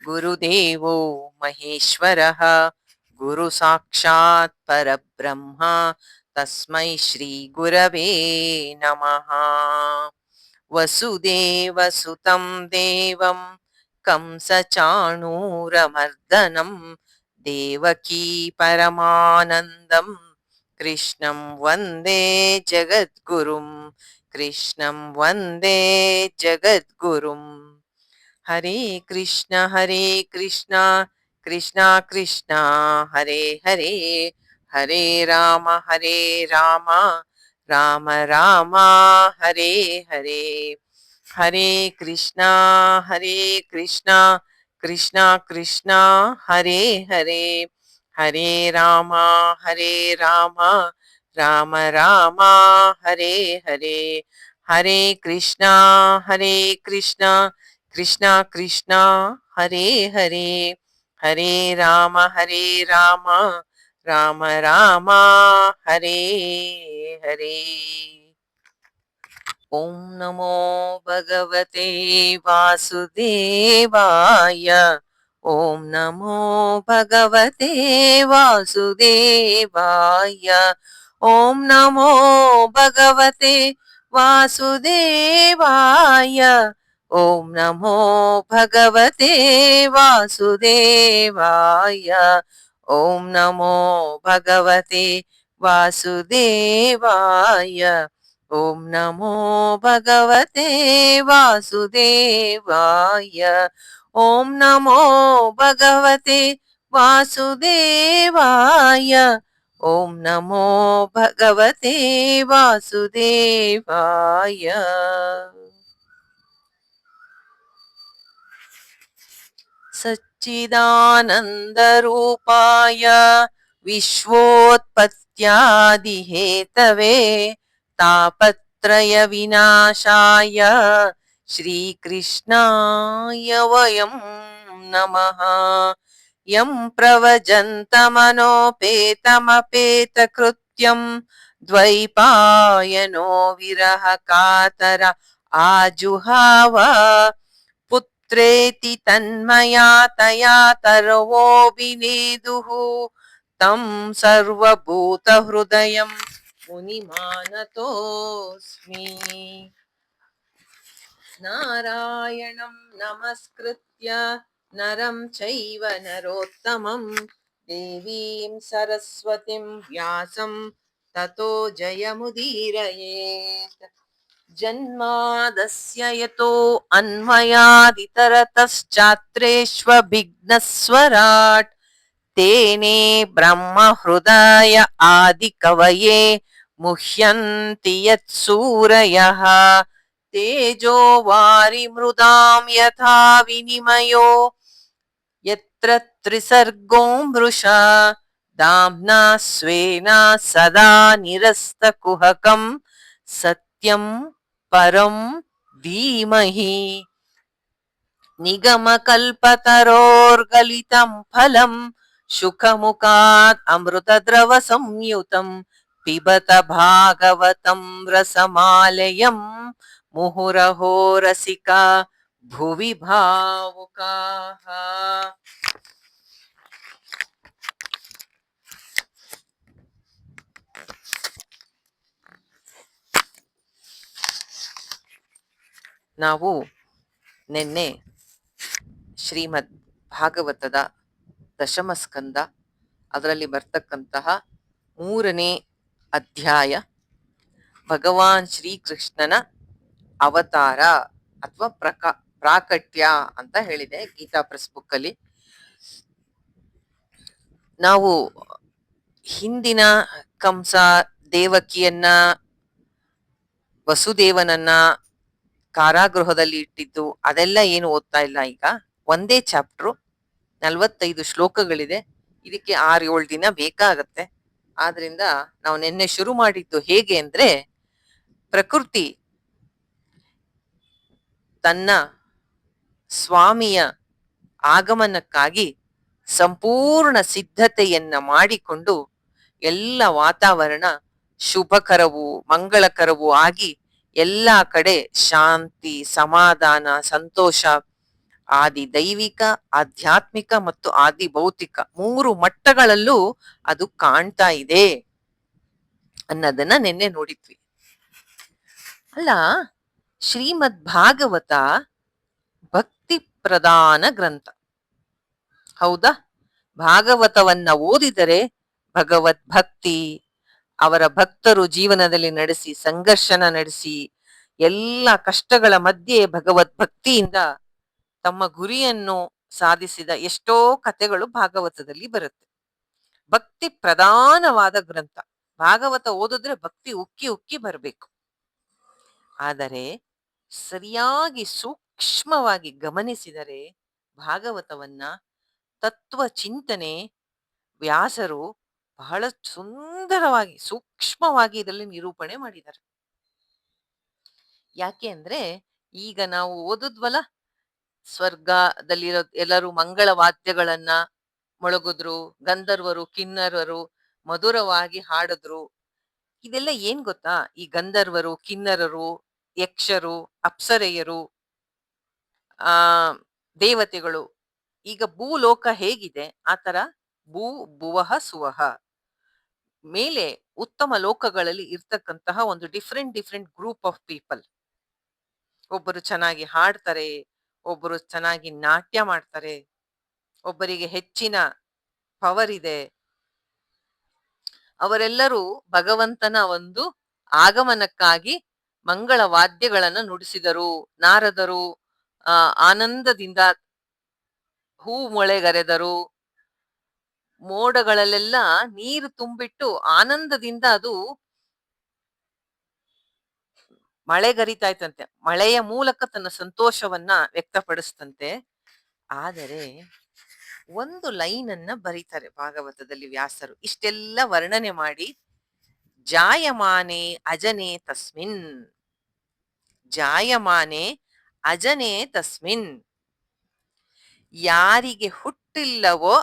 ಗುರುದೇವೋ ಮಹೇಶ್ವರಃ ಗುರು ಸಾಕ್ಷಾತ್ ಪರಬ್ರಹ್ಮ ತಸ್ಮೈ ಶ್ರೀ ಗುರವೇ ನಮಃ. ವಸುದೇವಸುತಂ ದೇವಂ ಕಂಸಚಾಣೂರಮರ್ದನಂ ದೇವಕೀ ಪರಮಾನಂದಂ ಕೃಷ್ಣಂ ವಂದೇ ಜಗದ್ಗುರುಂ ಕೃಷ್ಣಂ ವಂದೇ ಜಗದ್ಗುರುಂ. ಹರೇ ಕೃಷ್ಣ ಕೃಷ್ಣ ಕೃಷ್ಣ ಹರೇ ಹರೇ, ಹರೇ ರಾಮ ರಾಮ ರಾಮ ಹರೇ ಹರೇ. ಹರೇ ಕೃಷ್ಣ ಕೃಷ್ಣ ಕೃಷ್ಣ ಹರೇ ಹರೇ, ಹರೇ ರಾಮ ರಾಮ ರಾಮ ಹರೇ ಹರೇ. ಹರೇ ಕೃಷ್ಣ ಕೃಷ್ಣ ಕೃಷ್ಣ ಹರೇ ಹರೇ, ಹರೇ ರಾಮ ರಾಮ ಹರೇ ಹರೇ. ಓಂ ನಮೋ ಭಗವತೆ ವಾಸುದೇವಾಯ, ಓಂ ನಮೋ ಭಗವತೆ ವಾಸುದೇವಾಯ, ಓಂ ನಮೋ ಭಗವತೆ ವಾಸುದೇವಾಯ, ಓಂ ನಮೋ ಭಗವತೆ ವಾಸುದೇವಾಯ, ಓಂ ನಮೋ ಭಗವತೆ ವಾಸುದೇವಾಯ, ಓಂ ನಮೋ ಭಗವತೆ ವಾಸುದೇವಾಯ, ಓಂ ನಮೋ ಭಗವತೆ ವಾಸುದೇವಾಯ, ಓಂ ನಮೋ ಭಗವತೆ ವಾಸುದೇವಾಯ. ಸಚ್ಚಿದಾನಂದರೂಪಾಯ ವಿಶ್ವೋತ್ಪತ್ಯಾದಿಹೇತವೇ ತಾಪತ್ರಯ ವಿನಾಶಾಯ ಶ್ರೀಕೃಷ್ಣಾಯ ವಯಂ ನಮಃ. ಯಂ ಪ್ರವಜಂತಮನೋಪೇತಮಪೇತಕೃತ್ಯಂ ದ್ವೈಪಾಯನೋ ವಿರಹ ಕಾತರ ಆಜುಹಾವ ಪುತ್ರೇತಿ ತನ್ಮಯಾ ತಯಾ ತರವೋಭಿನೇದುಃ ತಂ ಸರ್ವಭೂತ ಹೃದಯಂ ಮುನಿಮಾನತೋಸ್ಮಿ. ನಾರಾಯಣಂ ನಮಸ್ಕೃತ್ಯ ನರಂ ಚೈವ ನರೋತ್ತಮಂ ದೇವೀಂ ಸರಸ್ವತಿಂ ವ್ಯಾಸಂ ತತೋ ಜಯಮುದೀರಯೇತ್. ಜನ್ಮಾದಸ್ಯ ಯತೋ ಅನ್ವಯಾದಿತರತಶ್ಚಾತ್ರೇಷ್ವಭಿಘ್ನಸ್ವರಾಟ್ ತೇನೇ ಬ್ರಹ್ಮ ಹೃದಯ ಆದಿಕವಯೇ ಮುಹ್ಯಂತಿ ಯತ್ಸೂರಯಃ. ತೇಜೋ ವಾರಿಮೃದಾಂ ಯಥಾ ವಿನಿಮಯೋ ಯತ್ರ ತ್ರಿಸರ್ಗೋ ಮೃಷಾ ದಾಮ್ನಾ ಸ್ವೇನ ಸದಾ ನಿರಸ್ತಕುಹಕಂ ಸತ್ಯಂ ಪರಂ ಧೀಮಹಿ. ನಿಗಮಕಲ್ಪತರೋರ್ಗಲಿತಂ ಫಲಂ ಶುಕಮುಖಾತ್ ಅಮೃತದ್ರವ ಸಂಯುತಂ ಪಿಬತ ಭಾಗವತಂ ರಸಮಾಲಯಂ ಮುಹುರಹೋ ರಸಿಕಾ ಭುವಿ ಭಾವುಕಾಃ. ನಾವು ನಿನ್ನೆ ಶ್ರೀಮದ್ ಭಾಗವತದ ದಶಮ ಸ್ಕಂದ ಅದರಲ್ಲಿ ಬರ್ತಕ್ಕಂತಹ 3ನೇ ಅಧ್ಯಾಯ ಭಗವಾನ್ ಶ್ರೀಕೃಷ್ಣನ ಅವತಾರ ಅಥವಾ ಪ್ರಾಕಟ್ಯ ಅಂತ ಹೇಳಿದೆ ಗೀತಾ ಪ್ರೆಸ್ ಬುಕ್ ಅಲ್ಲಿ. ನಾವು ಹಿಂದಿನ ಕಂಸ ದೇವಕಿಯನ್ನ ವಸುದೇವನನ್ನ ಕಾರಾಗೃಹದಲ್ಲಿ ಇಟ್ಟಿದ್ದು ಅದೆಲ್ಲ ಏನು ಓದ್ತಾ ಇಲ್ಲ. ಈಗ ಒಂದೇ ಚಾಪ್ಟ್ರು 45 ಶ್ಲೋಕಗಳಿದೆ. ಇದಕ್ಕೆ 6-7 ದಿನ ಬೇಕಾಗತ್ತೆ. ಆದ್ರಿಂದ ನಾವು ನಿನ್ನೆ ಶುರು ಮಾಡಿದ್ದು ಹೇಗೆ ಅಂದ್ರೆ, ಪ್ರಕೃತಿ ತನ್ನ ಸ್ವಾಮಿಯ ಆಗಮನಕ್ಕಾಗಿ ಸಂಪೂರ್ಣ ಸಿದ್ಧತೆಯನ್ನ ಮಾಡಿಕೊಂಡು ಎಲ್ಲ ವಾತಾವರಣ ಶುಭಕರವೂ ಮಂಗಳಕರವೂ ಆಗಿ ಎಲ್ಲ ಕಡೆ ಶಾಂತಿ, ಸಮಾಧಾನ, ಸಂತೋಷ ಆದಿ ದೈವಿಕ, ಆಧ್ಯಾತ್ಮಿಕ ಮತ್ತು ಆದಿ ಭೌತಿಕ 3 ಮಟ್ಟಗಳಲ್ಲೂ ಅದು ಕಾಣ್ತಾ ಇದೆ ಅನ್ನೋದನ್ನ ನಿನ್ನೆ ನೋಡಿದ್ವಿ. ಅಲ್ಲ, ಶ್ರೀಮದ್ ಭಾಗವತ ಭಕ್ತಿ ಪ್ರಧಾನ ಗ್ರಂಥ. ಹೌದಾ? ಭಾಗವತವನ್ನ ಓದಿದರೆ ಭಗವತ್ ಭಕ್ತಿ, ಅವರ ಭಕ್ತರು ಜೀವನದಲ್ಲಿ ನಡೆಸಿ ಸಂಘರ್ಷನ ನಡೆಸಿ ಎಲ್ಲ ಕಷ್ಟಗಳ ಮಧ್ಯೆ ಭಗವತ್ ಭಕ್ತಿಯಿಂದ ತಮ್ಮ ಗುರಿಯನ್ನು ಸಾಧಿಸಿದ ಎಷ್ಟೋ ಕಥೆಗಳು ಭಾಗವತದಲ್ಲಿ ಬರುತ್ತೆ. ಭಕ್ತಿ ಪ್ರಧಾನವಾದ ಗ್ರಂಥ. ಭಾಗವತ ಓದಿದ್ರೆ ಭಕ್ತಿ ಉಕ್ಕಿ ಉಕ್ಕಿ ಬರಬೇಕು. ಆದರೆ ಸರಿಯಾಗಿ ಸೂಕ್ಷ್ಮವಾಗಿ ಗಮನಿಸಿದರೆ ಭಾಗವತವನ್ನ ತತ್ವ ಚಿಂತನೆ ವ್ಯಾಸರು ಬಹಳ ಸುಂದರವಾಗಿ ಸೂಕ್ಷ್ಮವಾಗಿ ಇದರಲ್ಲಿ ನಿರೂಪಣೆ ಮಾಡಿದ್ದಾರೆ. ಯಾಕೆ ಅಂದ್ರೆ ಈಗ ನಾವು ಓದುದ್ವಲ್ಲ, ಸ್ವರ್ಗದಲ್ಲಿರೋ ಎಲ್ಲರೂ ಮಂಗಳ ವಾದ್ಯಗಳನ್ನ ಮೊಳಗಿದ್ರು, ಗಂಧರ್ವರು ಕಿನ್ನರರು ಮಧುರವಾಗಿ ಹಾಡಿದ್ರು. ಇದೆಲ್ಲ ಏನ್ ಗೊತ್ತಾ? ಈ ಗಂಧರ್ವರು, ಕಿನ್ನರರು, ಯಕ್ಷರು, ಅಪ್ಸರೆಯರು, ಆ ದೇವತೆಗಳು, ಈಗ ಭೂಲೋಕ ಹೇಗಿದೆ ಆತರ ಭೂ ಭುವಃ ಸುವಹ ಮೇಲೆ ಉತ್ತಮ ಲೋಕಗಳಲ್ಲಿ ಇರ್ತಕ್ಕಂತಹ ಒಂದು ಡಿಫ್ರೆಂಟ್ ಗ್ರೂಪ್ ಆಫ್ ಪೀಪಲ್. ಒಬ್ಬರು ಚೆನ್ನಾಗಿ ಹಾಡ್ತಾರೆ, ಒಬ್ಬರು ಚೆನ್ನಾಗಿ ನಾಟ್ಯ ಮಾಡ್ತಾರೆ, ಒಬ್ಬರಿಗೆ ಹೆಚ್ಚಿನ ಪವರ್ ಇದೆ. ಅವರೆಲ್ಲರೂ ಭಗವಂತನ ಒಂದು ಆಗಮನಕ್ಕಾಗಿ ಮಂಗಳ ವಾದ್ಯಗಳನ್ನ ನುಡಿಸಿದರು. ನಾರದರು ಆನಂದದಿಂದ ಹೂ ಮೊಳೆಗರೆದರು. ಮೋಡಗಳಲ್ಲೆಲ್ಲ ನೀರು ತುಂಬಿಟ್ಟು ಆನಂದದಿಂದ ಅದು ಮಳೆಗರಿತಾ ಇತ್ತಂತೆ. ಮಳೆಯ ಮೂಲಕ ತನ್ನ ಸಂತೋಷವನ್ನ ವ್ಯಕ್ತಪಡಿಸ್ತಂತೆ. ಆದರೆ ಒಂದು ಲೈನ್ ಅನ್ನ ಬರೀತಾರೆ ಭಾಗವತದಲ್ಲಿ ವ್ಯಾಸರು. ಇಷ್ಟೆಲ್ಲ ವರ್ಣನೆ ಮಾಡಿ ಜಾಯಮಾನೆ ಅಜನೆ ತಸ್ಮಿನ್, ಜಾಯಮಾನೆ ಅಜನೆ ತಸ್ಮಿನ್, ಯಾರಿಗೆ ಹುಟ್ಟಿಲ್ಲವೋ,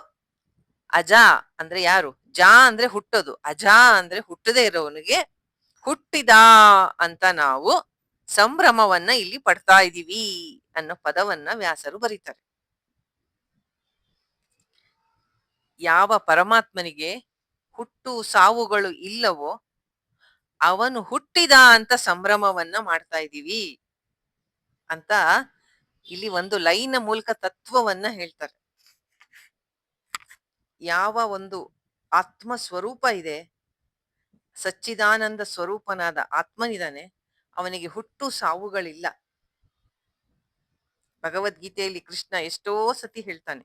ಅಜ ಅಂದ್ರೆ ಯಾರು? ಜಾ ಅಂದ್ರೆ ಹುಟ್ಟೋದು, ಅಜ ಅಂದ್ರೆ ಹುಟ್ಟದೇ ಇರೋವನಿಗೆ ಹುಟ್ಟಿದ ಅಂತ ನಾವು ಸಂಭ್ರಮವನ್ನ ಇಲ್ಲಿ ಪಡ್ತಾ ಇದೀವಿ ಅನ್ನೋ ಪದವನ್ನ ವ್ಯಾಸರು ಬರೀತಾರೆ. ಯಾವ ಪರಮಾತ್ಮನಿಗೆ ಹುಟ್ಟು ಸಾವುಗಳು ಇಲ್ಲವೋ ಅವನು ಹುಟ್ಟಿದ ಅಂತ ಸಂಭ್ರಮವನ್ನ ಮಾಡ್ತಾ ಇದ್ದೀವಿ ಅಂತ ಇಲ್ಲಿ ಒಂದು ಲೈನ್ ಮೂಲಕ ತತ್ವವನ್ನ ಹೇಳ್ತಾರೆ. ಯಾವ ಒಂದು ಆತ್ಮ ಸ್ವರೂಪ ಇದೆ, ಸಚ್ಚಿದಾನಂದ ಸ್ವರೂಪನಾದ ಆತ್ಮನಿದಾನೆ, ಅವನಿಗೆ ಹುಟ್ಟು ಸಾವುಗಳಿಲ್ಲ. ಭಗವದ್ಗೀತೆಯಲ್ಲಿ ಕೃಷ್ಣ ಎಷ್ಟೋ ಸತಿ ಹೇಳ್ತಾನೆ,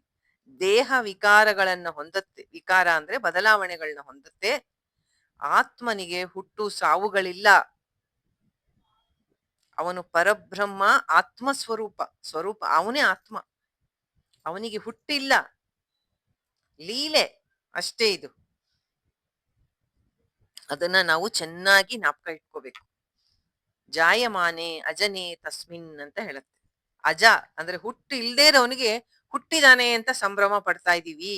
ದೇಹ ವಿಕಾರಗಳನ್ನ ಹೊಂದತ್ತೆ, ವಿಕಾರ ಅಂದ್ರೆ ಬದಲಾವಣೆಗಳನ್ನ ಹೊಂದತ್ತೆ, ಆತ್ಮನಿಗೆ ಹುಟ್ಟು ಸಾವುಗಳಿಲ್ಲ. ಅವನು ಪರಬ್ರಹ್ಮ, ಆತ್ಮ ಸ್ವರೂಪ ಅವನೇ ಆತ್ಮ, ಅವನಿಗೆ ಹುಟ್ಟಿಲ್ಲ, ಲೀಲೆ ಅಷ್ಟೇ ಇದು. ಅದನ್ನ ನಾವು ಚೆನ್ನಾಗಿ ಜ್ಞಾಪಕ ಇಟ್ಕೋಬೇಕು. ಜಾಯಮಾನೆ ಅಜನೇ ತಸ್ಮಿನ್ ಅಂತ ಹೇಳುತ್ತೆ. ಅಜ ಅಂದ್ರೆ ಹುಟ್ಟು ಇಲ್ದೇ ಇರೋವನಿಗೆ ಹುಟ್ಟಿದಾನೆ ಅಂತ ಸಂಭ್ರಮ ಪಡ್ತಾ ಇದ್ದೀವಿ.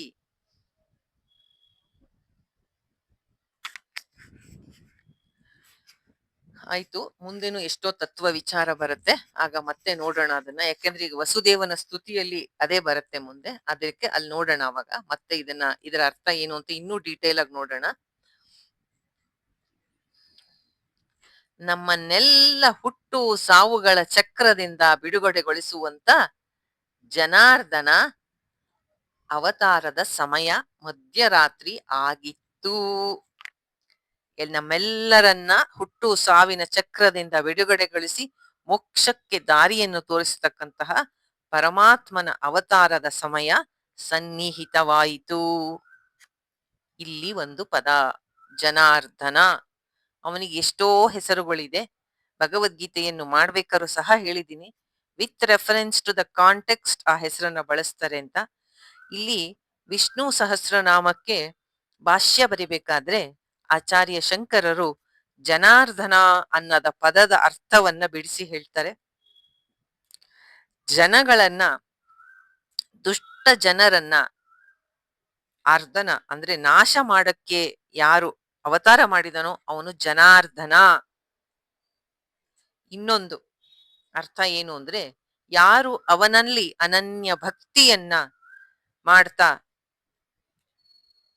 ಆಯ್ತು, ಮುಂದೇನು ಎಷ್ಟೋ ತತ್ವ ವಿಚಾರ ಬರುತ್ತೆ, ಆಗ ಮತ್ತೆ ನೋಡೋಣ ಅದನ್ನ. ಯಾಕೆಂದ್ರೆ ಈಗ ವಸುದೇವನ ಸ್ತುತಿಯಲ್ಲಿ ಅದೇ ಬರುತ್ತೆ ಮುಂದೆ, ಅದಕ್ಕೆ ಅಲ್ಲಿ ನೋಡೋಣ. ಅವಾಗ ಮತ್ತೆ ಇದರ ಅರ್ಥ ಏನು ಅಂತ ಇನ್ನೂ ಡೀಟೇಲ್ ಆಗಿ ನೋಡೋಣ. ನಮ್ಮನ್ನೆಲ್ಲ ಹುಟ್ಟು ಸಾವುಗಳ ಚಕ್ರದಿಂದ ಬಿಡುಗಡೆಗೊಳಿಸುವಂತ ಜನಾರ್ದನ ಅವತಾರದ ಸಮಯ ಮಧ್ಯರಾತ್ರಿ ಆಗಿತ್ತು. ನಮ್ಮೆಲ್ಲರನ್ನ ಹುಟ್ಟು ಸಾವಿನ ಚಕ್ರದಿಂದ ಬಿಡುಗಡೆಗೊಳಿಸಿ ಮೋಕ್ಷಕ್ಕೆ ದಾರಿಯನ್ನು ತೋರಿಸತಕ್ಕಂತಹ ಪರಮಾತ್ಮನ ಅವತಾರದ ಸಮಯ ಸನ್ನಿಹಿತವಾಯಿತು. ಇಲ್ಲಿ ಒಂದು ಪದ ಜನಾರ್ದನ. ಅವನಿಗೆ ಎಷ್ಟೋ ಹೆಸರುಗಳಿದೆ. ಭಗವದ್ಗೀತೆಯನ್ನು ಮಾಡ್ಬೇಕಾದ್ರೂ ಸಹ ಹೇಳಿದ್ದೀನಿ, with reference to the context ಆ ಹೆಸರನ್ನ ಬಳಸ್ತಾರೆ ಅಂತ. ಇಲ್ಲಿ ವಿಷ್ಣು ಸಹಸ್ರನಾಮಕ್ಕೆ ಭಾಷ್ಯ ಬರಿಬೇಕಾದ್ರೆ ಆಚಾರ್ಯ ಶಂಕರರು ಜನಾರ್ದನ ಅನ್ನದ ಪದದ ಅರ್ಥವನ್ನ ಬಿಡಿಸಿ ಹೇಳ್ತಾರೆ. ಜನಗಳನ್ನ, ದುಷ್ಟ ಜನರನ್ನ ಅರ್ಧನ ಅಂದ್ರೆ ನಾಶ ಮಾಡಕ್ಕೆ ಯಾರು ಅವತಾರ ಮಾಡಿದನೋ ಅವನು ಜನಾರ್ದನ. ಇನ್ನೊಂದು ಅರ್ಥ ಏನು ಅಂದ್ರೆ ಯಾರು ಅವನಲ್ಲಿ ಅನನ್ಯ ಭಕ್ತಿಯನ್ನ ಮಾಡ್ತಾ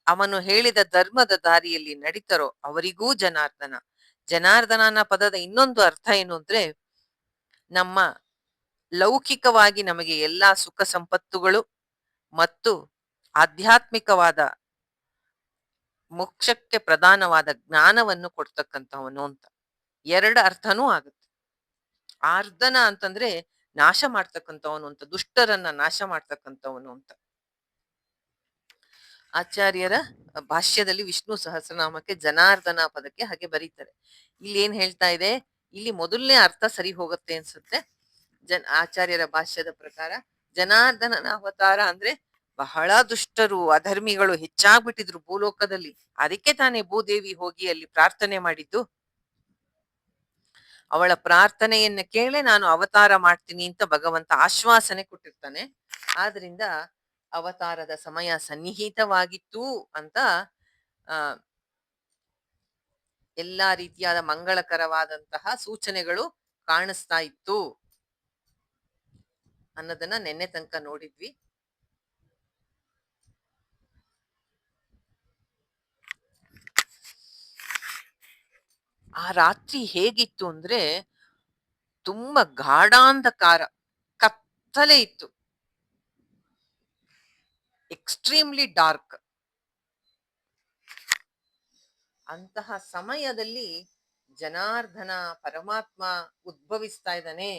ಅವನು ಹೇಳಿದ ಧರ್ಮದ ದಾರಿಯಲ್ಲಿ ನಡೀತಾರೋ ಅವರಿಗೂ ಜನಾರ್ದನ. ಜನಾರ್ದನನ ಪದದ ಇನ್ನೊಂದು ಅರ್ಥ ಏನು ಅಂದ್ರೆ, ನಮ್ಮ ಲೌಕಿಕವಾಗಿ ನಮಗೆ ಎಲ್ಲಾ ಸುಖ ಸಂಪತ್ತುಗಳು ಮತ್ತು ಆಧ್ಯಾತ್ಮಿಕವಾದ ಮೋಕ್ಷಕ್ಕೆ ಪ್ರಧಾನವಾದ ಜ್ಞಾನವನ್ನು ಕೊಡ್ತಕ್ಕಂಥವನು ಅಂತ ಎರಡು ಅರ್ಥನೂ ಆಗುತ್ತೆ. ಆರ್ದನ ಅಂತಂದ್ರೆ ನಾಶ ಮಾಡ್ತಕ್ಕಂಥವನು ಅಂತ, ದುಷ್ಟರನ್ನ ನಾಶ ಮಾಡ್ತಕ್ಕಂಥವನು ಅಂತ. ಆಚಾರ್ಯರ ಭಾಷ್ಯದಲ್ಲಿ ವಿಷ್ಣು ಸಹಸ್ರನಾಮಕ್ಕೆ ಜನಾರ್ದನ ಪದಕ್ಕೆ ಹಾಗೆ ಬರೀತಾರೆ. ಇಲ್ಲಿ ಏನ್ ಹೇಳ್ತಾ ಇದೆ, ಇಲ್ಲಿ ಮೊದಲನೇ ಅರ್ಥ ಸರಿ ಹೋಗುತ್ತೆ ಅನ್ಸುತ್ತೆ. ಆಚಾರ್ಯರ ಭಾಷ್ಯದ ಪ್ರಕಾರ ಜನಾರ್ದನನ ಅವತಾರ ಅಂದ್ರೆ ಬಹಳ ದುಷ್ಟರು ಅಧರ್ಮಿಗಳು ಹೆಚ್ಚಾಗ್ಬಿಟ್ಟಿದ್ರು ಭೂಲೋಕದಲ್ಲಿ. ಅದಕ್ಕೆ ತಾನೇ ಭೂದೇವಿ ಹೋಗಿ ಅಲ್ಲಿ ಪ್ರಾರ್ಥನೆ ಮಾಡಿದ್ದು. ಅವಳ ಪ್ರಾರ್ಥನೆಯನ್ನ ಕೇಳೆ ನಾನು ಅವತಾರ ಮಾಡ್ತೀನಿ ಅಂತ ಭಗವಂತ ಆಶ್ವಾಸನೆ ಕೊಟ್ಟಿರ್ತಾನೆ. ಆದ್ರಿಂದ ಅವತಾರದ ಸಮಯ ಸನ್ನಿಹಿತವಾಗಿತ್ತು ಅಂತ ಆ ಎಲ್ಲಾ ರೀತಿಯಾದ ಮಂಗಳಕರವಾದಂತಹ ಸೂಚನೆಗಳು ಕಾಣಿಸ್ತಾ ಇತ್ತು ಅನ್ನೋದನ್ನ ನೆನ್ನೆ ತನಕ ನೋಡಿದ್ವಿ. ಆ ರಾತ್ರಿ ಹೇಗಿತ್ತು ಅಂದ್ರೆ ತುಂಬಾ ಗಾಢಾಂಧಕಾರ, ಕತ್ತಲೆ ಇತ್ತು, ಎಕ್ಸ್ಟ್ರೀಮ್ಲಿ ಡಾರ್ಕ್. ಅಂತಹ ಸಮಯದಲ್ಲಿ ಜನಾರ್ದನ ಪರಮಾತ್ಮ ಉದ್ಭವಿಸ್ತಾ ಇದ್ದಾನೆ.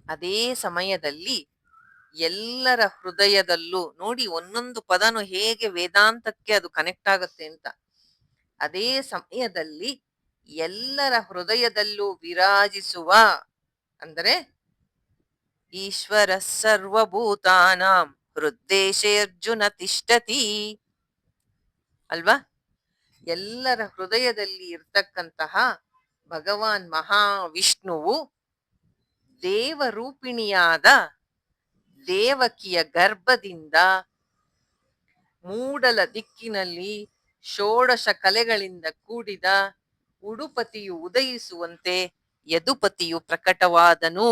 ಅದೇ ಸಮಯದಲ್ಲಿ ಎಲ್ಲರ ಹೃದಯದಲ್ಲೂ ನೋಡಿ, ಒಂದೊಂದು ಪದನು ಹೇಗೆ ವೇದಾಂತಕ್ಕೆ ಅದು ಕನೆಕ್ಟ್ ಆಗುತ್ತೆ ಅಂತ. ಅದೇ ಸಮಯದಲ್ಲಿ ಎಲ್ಲರ ಹೃದಯದಲ್ಲೂ ವಿರಾಜಿಸುವ ಅಂದರೆ ಈಶ್ವರ ಸರ್ವಭೂತಾನಾಂ ಹೃದ್ದೇಶೇ ಅರ್ಜುನ ತಿಷ್ಠತಿ ಅಲ್ವಾ. ಎಲ್ಲರ ಹೃದಯದಲ್ಲಿ ಇರ್ತಕ್ಕಂತಹ ಭಗವಾನ್ ಮಹಾವಿಷ್ಣುವು ದೇವರೂಪಿಣಿಯಾದ ದೇವಕಿಯ ಗರ್ಭದಿಂದ ಮೂಡಲ ದಿಕ್ಕಿನಲ್ಲಿ ಷೋಡಶ ಕಲೆಗಳಿಂದ ಕೂಡಿದ ಉಡುಪತಿಯು ಉದಯಿಸುವಂತೆ ಯದುಪತಿಯು ಪ್ರಕಟವಾದನು.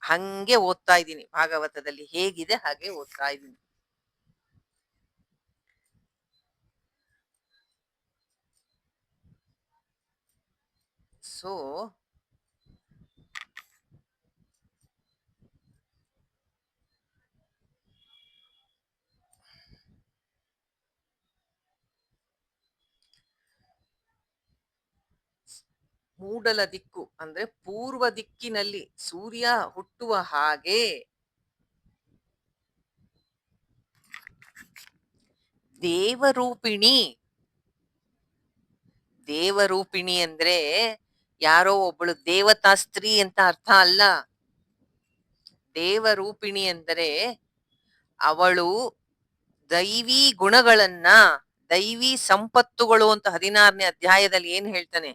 ಹಂಗೆ ಓದ್ತಾ ಇದ್ದೀನಿ, ಭಾಗವತದಲ್ಲಿ ಹೇಗಿದೆ ಹಾಗೆ ಓದ್ತಾ ಇದ್ದೀನಿ. ಸೊ ಮೂಡಲ ದಿಕ್ಕು ಅಂದ್ರೆ ಪೂರ್ವ ದಿಕ್ಕಿನಲ್ಲಿ ಸೂರ್ಯ ಹುಟ್ಟುವ ಹಾಗೆ ದೇವರೂಪಿಣಿ. ದೇವರೂಪಿಣಿ ಅಂದ್ರೆ ಯಾರೋ ಒಬ್ಬಳು ದೇವತಾ ಸ್ತ್ರೀ ಅಂತ ಅರ್ಥ ಅಲ್ಲ. ದೇವರೂಪಿಣಿ ಅಂದರೆ ಅವಳು ದೈವಿ ಗುಣಗಳನ್ನ, ದೈವಿ ಸಂಪತ್ತುಗಳು ಅಂತ 16ನೇ ಅಧ್ಯಾಯದಲ್ಲಿ ಏನ್ ಹೇಳ್ತಾನೆ,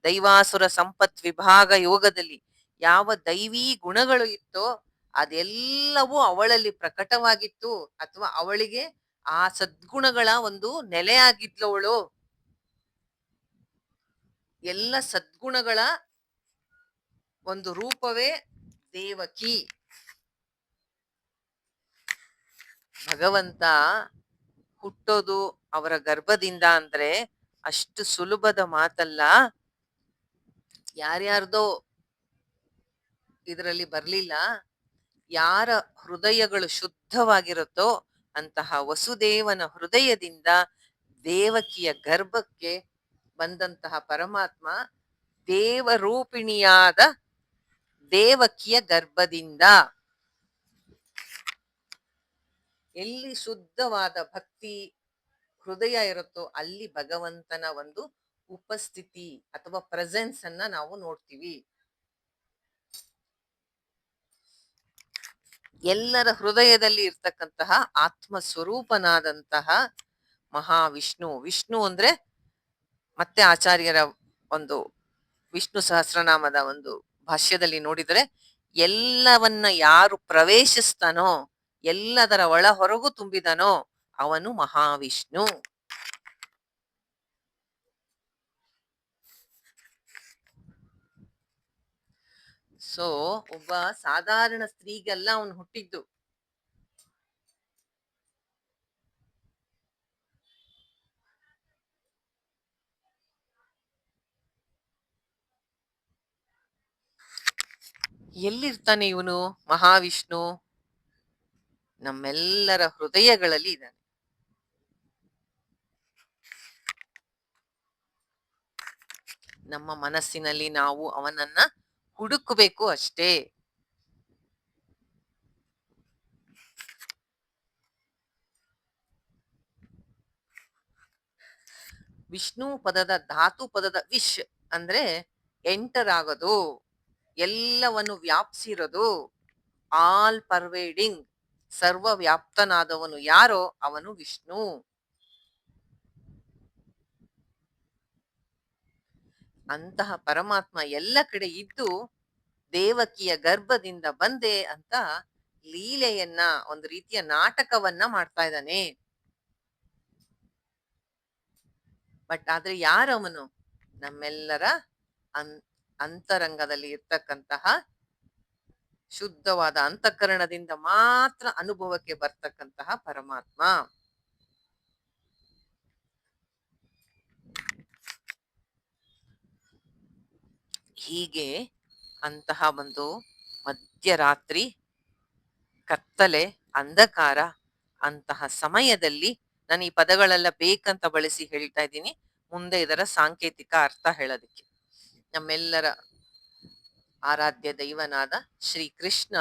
ದೈವಾಸುರ ಸಂಪತ್ ವಿಭಾಗ ಯೋಗದಲ್ಲಿ ಯಾವ ದೈವಿ ಗುಣಗಳು ಇತ್ತೋ ಅದೆಲ್ಲವೂ ಅವಳಲ್ಲಿ ಪ್ರಕಟವಾಗಿತ್ತು. ಅಥವಾ ಅವಳಿಗೆ ಆ ಸದ್ಗುಣಗಳ ಒಂದು ನೆಲೆಯಾಗಿದ್ಲವಳು. ಎಲ್ಲ ಸದ್ಗುಣಗಳ ಒಂದು ರೂಪವೇ ದೇವಕಿ. ಭಗವಂತ ಹುಟ್ಟೋದು ಅವರ ಗರ್ಭದಿಂದ ಅಂದ್ರೆ ಅಷ್ಟು ಸುಲಭದ ಮಾತಲ್ಲ. ಯಾರ್ಯಾರ್ದೋ ಇದರಲ್ಲಿ ಬರ್ಲಿಲ್ಲ. ಯಾರ ಹೃದಯಗಳು ಶುದ್ಧವಾಗಿರುತ್ತೋ ಅಂತಹ ವಸುದೇವನ ಹೃದಯದಿಂದ ದೇವಕಿಯ ಗರ್ಭಕ್ಕೆ ಬಂದಂತಹ ಪರಮಾತ್ಮ ದೇವರೂಪಿಣಿಯಾದ ದೇವಕಿಯ ಗರ್ಭದಿಂದ. ಎಲ್ಲಿ ಶುದ್ಧವಾದ ಭಕ್ತಿ ಹೃದಯ ಇರುತ್ತೋ ಅಲ್ಲಿ ಭಗವಂತನ ಒಂದು ಉಪಸ್ಥಿತಿ ಅಥವಾ ಪ್ರೆಸೆನ್ಸ್ ಅನ್ನ ನಾವು ನೋಡ್ತೀವಿ. ಎಲ್ಲರ ಹೃದಯದಲ್ಲಿ ಇರ್ತಕ್ಕಂತಹ ಆತ್ಮ ಸ್ವರೂಪನಾದಂತಹ ಮಹಾವಿಷ್ಣು. ವಿಷ್ಣು ಅಂದ್ರೆ ಮತ್ತೆ ಆಚಾರ್ಯರ ಒಂದು ವಿಷ್ಣು ಸಹಸ್ರನಾಮದ ಒಂದು ಭಾಷ್ಯದಲ್ಲಿ ನೋಡಿದರೆ ಎಲ್ಲವನ್ನ ಯಾರು ಪ್ರವೇಶಿಸ್ತಾನೋ, ಎಲ್ಲದರ ಒಳ ಹೊರಗು ತುಂಬಿದನೋ ಅವನು ಮಹಾವಿಷ್ಣು. ಸೊ ಒಬ್ಬ ಸಾಧಾರಣ ಸ್ತ್ರೀಗೆಲ್ಲ ಅವನು ಹುಟ್ಟಿದ್ದು. ಎಲ್ಲಿರ್ತಾನೆ ಇವನು ಮಹಾವಿಷ್ಣು? ನಮ್ಮೆಲ್ಲರ ಹೃದಯಗಳಲ್ಲಿ ಇದ್ದಾನೆ. ನಮ್ಮ ಮನಸ್ಸಿನಲ್ಲಿ ನಾವು ಅವನನ್ನ ಹುಡುಕಬೇಕು ಅಷ್ಟೇ. ವಿಷ್ಣು ಪದದ ಧಾತು ಪದದ ವಿಶ್ ಅಂದ್ರೆ ಎಂಟರ್ ಆಗೋದು, ಎಲ್ಲವನ್ನು ವ್ಯಾಪ್ಸಿರೋದು, ಆಲ್ ಪರ್ವೇಡಿಂಗ್, ಸರ್ವ ವ್ಯಾಪ್ತನಾದವನು ಯಾರೋ ಅವನು ವಿಷ್ಣು. ಅಂತಹ ಪರಮಾತ್ಮ ಎಲ್ಲ ಕಡೆ ಇದ್ದು ದೇವಕಿಯ ಗರ್ಭದಿಂದ ಬಂದೆ ಅಂತ ಲೀಲೆಯನ್ನ, ಒಂದು ರೀತಿಯ ನಾಟಕವನ್ನ ಮಾಡ್ತಾ ಇದ್ದಾನೆ. ಬಟ್ ಆದ್ರೆ ಯಾರವನು? ನಮ್ಮೆಲ್ಲರ ಅನ್ ಅಂತರಂಗದಲ್ಲಿ ಇರ್ತಕ್ಕಂತಹ ಶುದ್ಧವಾದ ಅಂತಃಕರಣದಿಂದ ಮಾತ್ರ ಅನುಭವಕ್ಕೆ ಬರ್ತಕ್ಕಂತಹ ಪರಮಾತ್ಮ. ಹೀಗೆ ಅಂತಹ ಒಂದು ಮಧ್ಯರಾತ್ರಿ, ಕತ್ತಲೆ, ಅಂಧಕಾರ, ಅಂತಹ ಸಮಯದಲ್ಲಿ ನಾನು ಈ ಪದಗಳೆಲ್ಲ ಬೇಕಂತ ಬಳಸಿ ಹೇಳ್ತಾ ಇದ್ದೀನಿ, ಮುಂದೆ ಇದರ ಸಾಂಕೇತಿಕ ಅರ್ಥ ಹೇಳೋದಕ್ಕೆ. ನಮ್ಮೆಲ್ಲರ ಆರಾಧ್ಯ ದೈವನಾದ ಶ್ರೀ ಕೃಷ್ಣ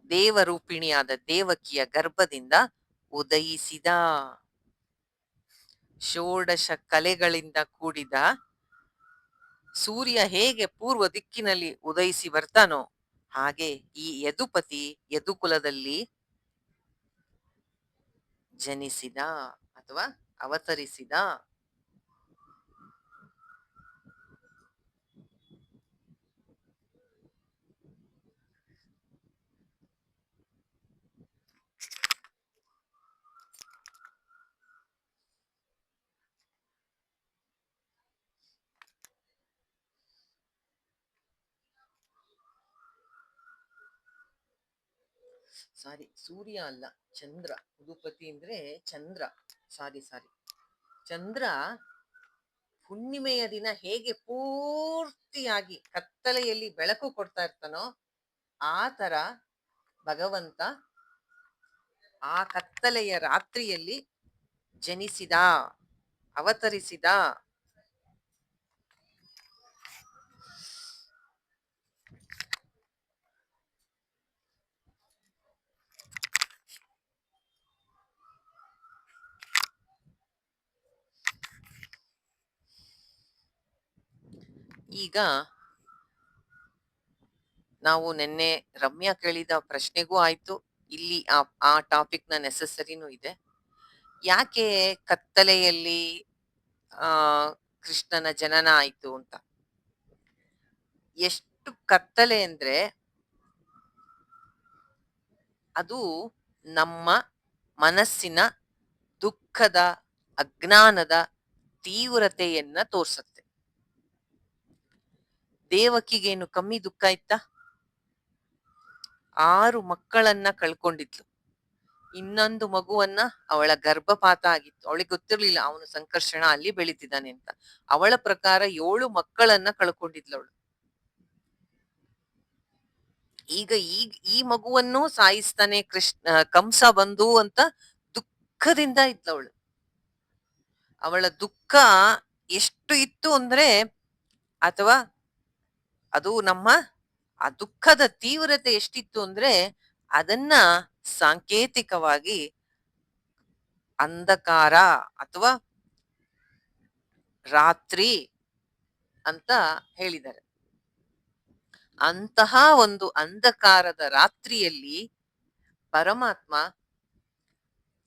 ದೇವರೂಪಿಣಿಯಾದ ದೇವಕಿಯ ಗರ್ಭದಿಂದ ಉದಯಿಸಿದ. ಷೋಡಶ ಕಲೆಗಳಿಂದ ಕೂಡಿದ ಸೂರ್ಯ ಹೇಗೆ ಪೂರ್ವ ದಿಕ್ಕಿನಲ್ಲಿ ಉದಯಿಸಿ ಬರ್ತಾನೋ ಹಾಗೆ ಈ ಯದುಪತಿ ಯದುಕುಲದಲ್ಲಿ ಜನಿಸಿದ ಅಥವಾ ಅವತರಿಸಿದ. ಸಾರಿ, ಸೂರ್ಯ ಅಲ್ಲ, ಚಂದ್ರ. ಉದುಪತಿ ಅಂದ್ರೆ ಚಂದ್ರ. ಸಾರಿ, ಚಂದ್ರ ಹುಣ್ಣಿಮೆಯ ದಿನ ಹೇಗೆ ಪೂರ್ತಿಯಾಗಿ ಕತ್ತಲೆಯಲ್ಲಿ ಬೆಳಕು ಕೊಡ್ತಾ ಇರ್ತಾನೋ ಆ ತರ ಭಗವಂತ ಆ ಕತ್ತಲೆಯ ರಾತ್ರಿಯಲ್ಲಿ ಜನಿಸಿದ, ಅವತರಿಸಿದ. ಈಗ ನಾವು ನಿನ್ನೆ ರಮ್ಯಾ ಕೇಳಿದ ಪ್ರಶ್ನೆಗೂ ಆಯ್ತು, ಇಲ್ಲಿ ಆ ಟಾಪಿಕ್ ನ ನೆಸೆಸರಿನೂ ಇದೆ. ಯಾಕೆ ಕತ್ತಲೆಯಲ್ಲಿ ಆ ಕೃಷ್ಣನ ಜನನ ಆಯ್ತು ಅಂತ. ಎಷ್ಟು ಕತ್ತಲೆ ಅಂದ್ರೆ ಅದು ನಮ್ಮ ಮನಸ್ಸಿನ ದುಃಖದ, ಅಜ್ಞಾನದ ತೀವ್ರತೆಯನ್ನ ತೋರ್ಸತ್ತೆ. ದೇವಕಿಗೇನು ಕಮ್ಮಿ ದುಃಖ ಇತ್ತ? 6 ಮಕ್ಕಳನ್ನ ಕಳ್ಕೊಂಡಿದ್ಲು. ಇನ್ನೊಂದು ಮಗುವನ್ನ ಅವಳ ಗರ್ಭಪಾತ ಆಗಿತ್ತು. ಅವಳಿಗೆ ಗೊತ್ತಿರ್ಲಿಲ್ಲ ಅವನು ಸಂಕರ್ಷಣ ಅಲ್ಲಿ ಬೆಳೀತಿದ್ದಾನೆ ಅಂತ. ಅವಳ ಪ್ರಕಾರ 7 ಮಕ್ಕಳನ್ನ ಕಳ್ಕೊಂಡಿದ್ಲು ಅವಳು. ಈಗ ಈ ಮಗುವನ್ನು ಸಾಯಿಸ್ತಾನೆ ಕಂಸ ಬಂದು ಅಂತ ದುಃಖದಿಂದ ಇದ್ಲವಳು. ಅವಳ ದುಃಖ ಎಷ್ಟು ಇತ್ತು ಅಂದ್ರೆ, ಅಥವಾ ಅದು ನಮ್ಮ ಆ ದುಃಖದ ತೀವ್ರತೆ ಎಷ್ಟಿತ್ತು ಅಂದ್ರೆ ಅದನ್ನ ಸಾಂಕೇತಿಕವಾಗಿ ಅಂಧಕಾರ ಅಥವಾ ರಾತ್ರಿ ಅಂತ ಹೇಳಿದ್ದಾರೆ. ಅಂತಹ ಒಂದು ಅಂಧಕಾರದ ರಾತ್ರಿಯಲ್ಲಿ ಪರಮಾತ್ಮ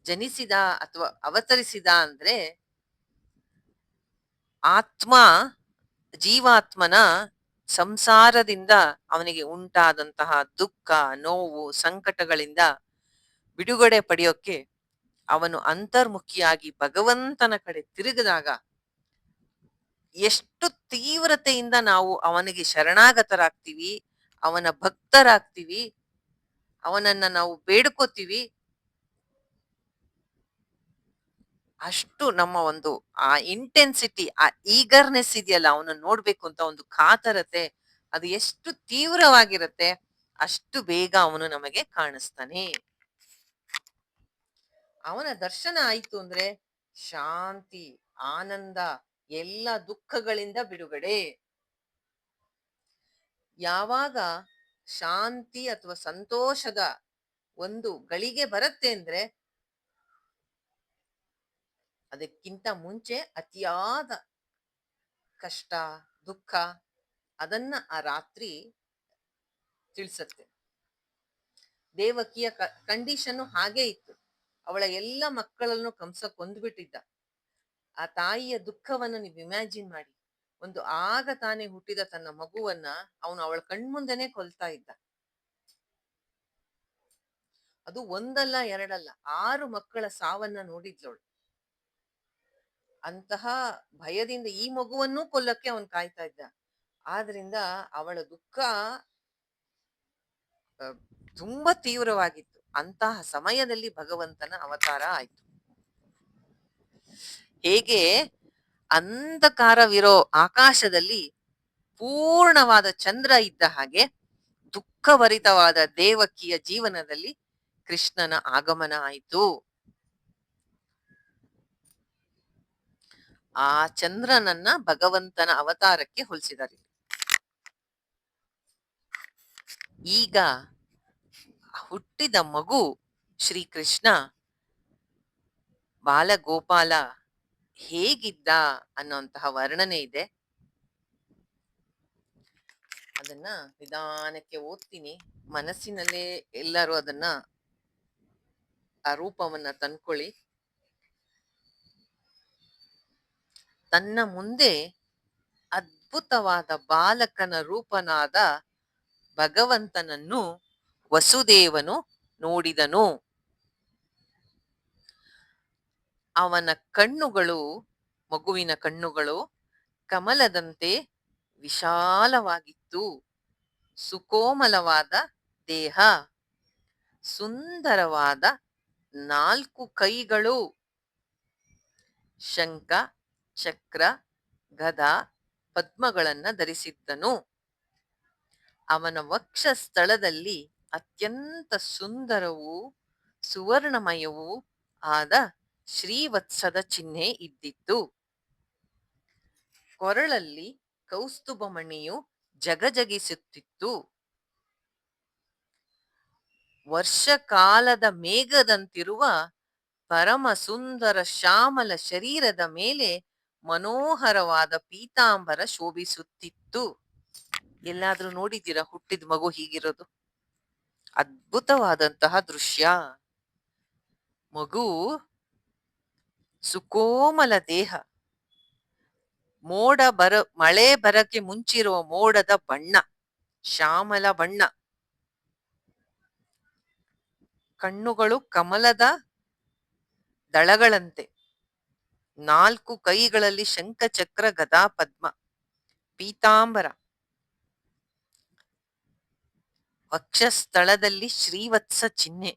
ಜನಿಸಿದ ಅಥವಾ ಅವತರಿಸಿದ ಅಂದ್ರೆ ಆತ್ಮ, ಜೀವಾತ್ಮನ ಸಂಸಾರದಿಂದ ಅವನಿಗೆ ಉಂಟಾದಂತಹ ದುಃಖ, ನೋವು, ಸಂಕಟಗಳಿಂದ ಬಿಡುಗಡೆ ಪಡೆಯೋಕೆ ಅವನು ಅಂತರ್ಮುಖಿಯಾಗಿ ಭಗವಂತನ ಕಡೆ ತಿರುಗಿದಾಗ ಎಷ್ಟು ತೀವ್ರತೆಯಿಂದ ನಾವು ಅವನಿಗೆ ಶರಣಾಗತರಾಗ್ತೀವಿ, ಅವನ ಭಕ್ತರಾಗ್ತೀವಿ, ಅವನನ್ನ ನಾವು ಬೇಡ್ಕೋತೀವಿ, ಅಷ್ಟು ನಮ್ಮ ಒಂದು ಆ ಇಂಟೆನ್ಸಿಟಿ, ಆ ಈಗರ್ನೆಸ್ ಇದೆಯಲ್ಲ, ಅವನನ್ನ ನೋಡ್ಬೇಕು ಅಂತ ಒಂದು ಕಾತರತೆ, ಅದು ಎಷ್ಟು ತೀವ್ರವಾಗಿರುತ್ತೆ, ಅಷ್ಟು ಬೇಗ ಅವನು ನಮಗೆ ಕಾಣಿಸ್ತಾನೆ. ಅವನ ದರ್ಶನ ಆಯ್ತು ಅಂದ್ರೆ ಶಾಂತಿ, ಆನಂದ, ಎಲ್ಲ ದುಃಖಗಳಿಂದ ಬಿಡುಗಡೆ. ಯಾವಾಗ ಶಾಂತಿ ಅಥವಾ ಸಂತೋಷದ ಒಂದು ಗಳಿಗೆ ಬರುತ್ತೆ ಅಂದ್ರೆ ಅದಕ್ಕಿಂತ ಮುಂಚೆ ಅತಿಯಾದ ಕಷ್ಟ, ದುಃಖ ಅದನ್ನ ಆ ರಾತ್ರಿ ತಿಳಿಸತ್ತೆ. ದೇವಕಿಯ ಕಂಡೀಷನ್ ಹಾಗೆ ಇತ್ತು. ಅವಳ ಎಲ್ಲ ಮಕ್ಕಳನ್ನು ಕಂಸ ಕೊಂದ್ಬಿಟ್ಟಿದ್ದ. ಆ ತಾಯಿಯ ದುಃಖವನ್ನು ನೀವು ಇಮ್ಯಾಜಿನ್ ಮಾಡಿ. ಒಂದು ಆಗ ತಾನೇ ಹುಟ್ಟಿದ ತನ್ನ ಮಗುವನ್ನ ಅವನು ಅವಳ ಕಣ್ಮುಂದೆನೆ ಕೊಲ್ತಾ ಇದ್ದ. ಅದು ಒಂದಲ್ಲ ಎರಡಲ್ಲ 6 ಮಕ್ಕಳ ಸಾವನ್ನ ನೋಡಿದ್ಲವಳು. ಅಂತಹ ಭಯದಿಂದ ಈ ಮಗುವನ್ನೂ ಕೊಲ್ಲಕ್ಕೆ ಅವನು ಕಾಯ್ತಾ ಇದ್ದ. ಆದ್ರಿಂದ ಅವಳ ದುಃಖ ತುಂಬಾ ತೀವ್ರವಾಗಿತ್ತು. ಅಂತಹ ಸಮಯದಲ್ಲಿ ಭಗವಂತನ ಅವತಾರ ಆಯ್ತು. ಹೇಗೆ ಅಂಧಕಾರವಿರೋ ಆಕಾಶದಲ್ಲಿ ಪೂರ್ಣವಾದ ಚಂದ್ರ ಇದ್ದ ಹಾಗೆ ದುಃಖಭರಿತವಾದ ದೇವಕಿಯ ಜೀವನದಲ್ಲಿ ಕೃಷ್ಣನ ಆಗಮನ ಆಯಿತು. ಆ ಚಂದ್ರನನ್ನ ಭಗವಂತನ ಅವತಾರಕ್ಕೆ ಹೋಲಿಸಿದ್ದಾರೆ. ಈಗ ಹುಟ್ಟಿದ ಮಗು ಶ್ರೀಕೃಷ್ಣ ಬಾಲಗೋಪಾಲ ಹೇಗಿದ್ದ ಅನ್ನೋಂತಹ ವರ್ಣನೆ ಇದೆ. ಅದನ್ನ ನಿಧಾನಕ್ಕೆ ಓದ್ತೀನಿ. ಮನಸ್ಸಿನಲ್ಲೇ ಎಲ್ಲರೂ ಅದನ್ನ ಆ ರೂಪವನ್ನ ತಂದ್ಕೊಳ್ಳಿ. ತನ್ನ ಮುಂದೆ ಅದ್ಭುತವಾದ ಬಾಲಕನ ರೂಪನಾದ ಭಗವಂತನನ್ನು ವಸುದೇವನು ನೋಡಿದನು. ಅವನ ಕಣ್ಣುಗಳು, ಮಗುವಿನ ಕಣ್ಣುಗಳು ಕಮಲದಂತೆ ವಿಶಾಲವಾಗಿತ್ತು. ಸುಕೋಮಲವಾದ ದೇಹ, ಸುಂದರವಾದ 4 ಕೈಗಳು, ಶಂಖ, ಚಕ್ರ, ಗದ, ಪದ್ಮಗಳನ್ನ ಧರಿಸಿದ್ದನು. ಅವನ ವಕ್ಷ ಸ್ಥಳದಲ್ಲಿ ಅತ್ಯಂತ ಸುಂದರವೂ ಸುವರ್ಣಮಯವೂ ಆದ ಶ್ರೀವತ್ಸದ ಚಿಹ್ನೆ ಇದ್ದಿತ್ತು. ಕೊರಳಲ್ಲಿ ಕೌಸ್ತುಭಮಣಿಯು ಜಗಜಗಿಸುತ್ತಿತ್ತು. ವರ್ಷಕಾಲದ ಮೇಘದಂತಿರುವ ಪರಮ ಸುಂದರ ಶ್ಯಾಮಲ ಶರೀರದ ಮೇಲೆ ಮನೋಹರವಾದ ಪೀತಾಂಬರ ಶೋಭಿಸುತ್ತಿತ್ತು. ಎಲ್ಲಾದ್ರೂ ನೋಡಿದ್ದೀರಾ ಹುಟ್ಟಿದ ಮಗು ಹೀಗಿರೋದು? ಅದ್ಭುತವಾದಂತಹ ದೃಶ್ಯ. ಮಗು ಸುಕೋಮಲ ದೇಹ, ಮಳೆ ಬರಕ್ಕೆ ಮುಂಚಿರುವ ಮೋಡದ ಬಣ್ಣ, ಶ್ಯಾಮಲ ಬಣ್ಣ, ಕಣ್ಣುಗಳು ಕಮಲದ ದಳಗಳಂತೆ, 4 ಕೈಗಳಲ್ಲಿ ಶಂಖ, ಚಕ್ರ, ಗದಾ, ಪದ್ಮ, ಪೀತಾಂಬರ, ವಕ್ಷಸ್ಥಳದಲ್ಲಿ ಶ್ರೀವತ್ಸ ಚಿಹ್ನೆ,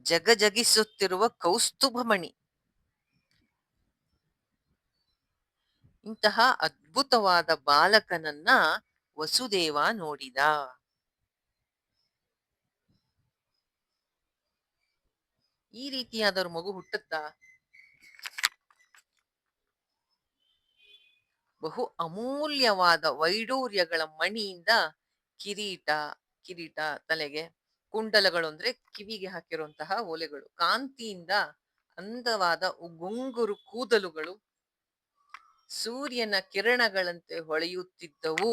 ಜಗಜಗಿಸುತ್ತಿರುವ ಕೌಸ್ತುಭಮಣಿ. ಇಂತಹ ಅದ್ಭುತವಾದ ಬಾಲಕನನ್ನ ವಸುದೇವ ನೋಡಿದ. ಈ ರೀತಿಯಾದವ್ರ ಮಗು ಹುಟ್ಟುತ್ತಾ? ಬಹು ಅಮೂಲ್ಯವಾದ ವೈಡೂರ್ಯಗಳ ಮಣಿಯಿಂದ ಕಿರೀಟ ತಲೆಗೆ, ಕುಂಡಲಗಳು ಅಂದ್ರೆ ಕಿವಿಗೆ ಹಾಕಿರುವಂತಹ ಓಲೆಗಳು, ಕಾಂತಿಯಿಂದ ಅಂದವಾದ ಗುಂಗುರು ಕೂದಲುಗಳು ಸೂರ್ಯನ ಕಿರಣಗಳಂತೆ ಹೊಳೆಯುತ್ತಿದ್ದವು.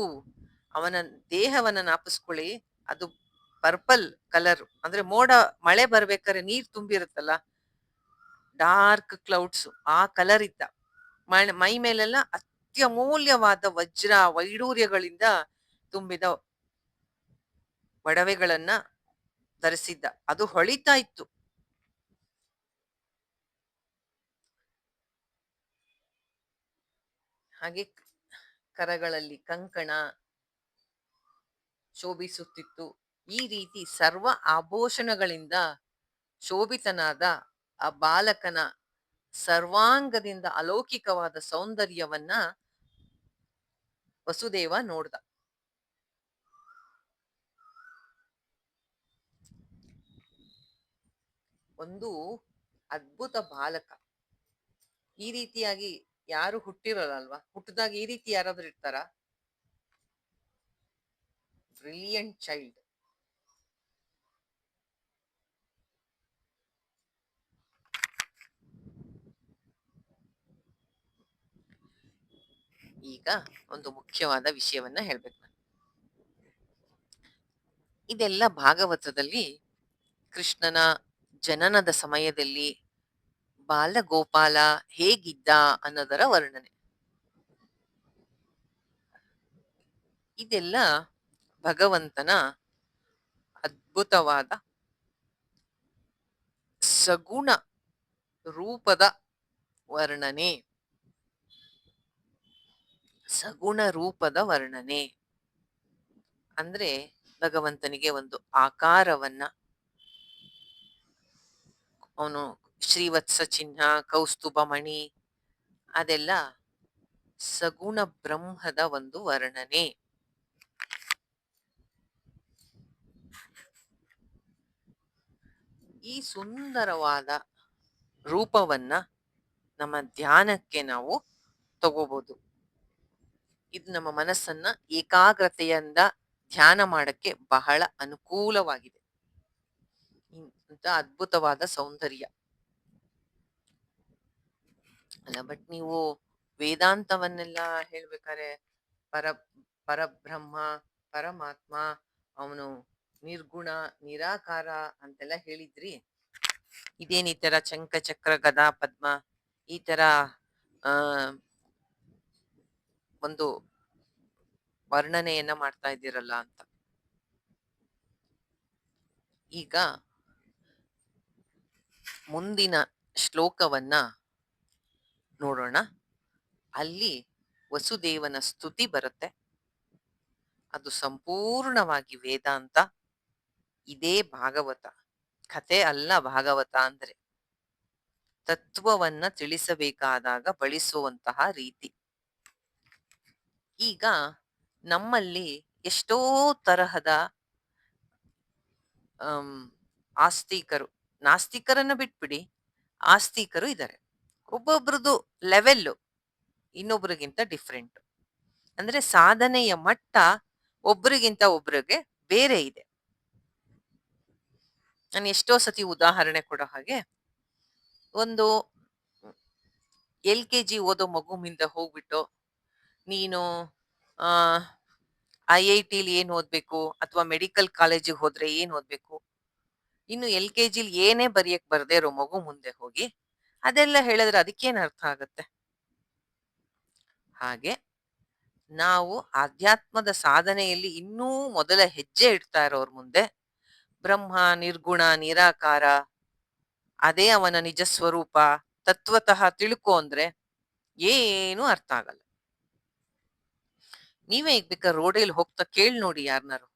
ಅವನ ದೇಹವನ್ನ ನಾಪಿಸ್ಕೊಳ್ಳಿ, ಅದು ಪರ್ಪಲ್ ಕಲರ್, ಅಂದ್ರೆ ಮಳೆ ಬರ್ಬೇಕಾದ್ರೆ ನೀರ್ ತುಂಬಿರುತ್ತಲ್ಲ, ಡಾರ್ಕ್ ಕ್ಲೌಡ್ಸ್ ಆ ಕಲರ್ ಇದ್ದ. ಮೈ ಮೇಲೆಲ್ಲ ಅತ್ಯಮೂಲ್ಯವಾದ ವಜ್ರ ವೈಡೂರ್ಯಗಳಿಂದ ತುಂಬಿದ ಒಡವೆಗಳನ್ನ ಧರಿಸಿದ್ದ. ಅದು ಹೊಳಿತಾ ಇತ್ತು. ಹಾಗೆ ಕರಗಳಲ್ಲಿ ಕಂಕಣ ಶೋಭಿಸುತ್ತಿತ್ತು. ಈ ರೀತಿ ಸರ್ವ ಆಭೂಷಣಗಳಿಂದ ಶೋಭಿತನಾದ ಆ ಬಾಲಕನ ಸರ್ವಾಂಗದಿಂದ ಅಲೌಕಿಕವಾದ ಸೌಂದರ್ಯವನ್ನ ವಸುದೇವ ನೋಡ್ದ. ಒಂದು ಅದ್ಭುತ ಬಾಲಕ. ಈ ರೀತಿಯಾಗಿ ಯಾರು ಹುಟ್ಟಿರಲ್ಲ ಅಲ್ವಾ? ಹುಟ್ಟಿದಾಗ ಈ ರೀತಿ ಯಾರಾದ್ರೂ ಇರ್ತಾರ? Brilliant child. ಈಗ ಒಂದು ಮುಖ್ಯವಾದ ವಿಷಯವನ್ನ ಹೇಳ್ಬೇಕು ನಾನು. ಇದೆಲ್ಲ ಭಾಗವತದಲ್ಲಿ ಕೃಷ್ಣನ ಜನನದ ಸಮಯದಲ್ಲಿ ಬಾಲಗೋಪಾಲ ಹೇಗಿದ್ದ ಅನ್ನೋದರ ವರ್ಣನೆ. ಇದೆಲ್ಲ ಭಗವಂತನ ಅದ್ಭುತವಾದ ಸಗುಣ ರೂಪದ ವರ್ಣನೆ. ಸಗುಣ ರೂಪದ ವರ್ಣನೆ ಅಂದ್ರೆ ಭಗವಂತನಿಗೆ ಒಂದು ಆಕಾರವನ್ನ, ಅವನು ಶ್ರೀವತ್ಸ ಚಿಹ್ನ, ಕೌಸ್ತುಭ ಮಣಿ, ಅದೆಲ್ಲ ಸಗುಣ ಬ್ರಹ್ಮದ ಒಂದು ವರ್ಣನೆ. ಈ ಸುಂದರವಾದ ರೂಪವನ್ನ ನಮ್ಮ ಧ್ಯಾನಕ್ಕೆ ನಾವು ತಗೋಬಹುದು. ಇದು ನಮ್ಮ ಮನಸ್ಸನ್ನ ಏಕಾಗ್ರತೆಯಿಂದ ಧ್ಯಾನ ಮಾಡಕ್ಕೆ ಬಹಳ ಅನುಕೂಲವಾಗಿದೆ. ಇಂಥ ಅದ್ಭುತವಾದ ಸೌಂದರ್ಯ ಅಲ್ಲ. ಬಟ್ ನೀವು ವೇದಾಂತವನ್ನೆಲ್ಲ ಹೇಳ್ಬೇಕಾದ್ರೆ ಪರ ಪರಬ್ರಹ್ಮ, ಪರಮಾತ್ಮ, ಅವನು ನಿರ್ಗುಣ ನಿರಾಕಾರ ಅಂತೆಲ್ಲ ಹೇಳಿದ್ರಿ. ಇದೇನ್ ಈ ತರ ಚಂಕ ಚಕ್ರ ಗದಾ ಪದ್ಮ ಈ ತರ ಆ ಒಂದು ವರ್ಣನೆಯನ್ನ ಮಾಡ್ತಾ ಇದ್ದೀರಲ್ಲ ಅಂತ. ಈಗ ಮುಂದಿನ ಶ್ಲೋಕವನ್ನ ನೋಡೋಣ. ಅಲ್ಲಿ ವಸುದೇವನ ಸ್ತುತಿ ಬರುತ್ತೆ. ಅದು ಸಂಪೂರ್ಣವಾಗಿ ವೇದಾಂತ. ಇದೇ ಭಾಗವತ. ಕಥೆ ಅಲ್ಲ ಭಾಗವತ ಅಂದ್ರೆ. ತತ್ವವನ್ನ ತಿಳಿಸಬೇಕಾದಾಗ ಬಳಸುವಂತಹ ರೀತಿ. ಈಗ ನಮ್ಮಲ್ಲಿ ಎಷ್ಟೋ ತರಹದ ಆಸ್ತಿಕರು, ನಾಸ್ತಿಕರನ್ನ ಬಿಟ್ಬಿಡಿ, ಆಸ್ತಿಕರು ಇದ್ದಾರೆ. ಒಬ್ಬೊಬ್ರದ್ದು ಲೆವೆಲ್ಲು ಇನ್ನೊಬ್ರಿಗಿಂತ ಡಿಫ್ರೆಂಟ್. ಅಂದ್ರೆ ಸಾಧನೆಯ ಮಟ್ಟ ಒಬ್ರಿಗಿಂತ ಒಬ್ರಿಗೆ ಬೇರೆ ಇದೆ. ನಾನು ಎಷ್ಟೋ ಸತಿ ಉದಾಹರಣೆ ಕೊಡೋ ಹಾಗೆ, ಒಂದು LKG ಓದೋ ಮಗು ಮುಂದೆ ಹೋಗ್ಬಿಟ್ಟು ನೀನು IIT-ಲಿ ಏನ್ ಓದ್ಬೇಕು ಅಥವಾ ಮೆಡಿಕಲ್ ಕಾಲೇಜಿಗೆ ಹೋದ್ರೆ ಏನ್ ಓದ್ಬೇಕು, ಇನ್ನು LKG-ಲಿ ಏನೇ ಬರೆಯಕ್ ಬರ್ದೇ ಇರೋ ಮಗು ಮುಂದೆ ಹೋಗಿ ಅದೆಲ್ಲ ಹೇಳಿದ್ರೆ ಅದಕ್ಕೇನ್ ಅರ್ಥ ಆಗತ್ತೆ? ಹಾಗೆ ನಾವು ಆಧ್ಯಾತ್ಮದ ಸಾಧನೆಯಲ್ಲಿ ಇನ್ನೂ ಮೊದಲ ಹೆಜ್ಜೆ ಇಡ್ತಾ ಇರೋರ್ ಮುಂದೆ ಬ್ರಹ್ಮ ನಿರ್ಗುಣ ನಿರಾಕಾರ ಅದೇ ಅವನ ನಿಜ ಸ್ವರೂಪ ತತ್ವತಃ ತಿಳ್ಕೊ ಅಂದ್ರೆ ಏನು ಅರ್ಥ ಆಗಲ್ಲ. ನೀವೇ ಈಗ ಬೇಕಾದ್ರೆ ರೋಡಲ್ಲಿ ಹೋಗ್ತಾ ಕೇಳ್ ನೋಡಿ ಯಾರನ್ನಾರು,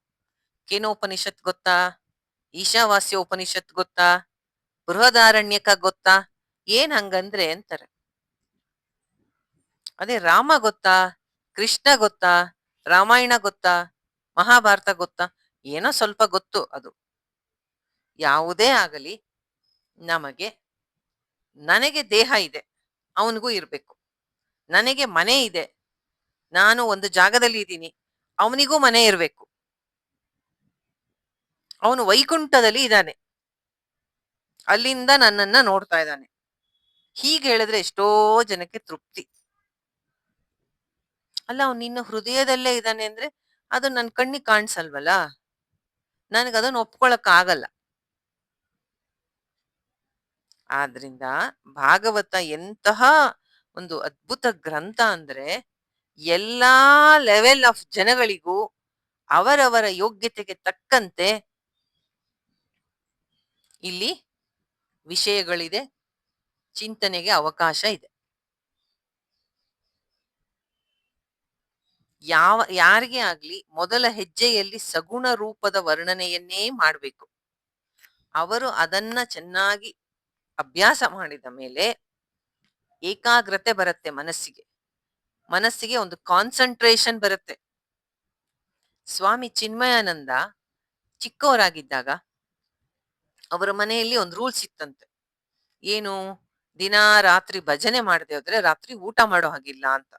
ಕೇನೋಪನಿಷತ್ ಗೊತ್ತಾ, ಈಶಾವಾಸ್ಯ ಉಪನಿಷತ್ ಗೊತ್ತಾ, ಬೃಹದಾರಣ್ಯಕ ಗೊತ್ತಾ, ಏನ್ ಹಂಗಂದ್ರೆ ಅಂತಾರೆ. ಅದೇ ರಾಮ ಗೊತ್ತಾ, ಕೃಷ್ಣ ಗೊತ್ತಾ, ರಾಮಾಯಣ ಗೊತ್ತಾ, ಮಹಾಭಾರತ ಗೊತ್ತಾ, ಏನೋ ಸ್ವಲ್ಪ ಗೊತ್ತು. ಅದು ಯಾವುದೇ ಆಗಲಿ, ನನಗೆ ದೇಹ ಇದೆ, ಅವನಿಗೂ ಇರ್ಬೇಕು. ನನಗೆ ಮನೆ ಇದೆ, ನಾನು ಒಂದು ಜಾಗದಲ್ಲಿ ಇದ್ದೀನಿ, ಅವನಿಗೂ ಮನೆ ಇರ್ಬೇಕು. ಅವನು ವೈಕುಂಠದಲ್ಲಿ ಇದ್ದಾನೆ, ಅಲ್ಲಿಂದ ನನ್ನನ್ನ ನೋಡ್ತಾ ಇದ್ದಾನೆ. ಹೀಗೆ ಹೇಳಿದ್ರೆ ಎಷ್ಟೋ ಜನಕ್ಕೆ ತೃಪ್ತಿ. ಅಲ್ಲ, ಅವ್ನು ನಿನ್ನ ಹೃದಯದಲ್ಲೇ ಇದ್ದಾನೆ ಅಂದ್ರೆ ಅದು ನನ್ನ ಕಣ್ಣಿಗೆ ಕಾಣಿಸಲ್ವಲ್ಲ, ನನಗದನ್ನು ಒಪ್ಕೊಳಕ್ ಆಗಲ್ಲ. ಆದ್ರಿಂದ ಭಾಗವತ ಎಂತಹ ಒಂದು ಅದ್ಭುತ ಗ್ರಂಥ ಅಂದ್ರೆ ಎಲ್ಲಾ ಲೆವೆಲ್ ಆಫ್ ಜನಗಳಿಗೂ ಅವರವರ ಯೋಗ್ಯತೆಗೆ ತಕ್ಕಂತೆ ಇಲ್ಲಿ ವಿಷಯಗಳಿದೆ, ಚಿಂತನೆಗೆ ಅವಕಾಶ ಇದೆ. ಯಾರಿಗೇ ಆಗ್ಲಿ ಮೊದಲ ಹೆಜ್ಜೆಯಲ್ಲಿ ಸಗುಣ ರೂಪದ ವರ್ಣನೆಯನ್ನೇ ಮಾಡ್ಬೇಕು. ಅವರು ಅದನ್ನ ಚೆನ್ನಾಗಿ ಅಭ್ಯಾಸ ಮಾಡಿದ ಮೇಲೆ ಏಕಾಗ್ರತೆ ಬರುತ್ತೆ ಮನಸ್ಸಿಗೆ. ಮನಸ್ಸಿಗೆ ಒಂದು ಕಾನ್ಸಂಟ್ರೇಷನ್ ಬರುತ್ತೆ. ಸ್ವಾಮಿ ಚಿನ್ಮಯಾನಂದ ಚಿಕ್ಕವರಾಗಿದ್ದಾಗ ಅವರ ಮನೆಯಲ್ಲಿ ಒಂದು ರೂಲ್ಸ್ ಇತ್ತಂತೆ. ಏನು? ದಿನಾ ರಾತ್ರಿ ಭಜನೆ ಮಾಡದೆ ಹೋದ್ರೆ ರಾತ್ರಿ ಊಟ ಮಾಡೋ ಹಾಗಿಲ್ಲ ಅಂತ.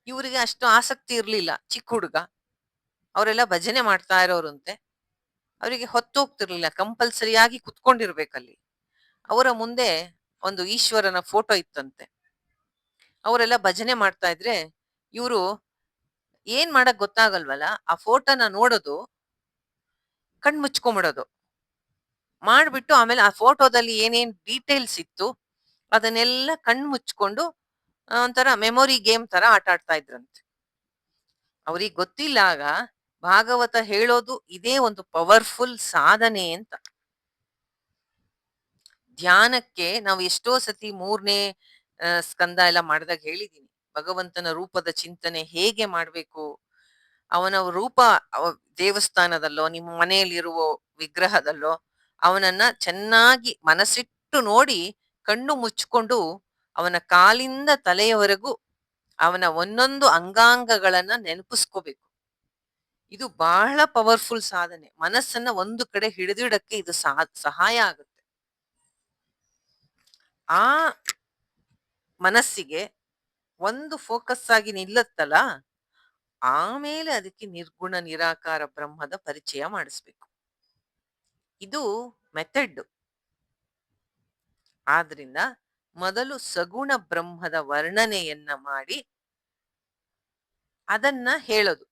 ಇವರಿಗೆ ಅಷ್ಟು ಆಸಕ್ತಿ ಇರ್ಲಿಲ್ಲ, ಚಿಕ್ಕ ಹುಡುಗ. ಅವರೆಲ್ಲ ಭಜನೆ ಮಾಡ್ತಾ ಇರೋರಂತೆ. ಅವರಿಗೆ ಹೊತ್ತೋಗ್ತಿರ್ಲಿಲ್ಲ, ಕಂಪಲ್ಸರಿಯಾಗಿ ಕುತ್ಕೊಂಡಿರ್ಬೇಕಲ್ಲಿ. ಅವರ ಮುಂದೆ ಒಂದು ಈಶ್ವರನ ಫೋಟೋ ಇತ್ತಂತೆ. ಅವರೆಲ್ಲ ಭಜನೆ ಮಾಡ್ತಾ ಇದ್ರೆ ಇವರು ಏನ್ ಮಾಡಕ್ ಗೊತ್ತಾಗಲ್ವಲ್ಲ, ಆ ಫೋಟೋನ ನೋಡೋದು, ಕಣ್ ಮುಚ್ಕೊಂಡ್ಬಿಡೋದು. ಮಾಡ್ಬಿಟ್ಟು ಆಮೇಲೆ ಆ ಫೋಟೋದಲ್ಲಿ ಏನೇನ್ ಡೀಟೇಲ್ಸ್ ಇತ್ತು ಅದನ್ನೆಲ್ಲ ಕಣ್ ಮುಚ್ಕೊಂಡು ಒಂಥರ ಮೆಮೊರಿ ಗೇಮ್ ತರ ಆಟ ಆಡ್ತಾ ಇದ್ರಂತೆ. ಅವ್ರಿಗೆ ಗೊತ್ತಿಲ್ಲ ಆಗ ಭಾಗವತ ಹೇಳೋದು ಇದೇ ಒಂದು ಪವರ್ಫುಲ್ ಸಾಧನೆ ಅಂತ. ಧ್ಯಾನಕ್ಕೆ ನಾವು ಎಷ್ಟೋ ಸತಿ 3ನೇ ಸ್ಕಂದ ಎಲ್ಲ ಮಾಡಿದಾಗ ಹೇಳಿದೀನಿ. ಭಗವಂತನ ರೂಪದ ಚಿಂತನೆ ಹೇಗೆ ಮಾಡ್ಬೇಕು? ಅವನ ರೂಪ ದೇವಸ್ಥಾನದಲ್ಲೋ, ನಿಮ್ಮ ಮನೆಯಲ್ಲಿರುವ ವಿಗ್ರಹದಲ್ಲೋ ಅವನನ್ನ ಚೆನ್ನಾಗಿ ಮನಸ್ಸಿಟ್ಟು ನೋಡಿ, ಕಣ್ಣು ಮುಚ್ಕೊಂಡು ಅವನ ಕಾಲಿಂದ ತಲೆಯವರೆಗೂ ಅವನ ಒಂದೊಂದು ಅಂಗಾಂಗಗಳನ್ನ ನೆನಪಿಸ್ಕೋಬೇಕು. ಇದು ಬಹಳ ಪವರ್ಫುಲ್ ಸಾಧನೆ. ಮನಸ್ಸನ್ನ ಒಂದು ಕಡೆ ಹಿಡಿದಿಡಕ್ಕೆ ಇದು ಸಹಾಯ ಆಗುತ್ತೆ. ಆ ಮನಸ್ಸಿಗೆ ಒಂದು ಫೋಕಸ್ ಆಗಿ ನಿಲ್ಲತ್ತಲ್ಲ, ಆಮೇಲೆ ಅದಕ್ಕೆ ನಿರ್ಗುಣ ನಿರಾಕಾರ ಬ್ರಹ್ಮದ ಪರಿಚಯ ಮಾಡಿಸ್ಬೇಕು. ಇದು ಮೆಥಡ್. ಆದ್ರಿಂದ ಮೊದಲು ಸಗುಣ ಬ್ರಹ್ಮದ ವರ್ಣನೆಯನ್ನ ಮಾಡಿ ಅದನ್ನ ಹೇಳೋದು.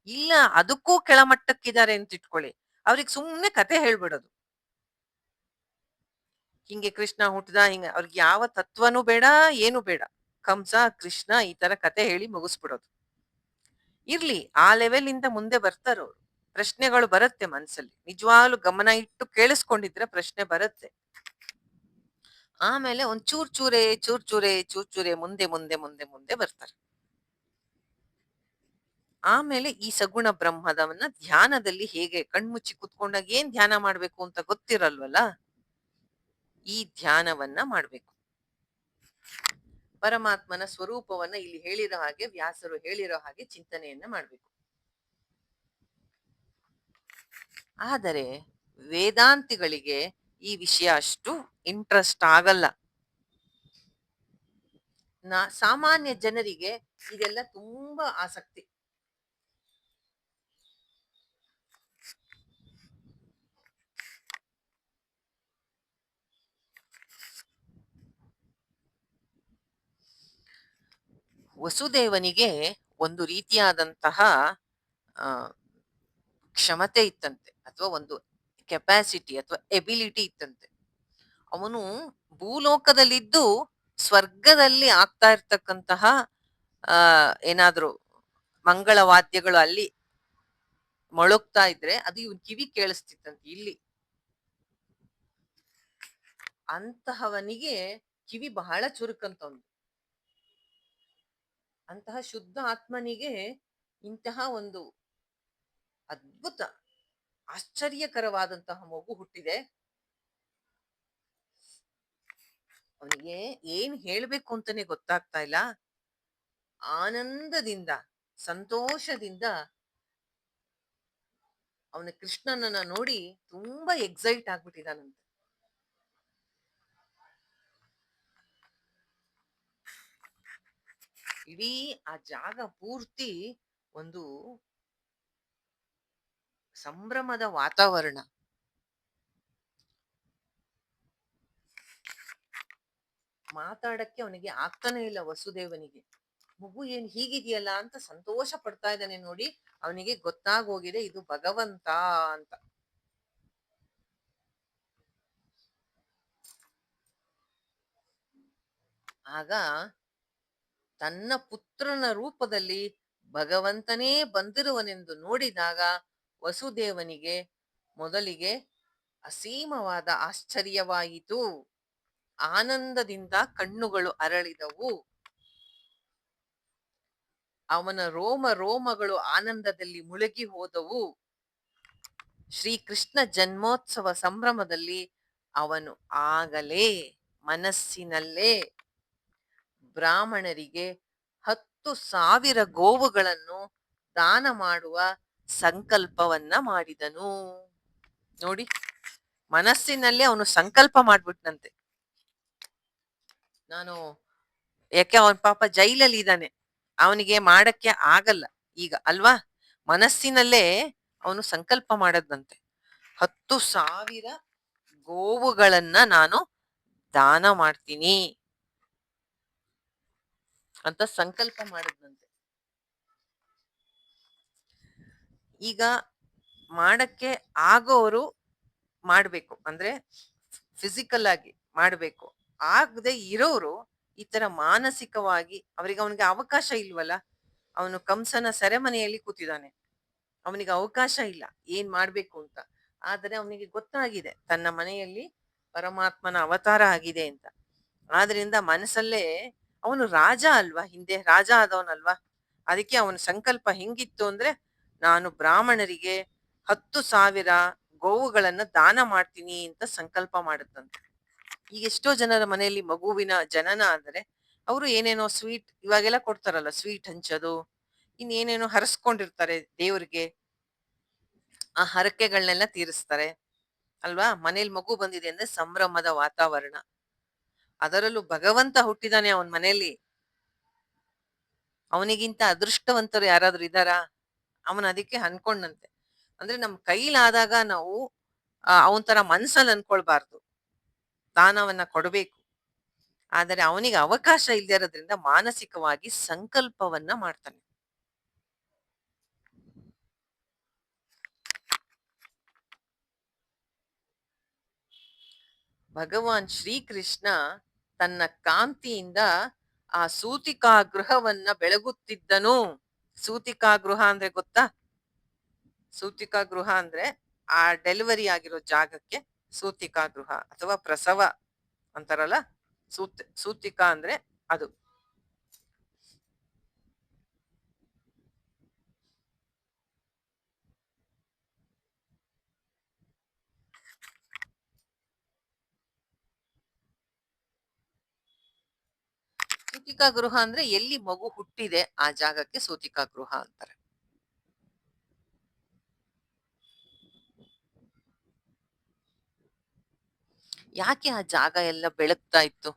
ಇಲ್ಲ ಅದಕ್ಕೂ ಕೆಳಮಟ್ಟಕ್ಕಿದ್ದಾರೆ ಅಂತ ಇಟ್ಕೊಳ್ಳಿ, ಅವ್ರಿಗೆ ಸುಮ್ಮನೆ ಕತೆ ಹೇಳ್ಬಿಡೋದು. ಹಿಂಗೆ ಕೃಷ್ಣ ಹುಟ್ಟದ, ಹಿಂಗ ಅವ್ರಿಗೆ ಯಾವ ತತ್ವನೂ ಬೇಡ, ಏನು ಬೇಡ. ಕಂಸ ಕೃಷ್ಣ ಈ ತರ ಕತೆ ಹೇಳಿ ಮುಗಿಸ್ಬಿಡೋದು. ಇರ್ಲಿ, ಆ ಲೆವೆಲ್ ಇಂದ ಮುಂದೆ ಬರ್ತಾರವ್ರು. ಪ್ರಶ್ನೆಗಳು ಬರುತ್ತೆ ಮನ್ಸಲ್ಲಿ. ನಿಜವಾಗ್ಲೂ ಗಮನ ಇಟ್ಟು ಕೇಳಿಸ್ಕೊಂಡಿದ್ರೆ ಪ್ರಶ್ನೆ ಬರುತ್ತೆ. ಆಮೇಲೆ ಒಂದ್ ಚೂರ್ ಚೂರೆ ಮುಂದೆ ಮುಂದೆ ಮುಂದೆ ಮುಂದೆ ಬರ್ತಾರೆ. ಆಮೇಲೆ ಈ ಸಗುಣ ಬ್ರಹ್ಮದವನ್ನ ಧ್ಯಾನದಲ್ಲಿ ಹೇಗೆ ಕಣ್ಮುಚ್ಚಿ ಕುತ್ಕೊಂಡಾಗ ಏನ್ ಧ್ಯಾನ ಮಾಡ್ಬೇಕು ಅಂತ ಗೊತ್ತಿರಲ್ವಲ್ಲ, ಈ ಧ್ಯಾನವನ್ನ ಮಾಡ್ಬೇಕು. ಪರಮಾತ್ಮನ ಸ್ವರೂಪವನ್ನ ಇಲ್ಲಿ ಹೇಳಿರೋ ಹಾಗೆ, ವ್ಯಾಸರು ಹೇಳಿರೋ ಹಾಗೆ ಚಿಂತನೆಯನ್ನ ಮಾಡ್ಬೇಕು. ಆದರೆ ವೇದಾಂತಿಗಳಿಗೆ ಈ ವಿಷಯ ಅಷ್ಟು ಇಂಟ್ರೆಸ್ಟ್ ಆಗಲ್ಲ. ಸಾಮಾನ್ಯ ಜನರಿಗೆ ಇದೆಲ್ಲ ತುಂಬಾ ಆಸಕ್ತಿ. ವಸುದೇವನಿಗೆ ಒಂದು ರೀತಿಯಾದಂತಹ ಆ ಕ್ಷಮತೆ ಇತ್ತಂತೆ, ಅಥವಾ ಒಂದು ಕೆಪಾಸಿಟಿ ಅಥವಾ ಎಬಿಲಿಟಿ ಇತ್ತಂತೆ. ಅವನು ಭೂಲೋಕದಲ್ಲಿದ್ದು ಸ್ವರ್ಗದಲ್ಲಿ ಆಗ್ತಾ ಇರ್ತಕ್ಕಂತಹ ಆ ಏನಾದ್ರು ಮಂಗಳ ವಾದ್ಯಗಳು ಅಲ್ಲಿ ಮೊಳಗ್ತಾ ಇದ್ರೆ ಅದು ಇವನ್ ಕಿವಿ ಕೇಳಿಸ್ತಿತ್ತಂತೆ ಇಲ್ಲಿ. ಅಂತಹವನಿಗೆ ಕಿವಿ ಬಹಳ ಚುರುಕಂತವನು. ಅಂತಹ ಶುದ್ಧ ಆತ್ಮನಿಗೆ ಇಂತಹ ಒಂದು ಅದ್ಭುತ ಆಶ್ಚರ್ಯಕರವಾದಂತಹ ಮಗು ಹುಟ್ಟಿದೆ. ಅವನಿಗೆ ಏನ್ ಹೇಳ್ಬೇಕು ಅಂತಾನೆ ಗೊತ್ತಾಗ್ತಾ ಇಲ್ಲ. ಆನಂದದಿಂದ, ಸಂತೋಷದಿಂದ ಅವನ ಕೃಷ್ಣನನ್ನ ನೋಡಿ ತುಂಬಾ ಎಕ್ಸೈಟ್ ಆಗ್ಬಿಟ್ಟಿದಾನಂತೆ. ಇಡೀ ಆ ಜಾಗ ಪೂರ್ತಿ ಒಂದು ಸಂಭ್ರಮದ ವಾತಾವರಣ. ಮಾತಾಡಕ್ಕೆ ಅವನಿಗೆ ಆಗ್ತಾನೆ ಇಲ್ಲ ವಸುದೇವನಿಗೆ. ಮಗು ಏನ್ ಹೀಗಿದೆಯಲ್ಲ ಅಂತ ಸಂತೋಷ ಪಡ್ತಾ ಇದ್ದಾನೆ ನೋಡಿ. ಅವನಿಗೆ ಗೊತ್ತಾಗೋಗಿದೆ ಇದು ಭಗವಂತ ಅಂತ. ಆಗ ತನ್ನ ಪುತ್ರನ ರೂಪದಲ್ಲಿ ಭಗವಂತನೇ ಬಂದಿರುವನೆಂದು ನೋಡಿದಾಗ ವಸುದೇವನಿಗೆ ಮೊದಲಿಗೆ ಅಸೀಮವಾದ ಆಶ್ಚರ್ಯವಾಯಿತು. ಆನಂದದಿಂದ ಕಣ್ಣುಗಳು ಅರಳಿದವು. ಅವನ ರೋಮ ರೋಮಗಳು ಆನಂದದಲ್ಲಿ ಮುಳುಗಿ ಹೋದವು. ಶ್ರೀಕೃಷ್ಣ ಜನ್ಮೋತ್ಸವ ಸಂಭ್ರಮದಲ್ಲಿ ಅವನು ಆಗಲೇ ಮನಸ್ಸಿನಲ್ಲೇ ಬ್ರಾಹ್ಮಣರಿಗೆ 10,000 ಗೋವುಗಳನ್ನು ದಾನ ಮಾಡುವ ಸಂಕಲ್ಪವನ್ನ ಮಾಡಿದನು. ನೋಡಿ, ಮನಸ್ಸಿನಲ್ಲೇ ಅವನು ಸಂಕಲ್ಪ ಮಾಡ್ಬಿಟ್ನಂತೆ. ನಾನು ಯಾಕೆ ಅವನ್ ಪಾಪ ಜೈಲಲ್ಲಿ ಇದ್ದಾನೆ, ಅವನಿಗೆ ಮಾಡಕ್ಕೆ ಆಗಲ್ಲ ಈಗ ಅಲ್ವಾ. ಮನಸ್ಸಿನಲ್ಲೇ ಅವನು ಸಂಕಲ್ಪ ಮಾಡದಂತೆ, 10,000 ಗೋವುಗಳನ್ನ ನಾನು ದಾನ ಮಾಡ್ತೀನಿ ಅಂತ ಸಂಕಲ್ಪ ಮಾಡಿದ್ನಂತೆ. ಈಗ ಮಾಡಕ್ಕೆ ಆಗೋರು ಮಾಡ್ಬೇಕು, ಅಂದ್ರೆ ಫಿಸಿಕಲ್ ಆಗಿ ಮಾಡ್ಬೇಕು. ಆಗದೆ ಇರೋರು ಈ ತರ ಮಾನಸಿಕವಾಗಿ ಅವನಿಗೆ ಅವಕಾಶ ಇಲ್ವಲ್ಲ. ಅವನು ಕಂಸನ ಸೆರೆಮನೆಯಲ್ಲಿ ಕೂತಿದ್ದಾನೆ, ಅವನಿಗೆ ಅವಕಾಶ ಇಲ್ಲ ಏನ್ ಮಾಡ್ಬೇಕು ಅಂತ. ಆದರೆ ಅವನಿಗೆ ಗೊತ್ತಾಗಿದೆ ತನ್ನ ಮನೆಯಲ್ಲಿ ಪರಮಾತ್ಮನ ಅವತಾರ ಆಗಿದೆ ಅಂತ. ಆದ್ರಿಂದ ಮನಸ್ಸಲ್ಲೇ ಅವನು ರಾಜ ಅಲ್ವಾ, ಹಿಂದೆ ರಾಜ ಆದವನಲ್ವಾ. ಅದಕ್ಕೆ ಅವನ ಸಂಕಲ್ಪ ಹೆಂಗಿತ್ತು ಅಂದ್ರೆ, ನಾನು ಬ್ರಾಹ್ಮಣರಿಗೆ 10,000 ಗೋವುಗಳನ್ನ ದಾನ ಮಾಡ್ತೀನಿ ಅಂತ ಸಂಕಲ್ಪ ಮಾಡುತ್ತಂತೆ. ಈಗ ಎಷ್ಟೋ ಜನರ ಮನೆಯಲ್ಲಿ ಮಗುವಿನ ಜನನ ಆದರೆ ಅವರು ಏನೇನೋ ಸ್ವೀಟ್ ಇವಾಗೆಲ್ಲ ಕೊಡ್ತಾರಲ್ಲ, ಸ್ವೀಟ್ ಹಂಚೋದು, ಇನ್ನೇನೇನೋ ಹರಸ್ಕೊಂಡಿರ್ತಾರೆ ದೇವ್ರಿಗೆ, ಆ ಹರಕೆಗಳನ್ನೆಲ್ಲ ತೀರಿಸ್ತಾರೆ ಅಲ್ವಾ. ಮನೇಲಿ ಮಗು ಬಂದಿದೆ ಅಂದ್ರೆ ಸಂಭ್ರಮದ ವಾತಾವರಣ. ಅದರಲ್ಲೂ ಭಗವಂತ ಹುಟ್ಟಿದಾನೆ ಅವನ ಮನೆಯಲ್ಲಿ, ಅವನಿಗಿಂತ ಅದೃಷ್ಟವಂತರು ಯಾರಾದ್ರೂ ಇದ್ದಾರಾ. ಅವನ ಅದಕ್ಕೆ ಅನ್ಕೊಂಡಂತೆ, ಅಂದ್ರೆ ನಮ್ ಕೈಲಾದಾಗ ನಾವು ಅವನ್ ತರ ಮನ್ಸಲ್ಲಿ ಅನ್ಕೊಳ್ಬಾರ್ದು, ದಾನವನ್ನ ಕೊಡಬೇಕು. ಆದರೆ ಅವನಿಗೆ ಅವಕಾಶ ಇಲ್ಲದೆ ಇರೋದ್ರಿಂದ ಮಾನಸಿಕವಾಗಿ ಸಂಕಲ್ಪವನ್ನ ಮಾಡ್ತಾನೆ. ಭಗವಾನ್ ಶ್ರೀಕೃಷ್ಣ ತನ್ನ ಕಾಂತಿಯಿಂದ ಆ ಸೂತಿಕಾ ಗೃಹವನ್ನ ಬೆಳಗುತ್ತಿದ್ದನು. ಸೂತಿಕಾ ಗೃಹ ಅಂದ್ರೆ ಗೊತ್ತಾ? ಸೂತಿಕಾ ಗೃಹ ಅಂದ್ರೆ ಆ ಡೆಲಿವರಿ ಆಗಿರೋ ಜಾಗಕ್ಕೆ ಸೂತಿಕಾ ಗೃಹ ಅಥವಾ ಪ್ರಸವ ಅಂತಾರಲ್ಲ, ಸೂತಿಕಾ ಅಂದ್ರೆ ಅದು. ಸೂತಿಕಾ ಗೃಹ ಅಂದ್ರೆ ಎಲ್ಲಿ ಮಗು ಹುಟ್ಟಿದೆ ಆ ಜಾಗಕ್ಕೆ ಸೂತಿಕಾ ಗೃಹ ಅಂತಾರೆ. ಯಾಕೆ ಆ ಜಾಗ ಎಲ್ಲ ಬೆಳಗ್ತಾ ಇತ್ತು?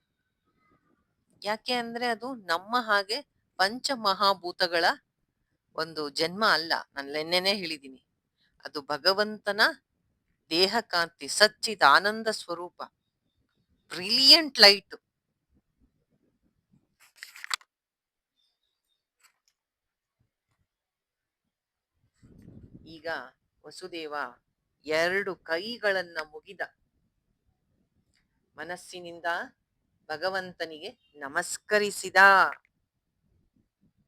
ಯಾಕೆ ಅಂದ್ರೆ ಅದು ನಮ್ಮ ಹಾಗೆ ಪಂಚಮಹಾಭೂತಗಳ ಒಂದು ಜನ್ಮ ಅಲ್ಲ. ನಾನು ನೆನ್ನೆನೆ ಹೇಳಿದ್ದೀನಿ, ಅದು ಭಗವಂತನ ದೇಹ ಕಾಂತಿ, ಸಚ್ಚಿದ ಆನಂದ ಸ್ವರೂಪ, ಬ್ರಿಲಿಯಂಟ್ ಲೈಟ್. ಈಗ ವಸುದೇವ 2 ಕೈಗಳನ್ನ ಮುಗಿದ, ಮನಸ್ಸಿನಿಂದ ಭಗವಂತನಿಗೆ ನಮಸ್ಕರಿಸಿದ.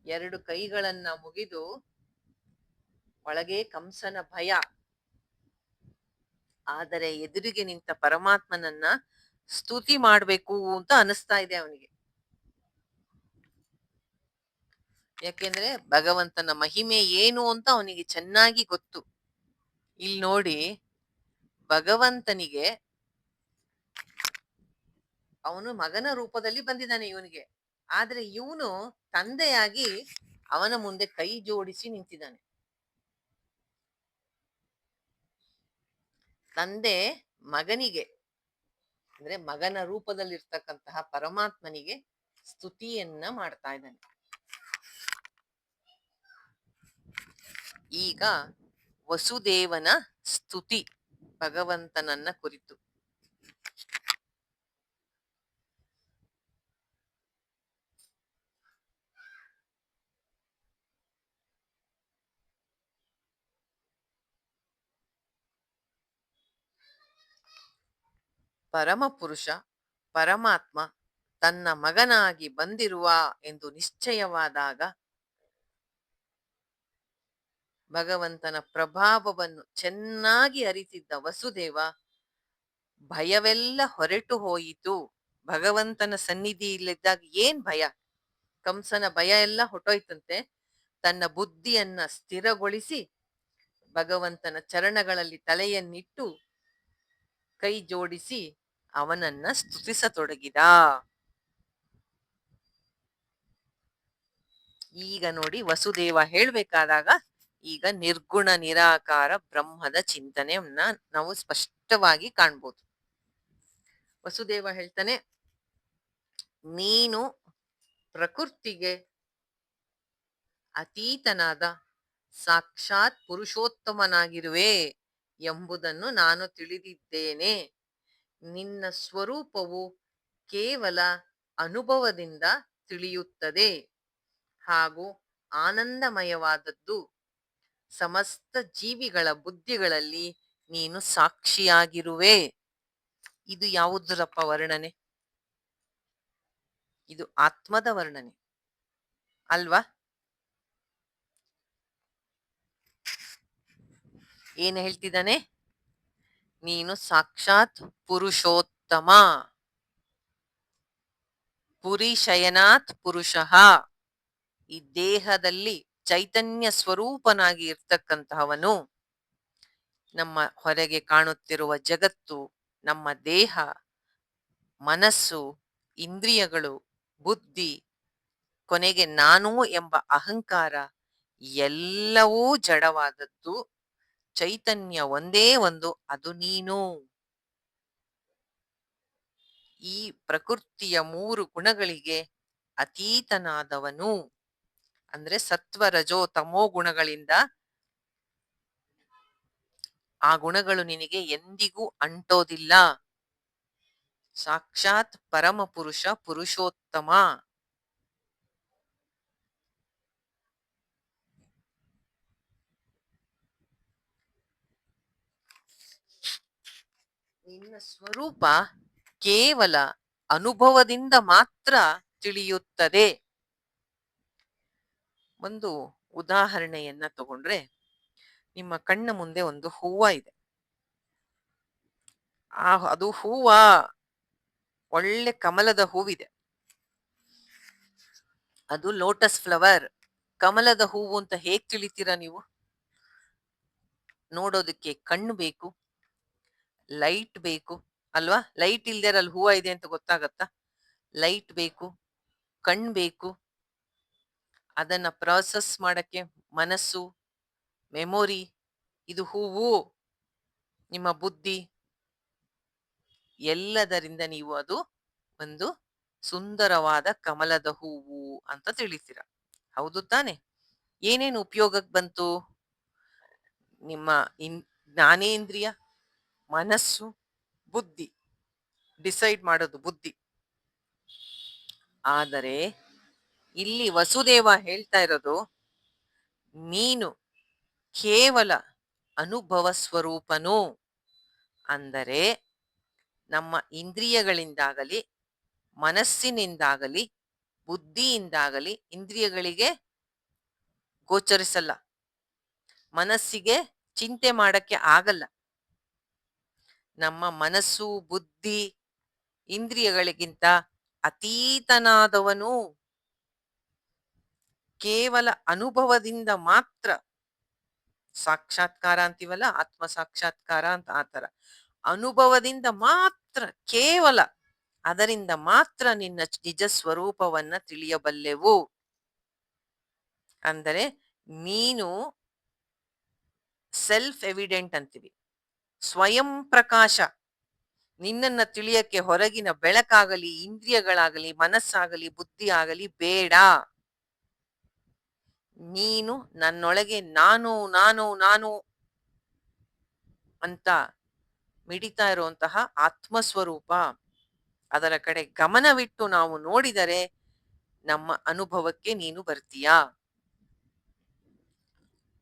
2 ಕೈಗಳನ್ನ ಮುಗಿದು, ಒಳಗೆ ಕಂಸನ ಭಯ, ಆದರೆ ಎದುರಿಗೆ ನಿಂತ ಪರಮಾತ್ಮನನ್ನ ಸ್ತುತಿ ಮಾಡ್ಬೇಕು ಅಂತ ಅನಿಸ್ತಾ ಇದೆ ಅವನಿಗೆ. ಯಾಕೆಂದ್ರೆ ಭಗವಂತನ ಮಹಿಮೆ ಏನು ಅಂತ ಅವನಿಗೆ ಚೆನ್ನಾಗಿ ಗೊತ್ತು. ಇಲ್ಲಿ ನೋಡಿ, ಭಗವಂತನಿಗೆ ಅವನು ಮಗನ ರೂಪದಲ್ಲಿ ಬಂದಿದ್ದಾನೆ ಇವನಿಗೆ, ಆದ್ರೆ ಇವನು ತಂದೆಯಾಗಿ ಅವನ ಮುಂದೆ ಕೈ ಜೋಡಿಸಿ ನಿಂತಿದ್ದಾನೆ. ತಂದೆ ಮಗನಿಗೆ, ಅಂದ್ರೆ ಮಗನ ರೂಪದಲ್ಲಿರ್ತಕ್ಕಂತಹ ಪರಮಾತ್ಮನಿಗೆ ಸ್ತುತಿಯನ್ನ ಮಾಡ್ತಾ ಇದ್ದಾನೆ. ಈಗ ವಸುದೇವನ ಸ್ತುತಿ ಭಗವಂತನನ್ನ ಕುರಿತು. ಪರಮ ಪುರುಷ ಪರಮಾತ್ಮ ತನ್ನ ಮಗನಾಗಿ ಬಂದಿರುವ ಎಂದು ನಿಶ್ಚಯವಾದಾಗ ಭಗವಂತನ ಪ್ರಭಾವವನ್ನು ಚೆನ್ನಾಗಿ ಅರಿತಿದ್ದ ವಸುದೇವ ಭಯವೆಲ್ಲ ಹೊರಟು ಹೋಯಿತು. ಭಗವಂತನ ಸನ್ನಿಧಿಯಲ್ಲಿದ್ದಾಗ ಏನ್ ಭಯ? ಕಂಸನ ಭಯ ಎಲ್ಲ ಹೊಟ್ಟೋಯ್ತಂತೆ. ತನ್ನ ಬುದ್ಧಿಯನ್ನ ಸ್ಥಿರಗೊಳಿಸಿ ಭಗವಂತನ ಚರಣಗಳಲ್ಲಿ ತಲೆಯನ್ನಿಟ್ಟು ಕೈ ಜೋಡಿಸಿ ಅವನನ್ನ ಸ್ತುತಿಸತೊಡಗಿದ. ಈಗ ನೋಡಿ ವಸುದೇವ ಹೇಳ್ಬೇಕಾದಾಗ ಈಗ ನಿರ್ಗುಣ ನಿರಾಕಾರ ಬ್ರಹ್ಮದ ಚಿಂತನೆಯನ್ನ ನಾವು ಸ್ಪಷ್ಟವಾಗಿ ಕಾಣ್ಬೋದು. ವಸುದೇವ ಹೇಳ್ತಾನೆ, ನೀನು ಪ್ರಕೃತಿಗೆ ಅತೀತನಾದ ಸಾಕ್ಷಾತ್ ಪುರುಷೋತ್ತಮನಾಗಿರುವೆ ಎಂಬುದನ್ನು ನಾನು ತಿಳಿದಿದ್ದೇನೆ. ನಿನ್ನ ಸ್ವರೂಪವು ಕೇವಲ ಅನುಭವದಿಂದ ತಿಳಿಯುತ್ತದೆ ಹಾಗೂ ಆನಂದಮಯವಾದದ್ದು. ಸಮಸ್ತ ಜೀವಿಗಳ ಬುದ್ಧಿಗಳಲ್ಲಿ ನೀನು ಸಾಕ್ಷಿಯಾಗಿರುವೆ. ಇದು ಯಾವುದರಪ್ಪ ವರ್ಣನೆ? ಇದು ಆತ್ಮದ ವರ್ಣನೆ ಅಲ್ವಾ? ಏನ್ ಹೇಳ್ತಿದ್ದಾನೆ? ನೀನು ಸಾಕ್ಷಾತ್ ಪುರುಷೋತ್ತಮ, ಪುರಿ ಶಯನಾತ್ ಪುರುಷಃ. ಈ ದೇಹದಲ್ಲಿ ಚೈತನ್ಯ ಸ್ವರೂಪನಾಗಿ ಇರ್ತಕ್ಕಂತಹವನು. ನಮ್ಮ ಹೊರಗೆ ಕಾಣುತ್ತಿರುವ ಜಗತ್ತು, ನಮ್ಮ ದೇಹ, ಮನಸ್ಸು, ಇಂದ್ರಿಯಗಳು, ಬುದ್ಧಿ, ಕೊನೆಗೆ ನಾನು ಎಂಬ ಅಹಂಕಾರ ಎಲ್ಲವೂ ಜಡವಾದದ್ದು. ಚೈತನ್ಯ ಒಂದೇ ಒಂದು, ಅದು ನೀನು. ಈ ಪ್ರಕೃತಿಯ 3 ಗುಣಗಳಿಗೆ ಅತೀತನಾದವನು. ಅಂದ್ರೆ ಸತ್ವ ರಜೋ ತಮೋ ಗುಣಗಳಿಂದ ಆ ಗುಣಗಳು ನಿನಗೆ ಎಂದಿಗೂ ಅಂಟೋದಿಲ್ಲ. ಸಾಕ್ಷಾತ್ ಪರಮ ಪುರುಷ, ಪುರುಷೋತ್ತಮ. ನಿನ್ನ ಸ್ವರೂಪ ಕೇವಲ ಅನುಭವದಿಂದ ಮಾತ್ರ ತಿಳಿಯುತ್ತದೆ. ಒಂದು ಉದಾಹರಣೆಯನ್ನ ತಗೊಂಡ್ರೆ, ನಿಮ್ಮ ಕಣ್ಣ ಮುಂದೆ ಒಂದು ಹೂವ ಇದೆ. ಅದು ಹೂವ ಒಳ್ಳೆ ಕಮಲದ ಹೂವಿದೆ. ಅದು ಲೋಟಸ್ ಫ್ಲವರ್. ಕಮಲದ ಹೂವು ಅಂತ ಹೇಗ್ ತಿಳಿತೀರಾ ನೀವು? ನೋಡೋದಕ್ಕೆ ಕಣ್ಣು ಬೇಕು, ಲೈಟ್ ಬೇಕು ಅಲ್ವಾ? ಲೈಟ್ ಇಲ್ದೇ ಅಲ್ಲಿ ಹೂವ ಇದೆ ಅಂತ ಗೊತ್ತಾಗತ್ತಾ? ಲೈಟ್ ಬೇಕು, ಕಣ್ಣು ಬೇಕು, ಅದನ್ನ ಪ್ರಾಸೆಸ್ ಮಾಡಕ್ಕೆ ಮನಸ್ಸು, ಮೆಮೊರಿ, ಇದು ಹೂವು, ನಿಮ್ಮ ಬುದ್ಧಿ, ಎಲ್ಲದರಿಂದ ನೀವು ಅದು ಒಂದು ಸುಂದರವಾದ ಕಮಲದ ಹೂವು ಅಂತ ತಿಳಿತೀರ. ಹೌದು ತಾನೆ? ಏನೇನು ಉಪಯೋಗಕ್ಕೆ ಬಂತು? ನಿಮ್ಮ ಜ್ಞಾನೇಂದ್ರಿಯ, ಮನಸ್ಸು, ಬುದ್ಧಿ ಡಿಸೈಡ್ ಮಾಡೋದು ಬುದ್ಧಿ. ಆದರೆ ಇಲ್ಲಿ ವಸುದೇವ ಹೇಳ್ತಾ ಇರೋದು, ನೀನು ಕೇವಲ ಅನುಭವ ಸ್ವರೂಪನು. ಅಂದರೆ ನಮ್ಮ ಇಂದ್ರಿಯಗಳಿಂದಾಗಲಿ, ಮನಸ್ಸಿನಿಂದಾಗಲಿ, ಬುದ್ಧಿಯಿಂದಾಗಲಿ ಇಂದ್ರಿಯಗಳಿಗೆ ಗೋಚರಿಸಲ್ಲ, ಮನಸ್ಸಿಗೆ ಚಿಂತೆ ಮಾಡಕ್ಕೆ ಆಗಲ್ಲ. ನಮ್ಮ ಮನಸ್ಸು, ಬುದ್ಧಿ, ಇಂದ್ರಿಯಗಳಿಗಿಂತ ಅತೀತನಾದವನು. ಕೇವಲ ಅನುಭವದಿಂದ ಮಾತ್ರ ಸಾಕ್ಷಾತ್ಕಾರ ಅಂತೀವಲ್ಲ, ಆತ್ಮ ಸಾಕ್ಷಾತ್ಕಾರ ಅಂತ, ಆತರ ಅನುಭವದಿಂದ ಮಾತ್ರ, ಕೇವಲ ಅದರಿಂದ ಮಾತ್ರ ನಿನ್ನ ನಿಜ ಸ್ವರೂಪವನ್ನ ತಿಳಿಯಬಲ್ಲೆವು. ಅಂದರೆ ನೀನು ಸೆಲ್ಫ್ ಎವಿಡೆಂಟ್ ಅಂತೀವಿ, ಸ್ವಯಂ ಪ್ರಕಾಶ. ನಿನ್ನನ್ನ ತಿಳಿಯಕ್ಕೆ ಹೊರಗಿನ ಬೆಳಕಾಗಲಿ, ಇಂದ್ರಿಯಗಳಾಗಲಿ, ಮನಸ್ಸಾಗಲಿ, ಬುದ್ಧಿ ಆಗಲಿ ಬೇಡ. ನೀನು ನನ್ನೊಳಗೆ ನಾನು ನಾನು ನಾನು ಅಂತ ಮಿಡಿತಾ ಇರುವಂತಹ ಆತ್ಮಸ್ವರೂಪ. ಅದರ ಕಡೆ ಗಮನವಿಟ್ಟು ನಾವು ನೋಡಿದರೆ ನಮ್ಮ ಅನುಭವಕ್ಕೆ ನೀನು ಬರ್ತೀಯಾ?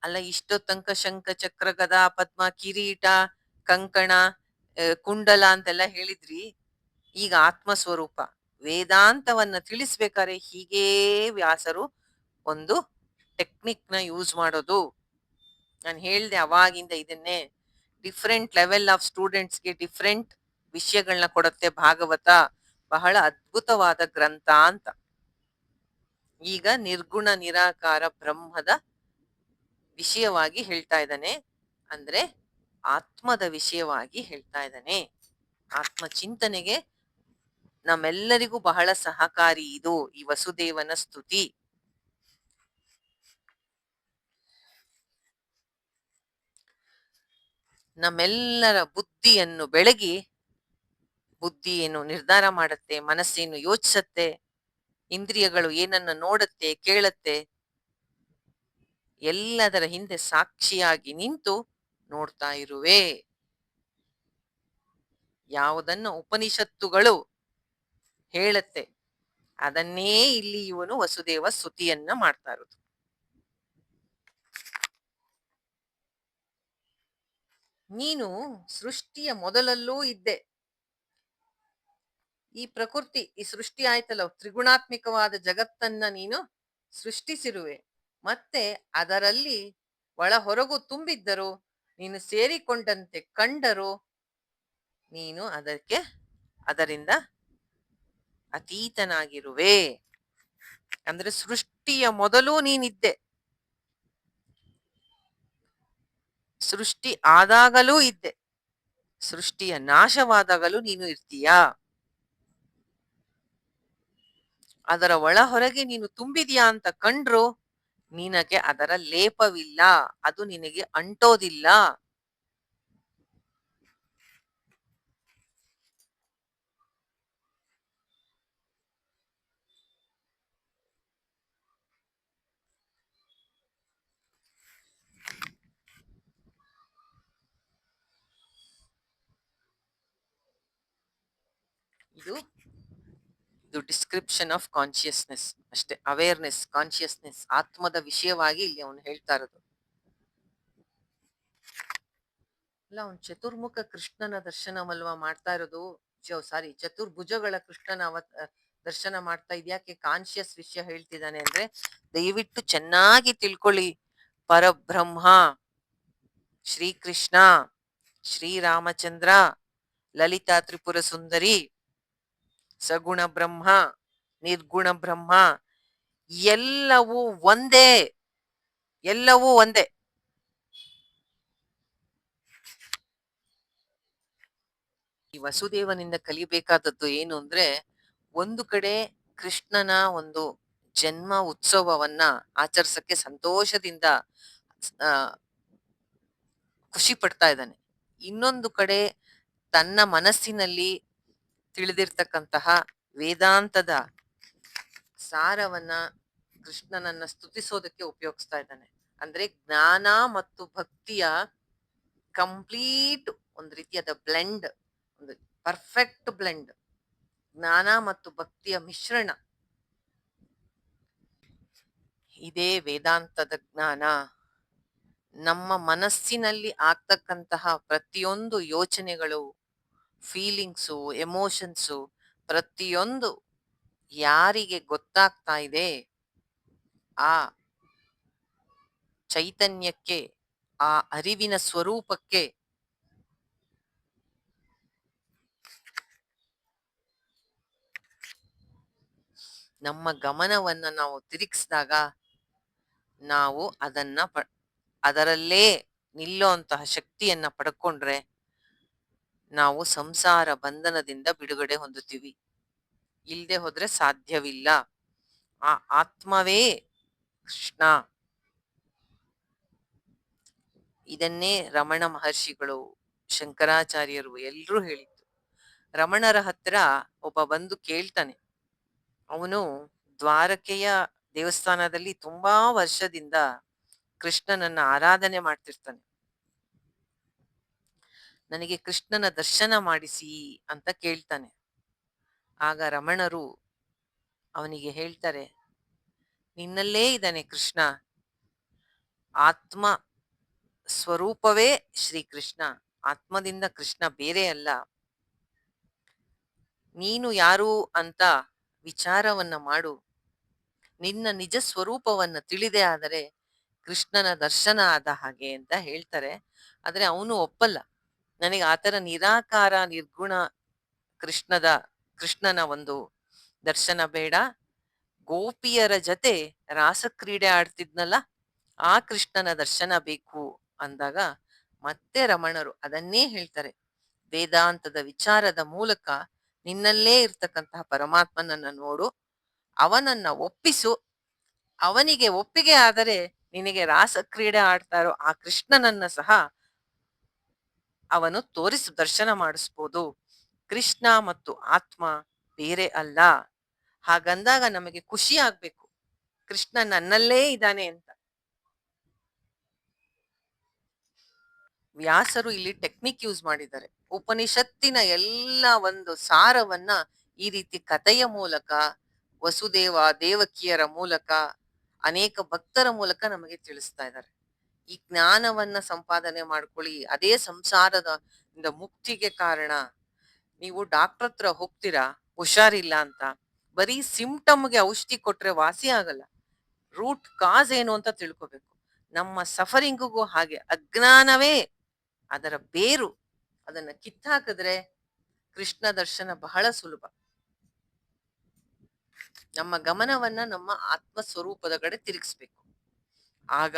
ಅಲ್ಲ, ಇಷ್ಟೋ ತನಕ ಶಂಖ, ಚಕ್ರ, ಗದಾ, ಪದ್ಮ, ಕಿರೀಟ, ಕಂಕಣ, ಕುಂಡಲ ಅಂತೆಲ್ಲ ಹೇಳಿದ್ರಿ. ಈಗ ಆತ್ಮಸ್ವರೂಪ ವೇದಾಂತವನ್ನ ತಿಳಿಸ್ಬೇಕಾದ್ರೆ ಹೀಗೇ ವ್ಯಾಸರು ಒಂದು ಟೆಕ್ನಿಕ್ ನ ಯೂಸ್ ಮಾಡೋದು. ನಾನು ಹೇಳ್ದೆ ಅವಾಗಿಂದ ಇದನ್ನೇ, ಡಿಫ್ರೆಂಟ್ ಲೆವೆಲ್ ಆಫ್ ಸ್ಟೂಡೆಂಟ್ಸ್ಗೆ ಡಿಫ್ರೆಂಟ್ ವಿಷಯಗಳನ್ನ ಕೊಡುತ್ತೆ ಭಾಗವತ, ಬಹಳ ಅದ್ಭುತವಾದ ಗ್ರಂಥ ಅಂತ. ಈಗ ನಿರ್ಗುಣ ನಿರಾಕಾರ ಬ್ರಹ್ಮದ ವಿಷಯವಾಗಿ ಹೇಳ್ತಾ ಇದ್ದಾನೆ, ಅಂದ್ರೆ ಆತ್ಮದ ವಿಷಯವಾಗಿ ಹೇಳ್ತಾ ಇದ್ದಾನೆ. ಆತ್ಮ ಚಿಂತನೆಗೆ ನಮ್ಮೆಲ್ಲರಿಗೂ ಬಹಳ ಸಹಕಾರಿ ಇದು ಈ ವಸುದೇವನ ಸ್ತುತಿ. ನಮ್ಮೆಲ್ಲರ ಬುದ್ಧಿಯನ್ನು ಬೆಳಗಿ, ಬುದ್ಧಿ ಏನು ನಿರ್ಧಾರ ಮಾಡತ್ತೆ, ಮನಸ್ಸೇನು ಯೋಚಿಸತ್ತೆ, ಇಂದ್ರಿಯಗಳು ಏನನ್ನ ನೋಡತ್ತೆ ಕೇಳತ್ತೆ, ಎಲ್ಲದರ ಹಿಂದೆ ಸಾಕ್ಷಿಯಾಗಿ ನಿಂತು ನೋಡ್ತಾ ಇರುವೆ. ಯಾವುದನ್ನು ಉಪನಿಷತ್ತುಗಳು ಹೇಳತ್ತೆ ಅದನ್ನೇ ಇಲ್ಲಿ ಇವನು ವಸುದೇವ ಸ್ತುತಿಯನ್ನ ಮಾಡ್ತಾ ಇರೋದು. ನೀನು ಸೃಷ್ಟಿಯ ಮೊದಲಲ್ಲೂ ಇದ್ದೆ. ಈ ಪ್ರಕೃತಿ, ಈ ಸೃಷ್ಟಿ ಆಯ್ತಲ್ಲ, ತ್ರಿಗುಣಾತ್ಮಿಕವಾದ ಜಗತ್ತನ್ನ ನೀನು ಸೃಷ್ಟಿಸಿರುವೆ. ಮತ್ತೆ ಅದರಲ್ಲಿ ಒಳ ಹೊರಗು ತುಂಬಿದ್ದರು, ನೀನು ಸೇರಿಕೊಂಡಂತೆ ಕಂಡರು, ನೀನು ಅದರಿಂದ ಅತೀತನಾಗಿರುವೆ. ಅಂದ್ರೆ ಸೃಷ್ಟಿಯ ಮೊದಲು ನೀನಿದ್ದೆ, ಸೃಷ್ಟಿ ಆದಾಗಲೂ ಇದ್ದೆ, ಸೃಷ್ಟಿಯ ನಾಶವಾದಾಗಲೂ ನೀನು ಇರ್ತೀಯಾ. ಅದರ ಒಳ ಹೊರಗೆ ನೀನು ತುಂಬಿದ್ಯಾ ಅಂತ ಕಂಡ್ರು ನಿನಗೆ ಅದರ ಲೇಪವಿಲ್ಲ, ಅದು ನಿನಗೆ ಅಂಟೋದಿಲ್ಲ. ಇದು ಇದು ಡಿಸ್ಕ್ರಿಪ್ಷನ್ ಆಫ್ ಕಾನ್ಶಿಯಸ್ನೆಸ್ ಅಷ್ಟೇ, ಅವೇರ್ನೆಸ್, ಕಾನ್ಶಿಯಸ್ನೆಸ್, ಆತ್ಮದ ವಿಷಯವಾಗಿ ಇಲ್ಲಿ ಅವನು ಹೇಳ್ತಾ ಇರೋದು. ಅಲ್ಲ, ಅವನು ಚತುರ್ಮುಖ ಕೃಷ್ಣನ ದರ್ಶನವಲ್ವಾ ಮಾಡ್ತಾ ಇರೋದು, ಸಾರಿ, ಚತುರ್ಭುಜಗಳ ಕೃಷ್ಣನ ದರ್ಶನ ಮಾಡ್ತಾ ಇದ್ಯಾಕೆ ಕಾನ್ಶಿಯಸ್ ವಿಷಯ ಹೇಳ್ತಿದ್ದಾನೆ ಅಂದ್ರೆ, ದಯವಿಟ್ಟು ಚೆನ್ನಾಗಿ ತಿಳ್ಕೊಳ್ಳಿ. ಪರಬ್ರಹ್ಮ ಶ್ರೀಕೃಷ್ಣ, ಶ್ರೀರಾಮಚಂದ್ರ, ಲಲಿತಾ ತ್ರಿಪುರ ಸುಂದರಿ, ಸಗುಣ ಬ್ರಹ್ಮ, ನಿರ್ಗುಣ ಬ್ರಹ್ಮ, ಎಲ್ಲವೂ ಒಂದೇ, ಎಲ್ಲವೂ ಒಂದೇ. ಈ ವಸುದೇವನಿಂದ ಕಲಿಬೇಕಾದದ್ದು ಏನು ಅಂದ್ರೆ, ಒಂದು ಕಡೆ ಕೃಷ್ಣನ ಒಂದು ಜನ್ಮ ಉತ್ಸವವನ್ನ ಆಚರಿಸಕ್ಕೆ ಸಂತೋಷದಿಂದ ಆ ಖುಷಿ ಪಡ್ತಾ ಇದ್ದಾನೆ. ಇನ್ನೊಂದು ಕಡೆ ತನ್ನ ಮನಸ್ಸಿನಲ್ಲಿ ತಿಳಿದಿರ್ತಕ್ಕಂತಹ ವೇದಾಂತದ ಸಾರವನ್ನ ಕೃಷ್ಣನನ್ನ ಸ್ತುತಿಸೋದಕ್ಕೆ ಉಪಯೋಗಿಸ್ತಾ ಇದ್ದಾನೆ. ಅಂದ್ರೆ ಜ್ಞಾನ ಮತ್ತು ಭಕ್ತಿಯ ಕಂಪ್ಲೀಟ್ ಒಂದು ರೀತಿಯಾದ ಬ್ಲೆಂಡ್, ಒಂದು ಪರ್ಫೆಕ್ಟ್ ಬ್ಲೆಂಡ್, ಜ್ಞಾನ ಮತ್ತು ಭಕ್ತಿಯ ಮಿಶ್ರಣ, ಇದೇ ವೇದಾಂತದ ಜ್ಞಾನ. ನಮ್ಮ ಮನಸ್ಸಿನಲ್ಲಿ ಆಗ್ತಕ್ಕಂತಹ ಪ್ರತಿಯೊಂದು ಯೋಚನೆಗಳು, ಫೀಲಿಂಗ್ಸು, ಎಮೋಷನ್ಸು, ಪ್ರತಿಯೊಂದು ಯಾರಿಗೆ ಗೊತ್ತಾಗ್ತಾ ಇದೆ, ಆ ಚೈತನ್ಯಕ್ಕೆ, ಆ ಅರಿವಿನ ಸ್ವರೂಪಕ್ಕೆ ನಮ್ಮ ಗಮನವನ್ನ ನಾವು ತಿರುಗಿಸಿದಾಗ ನಾವು ಅದರಲ್ಲೇ ನಿಲ್ಲುವಂತಹ ಶಕ್ತಿಯನ್ನ ಪಡ್ಕೊಂಡ್ರೆ ನಾವು ಸಂಸಾರ ಬಂಧನದಿಂದ ಬಿಡುಗಡೆ ಹೊಂದುತ್ತೀವಿ. ಇಲ್ಲದೆ ಹೋದ್ರೆ ಸಾಧ್ಯವಿಲ್ಲ. ಆ ಆತ್ಮವೇ ಕೃಷ್ಣ. ಇದನ್ನೇ ರಮಣ ಮಹರ್ಷಿಗಳು, ಶಂಕರಾಚಾರ್ಯರು ಎಲ್ರೂ ಹೇಳಿದ್ದು. ರಮಣರ ಹತ್ರ ಒಬ್ಬ ಬಂದು ಕೇಳ್ತಾನೆ. ಅವನು ದ್ವಾರಕೆಯ ದೇವಸ್ಥಾನದಲ್ಲಿ ತುಂಬಾ ವರ್ಷದಿಂದ ಕೃಷ್ಣನನ್ನ ಆರಾಧನೆ ಮಾಡ್ತಿರ್ತಾನೆ. ನನಗೆ ಕೃಷ್ಣನ ದರ್ಶನ ಮಾಡಿಸಿ ಅಂತ ಕೇಳ್ತಾನೆ. ಆಗ ರಮಣರು ಅವನಿಗೆ ಹೇಳ್ತಾರೆ, ನಿನ್ನಲ್ಲೇ ಇದ್ದಾನೆ ಕೃಷ್ಣ, ಆತ್ಮ ಸ್ವರೂಪವೇ ಶ್ರೀಕೃಷ್ಣ, ಆತ್ಮದಿಂದ ಕೃಷ್ಣ ಬೇರೆ ಅಲ್ಲ. ನೀನು ಯಾರು ಅಂತ ವಿಚಾರವನ್ನ ಮಾಡು. ನಿನ್ನ ನಿಜ ಸ್ವರೂಪವನ್ನ ತಿಳಿದೆ ಆದರೆ ಕೃಷ್ಣನ ದರ್ಶನ ಆದ ಹಾಗೆ ಅಂತ ಹೇಳ್ತಾರೆ. ಆದ್ರೆ ಅವನು ಒಪ್ಪಲ್ಲ. ನನಗೆ ಆತರ ನಿರಾಕಾರ ನಿರ್ಗುಣ ಕೃಷ್ಣದ ಕೃಷ್ಣನ ಒಂದು ದರ್ಶನ ಬೇಡ. ಗೋಪಿಯರ ಜೊತೆ ರಾಸಕ್ರೀಡೆ ಆಡ್ತಿದ್ನಲ್ಲ ಆ ಕೃಷ್ಣನ ದರ್ಶನ ಬೇಕು ಅಂದಾಗ ಮತ್ತೆ ರಮಣರು ಅದನ್ನೇ ಹೇಳ್ತಾರೆ. ವೇದಾಂತದ ವಿಚಾರದ ಮೂಲಕ ನಿನ್ನಲ್ಲೇ ಇರ್ತಕ್ಕಂತಹ ಪರಮಾತ್ಮನನ್ನ ನೋಡು, ಅವನನ್ನ ಒಪ್ಪಿಸು. ಅವನಿಗೆ ಒಪ್ಪಿಗೆ ಆದರೆ ನಿನಗೆ ರಾಸಕ್ರೀಡೆ ಆಡ್ತಾ ಇರೋ ಆ ಕೃಷ್ಣನನ್ನ ಸಹ ಅವನು ದರ್ಶನ ಮಾಡಿಸ್ಬೋದು. ಕೃಷ್ಣ ಮತ್ತು ಆತ್ಮ ಬೇರೆ ಅಲ್ಲ. ಹಾಗಂದಾಗ ನಮಗೆ ಖುಷಿ ಆಗ್ಬೇಕು, ಕೃಷ್ಣ ನನ್ನಲ್ಲೇ ಇದ್ದಾನೆ ಅಂತ. ವ್ಯಾಸರು ಇಲ್ಲಿ ಟೆಕ್ನಿಕ್ ಯೂಸ್ ಮಾಡಿದ್ದಾರೆ. ಉಪನಿಷತ್ತಿನ ಎಲ್ಲ ಒಂದು ಸಾರವನ್ನ ಈ ರೀತಿ ಕಥೆಯ ಮೂಲಕ, ವಸುದೇವ ದೇವಕಿಯರ ಮೂಲಕ, ಅನೇಕ ಭಕ್ತರ ಮೂಲಕ ನಮಗೆ ತಿಳಿಸ್ತಾ ಇದ್ದಾರೆ. ಈ ಜ್ಞಾನವನ್ನ ಸಂಪಾದನೆ ಮಾಡ್ಕೊಳ್ಳಿ, ಅದೇ ಸಂಸಾರದ ಮುಕ್ತಿಗೆ ಕಾರಣ. ನೀವು ಡಾಕ್ಟರ್ ಹತ್ರ ಹೋಗ್ತೀರಾ ಹುಷಾರಿಲ್ಲ ಅಂತ, ಬರೀ ಸಿಂಪ್ಟಮ್ಗೆ ಔಷಧಿ ಕೊಟ್ರೆ ವಾಸಿ ಆಗಲ್ಲ. ರೂಟ್ ಕಾಸ್ ಏನು ಅಂತ ತಿಳ್ಕೊಬೇಕು. ನಮ್ಮ ಸಫರಿಂಗಿಗೂ ಹಾಗೆ ಅಜ್ಞಾನವೇ ಅದರ ಬೇರು. ಅದನ್ನ ಕಿತ್ತಾಕಿದ್ರೆ ಕೃಷ್ಣ ದರ್ಶನ ಬಹಳ ಸುಲಭ. ನಮ್ಮ ಗಮನವನ್ನ ನಮ್ಮ ಆತ್ಮ ಸ್ವರೂಪದ ಕಡೆ ತಿರುಗಿಸ್ಬೇಕು. ಆಗ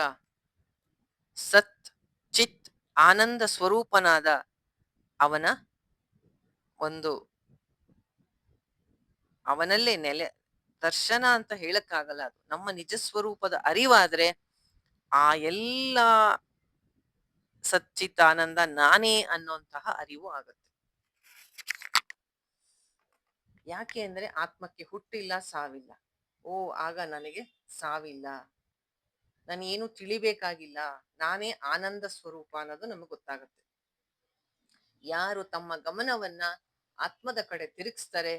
ಸತ್ ಚಿತ್ ಆನಂದ ಸ್ವರೂಪನಾದ ಅವನ ಒಂದು ಅವನಲ್ಲೇ ದರ್ಶನ ಅಂತ ಹೇಳಕ್ಕಾಗಲ್ಲ. ಅದು ನಮ್ಮ ನಿಜ ಸ್ವರೂಪದ ಅರಿವಾದ್ರೆ ಆ ಎಲ್ಲ ಸಚ್ಚಿತ್ ಆನಂದ ನಾನೇ ಅನ್ನುವಂತಹ ಅರಿವು ಆಗುತ್ತೆ. ಯಾಕೆ ಅಂದ್ರೆ ಆತ್ಮಕ್ಕೆ ಹುಟ್ಟಿಲ್ಲ ಸಾವಿಲ್ಲ. ಓ, ಆಗ ನನಗೆ ಸಾವಿಲ್ಲ, ನಾನೇನು ತಿಳಿಬೇಕಾಗಿಲ್ಲ, ನಾನೇ ಆನಂದ ಸ್ವರೂಪ ಅನ್ನೋದು ನಮಗೆ ಗೊತ್ತಾಗುತ್ತೆ. ಯಾರು ತಮ್ಮ ಗಮನವನ್ನ ಆತ್ಮದ ಕಡೆ ತಿರುಗಿಸ್ತಾರೆ